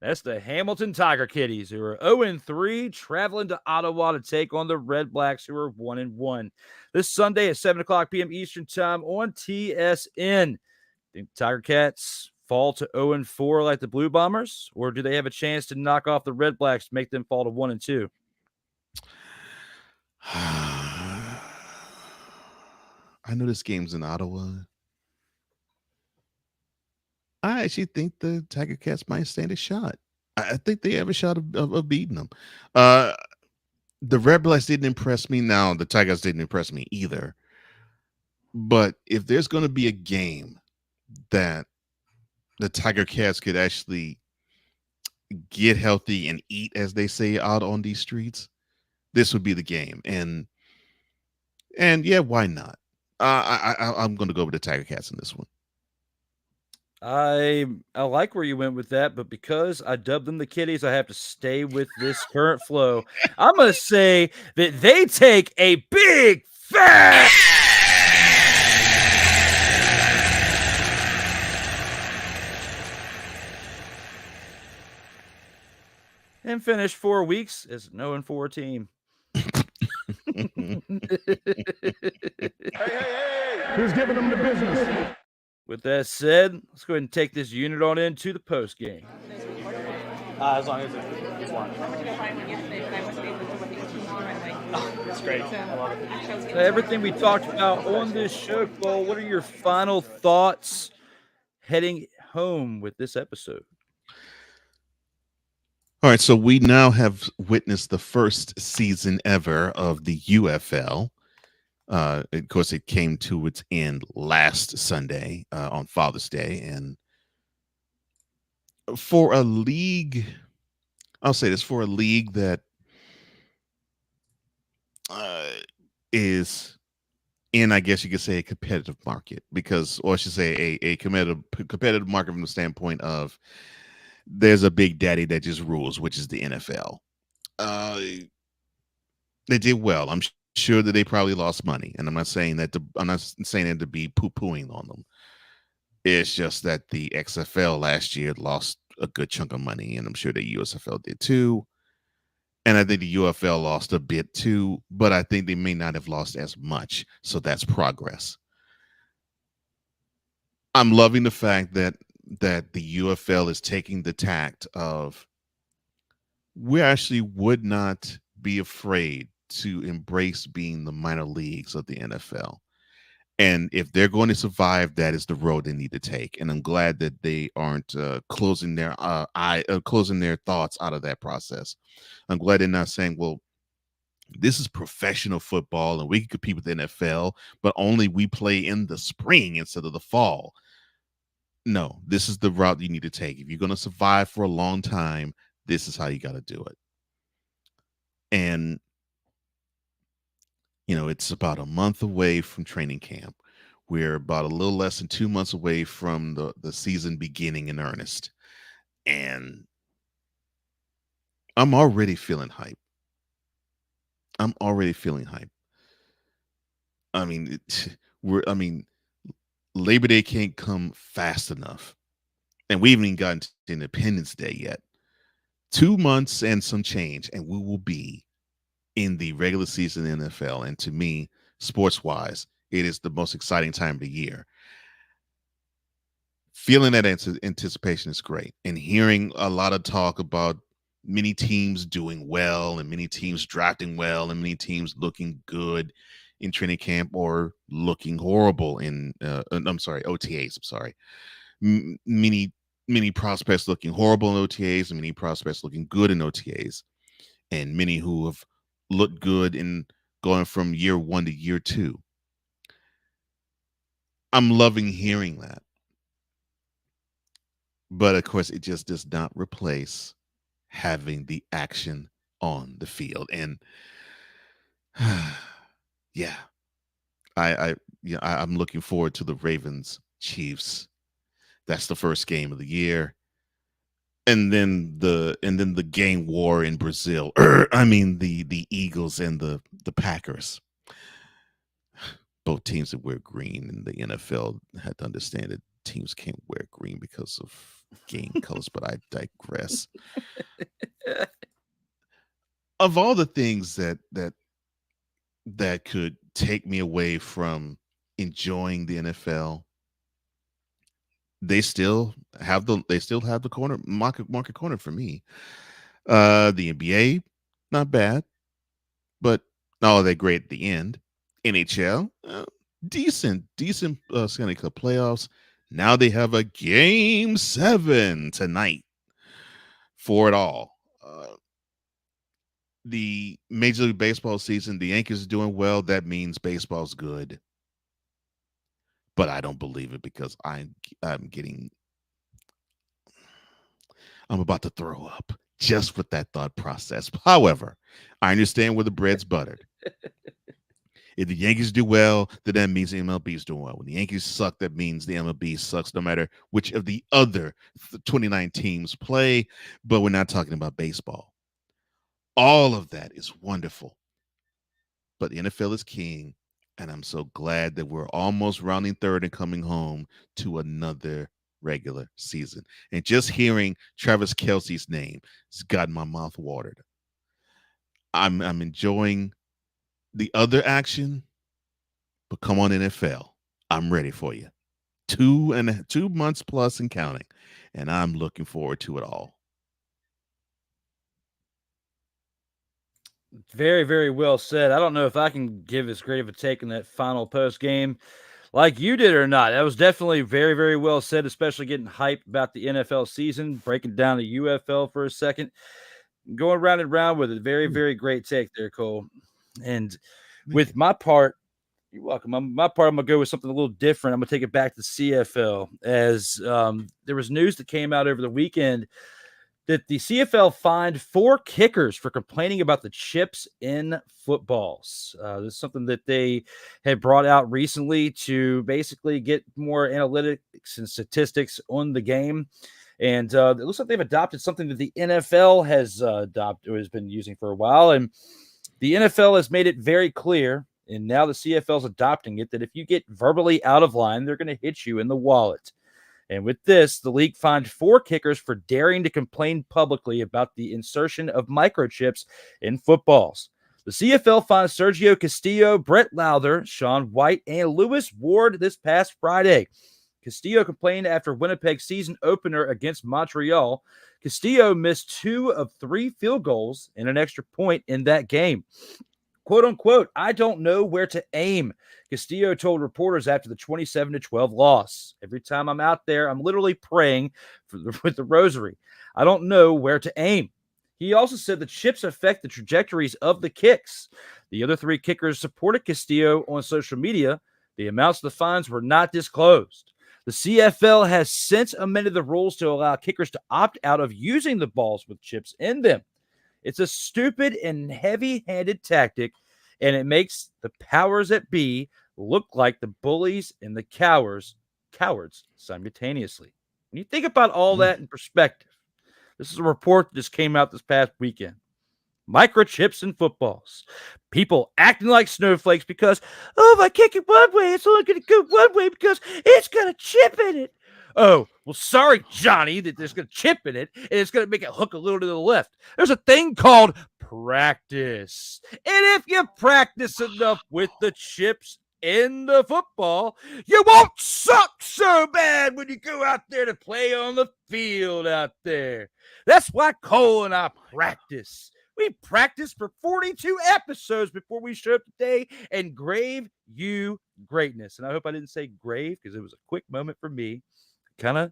That's the Hamilton Tiger Kitties, who are 0-3, traveling to Ottawa to take on the Redblacks, who are 1-1. This Sunday at 7:00 p.m. Eastern time on TSN. Think the Tiger Cats fall to 0-4 like the Blue Bombers, or do they have a chance to knock off the Redblacks to make them fall to 1-2? I know this game's in Ottawa. I actually think the Tiger Cats might stand a shot. I think they have a shot of beating them. The Redblacks didn't impress me. Now, the Tigers didn't impress me either. But if there's going to be a game that the Tiger Cats could actually get healthy and eat, as they say, out on these streets, this would be the game. And yeah, why not? I'm going to go with the Tiger Cats in this one. I like where you went with that, but because I dubbed them the Kitties, I have to stay with this current flow. I'm going to say that they take a big fat and finish 4 weeks as 0-4 team. Hey, who's giving them the business? With that said, let's go ahead and take this unit on into the post game. As long as it's one. That's great. I love it. Everything we talked about on this show, Cole, what are your final thoughts heading home with this episode? All right, so we now have witnessed the first season ever of the UFL. Of course, it came to its end last Sunday on Father's Day. And for a league, I'll say this, for a league that is in, I guess you could say, a competitive market, because, or I should say a competitive market from the standpoint of there's a big daddy that just rules, which is the NFL. They did well. I'm sure that they probably lost money, and I'm not saying that to be poo-pooing on them. It's just that the XFL last year lost a good chunk of money, and I'm sure the USFL did too. And I think the UFL lost a bit too, but I think they may not have lost as much. So that's progress. I'm loving the fact that the UFL is taking the tact of, we actually would not be afraid to embrace being the minor leagues of the NFL. And if they're going to survive, that is the road they need to take. And I'm glad that they aren't closing their thoughts out of that process. I'm glad they're not saying, well, this is professional football and we can compete with the NFL, but only we play in the spring instead of the fall. No, this is the route you need to take. If you're going to survive for a long time, this is how you got to do it. And it's about a month away from training camp. We're about a little less than 2 months away from the season beginning in earnest. And I'm already feeling hype. I mean, Labor Day can't come fast enough. And we haven't even gotten to Independence Day yet. 2 months and some change, and we will be in the regular season in the NFL. And to me, sports-wise, it is the most exciting time of the year. Feeling that anticipation is great. And hearing a lot of talk about many teams doing well and many teams drafting well and many teams looking good in training camp or looking horrible in OTAs. Many prospects looking horrible in OTAs and many prospects looking good in OTAs, and many who have looked good in going from year 1 to year 2. I'm loving hearing that. But of course, it just does not replace having the action on the field. And yeah, I'm looking forward to the Ravens Chiefs. That's the first game of the year. And then the game war in Brazil. The Eagles and the Packers. Both teams that wear green, and the NFL had to understand that teams can't wear green because of game colors, but I digress. Of all the things that could take me away from enjoying the NFL, they still have the corner market corner for me. The NBA, not bad, but they're great at the end. NHL, decent Stanley Cup playoffs. Now they have a Game 7 tonight for it all. The Major League Baseball season, the Yankees are doing well. That means baseball's good. But I don't believe it because I'm about to throw up. just with that thought process. However, I understand where the bread's buttered. If the Yankees do well, then that means the MLB is doing well. When the Yankees suck, that means the MLB sucks, no matter which of the other 29 teams play. But we're not talking about baseball. All of that is wonderful. But the NFL is king, and I'm so glad that we're almost rounding third and coming home to another regular season. And just hearing Travis Kelce's name has gotten my mouth watered. I'm enjoying the other action, but come on, NFL. I'm ready for you. 2 months plus and counting, and I'm looking forward to it all. Very, very well said. I don't know if I can give as great of a take on that final post game like you did or not. That was definitely very, very well said, especially getting hyped about the NFL season, breaking down the UFL for a second, going round and round with a very, very great take there, Cole. And with my part, you're welcome. My part, I'm going to go with something a little different. I'm going to take it back to CFL, as there was news that came out over the weekend that the CFL fined 4 kickers for complaining about the chips in footballs. This is something that they had brought out recently to basically get more analytics and statistics on the game. And it looks like they've adopted something that the NFL has adopted or has been using for a while. And the NFL has made it very clear, and now the CFL is adopting it, that if you get verbally out of line, they're going to hit you in the wallet. And with this, the league fined 4 kickers for daring to complain publicly about the insertion of microchips in footballs. The CFL fined Sergio Castillo, Brett Lowther, Sean White, and Lewis Ward this past Friday. Castillo complained after Winnipeg's season opener against Montreal. Castillo missed 2 of 3 field goals and an extra point in that game. "Quote unquote, I don't know where to aim," Castillo told reporters after the 27-12 loss. "Every time I'm out there, I'm literally praying with the rosary. I don't know where to aim." He also said the chips affect the trajectories of the kicks. The other 3 kickers supported Castillo on social media. The amounts of the fines were not disclosed. The CFL has since amended the rules to allow kickers to opt out of using the balls with chips in them. It's a stupid and heavy-handed tactic, and it makes the powers that be look like the bullies and the cowards simultaneously. When you think about all that in perspective, this is a report that just came out this past weekend. Microchips in footballs. People acting like snowflakes because, oh, if I kick it one way, it's only going to go one way because it's got a chip in it. Oh, well, sorry, Johnny, that there's going to chip in it, and it's going to make it hook a little to the left. There's a thing called practice. And if you practice enough with the chips in the football, you won't suck so bad when you go out there to play on the field out there. That's why Cole and I practice. We practiced for 42 episodes before we showed up today and gave you greatness. And I hope I didn't say grave because it was a quick moment for me. Kind of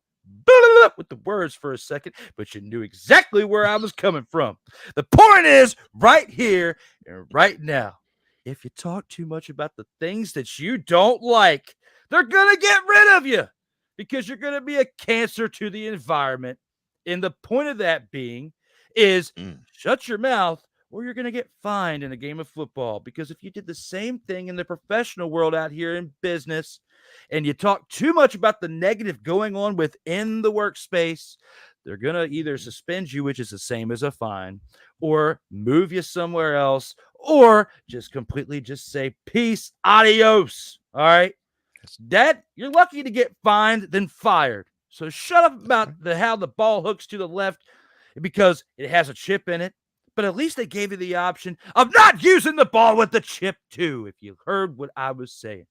with the words for a second, but you knew exactly where I was coming from. The point is right here and right now. If you talk too much about the things that you don't like, they're going to get rid of you because you're going to be a cancer to the environment. And the point of that being is shut your mouth or you're going to get fined in a game of football. Because if you did the same thing in the professional world out here in business and you talk too much about the negative going on within the workspace, they're going to either suspend you, which is the same as a fine, or move you somewhere else, or just completely just say peace, adios. All right. That you're lucky to get fined than fired. So shut up about how the ball hooks to the left because it has a chip in it. But at least they gave you the option of not using the ball with the chip too, if you heard what I was saying.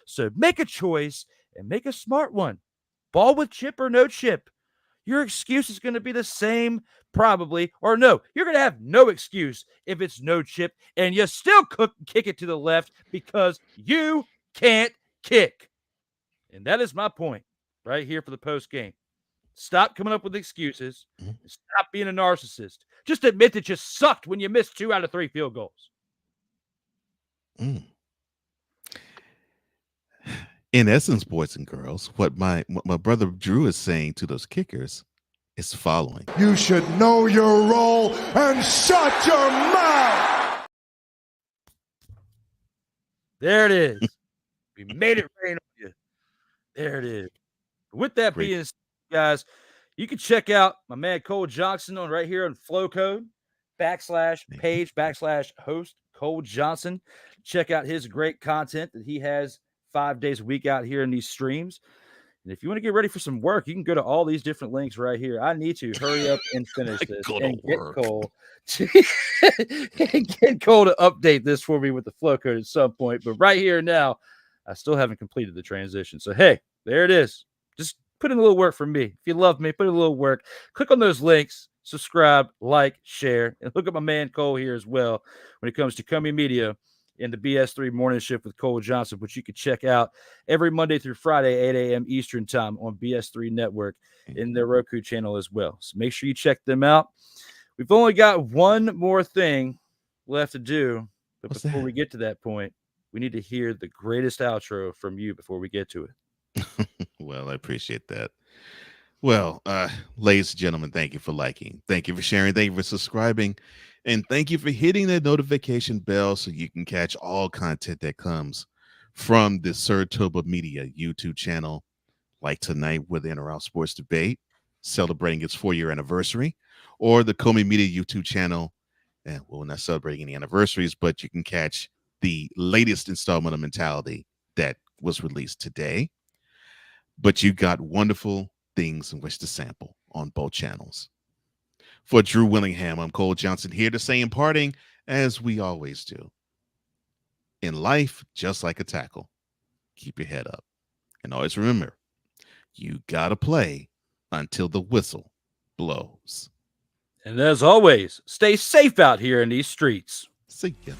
So make a choice and make a smart one. Ball with chip or no chip. Your excuse is going to be the same probably, or no, you're going to have no excuse if it's no chip and you still kick it to the left because you can't kick. And that is my point right here for the post game. Stop coming up with excuses. Stop being a narcissist. Just admit that you sucked when you missed 2 out of 3 field goals. In essence, boys and girls, what my brother Drew is saying to those kickers is following. You should know your role and shut your mouth. There it is. We made it rain on you. There it is. With that being said, guys, you can check out my man Cole Johnson on right here on Flow Code /page/host Cole Johnson. Check out his great content that he has 5 days a week out here in these streams. And if you want to get ready for some work, you can go to all these different links right here. I need to hurry up and finish this and get Cole to get Cole to update this for me with the Flow Code at some point. But right here now, I still haven't completed the transition. So, hey, there it is. Just put in a little work for me. If you love me, put in a little work. Click on those links, subscribe, like, share, and look at my man Cole here as well when it comes to Comey Media in the BS3 Morning Shift with Cole Johnson, which you can check out every Monday through Friday, 8 a.m. Eastern Time on BS3 Network in their Roku channel as well. So make sure you check them out. We've only got one more thing left to do, but before we get to that point, we need to hear the greatest outro from you before we get to it. Well, I appreciate that. Well, ladies and gentlemen, thank you for liking. Thank you for sharing. Thank you for subscribing. And thank you for hitting the notification bell so you can catch all content that comes from the Saratoga Media YouTube channel, like tonight with the In-Or-Out Sports Debate, celebrating its 4-year anniversary, or the Comey Media YouTube channel. And we're not celebrating any anniversaries, but you can catch the latest installment of Mentality that was released today. But you got wonderful things in which to sample on both channels. For Drew Willingham, I'm Cole Johnson, here to say in parting, as we always do, in life, just like a tackle, keep your head up. And always remember, you got to play until the whistle blows. And as always, stay safe out here in these streets. See ya.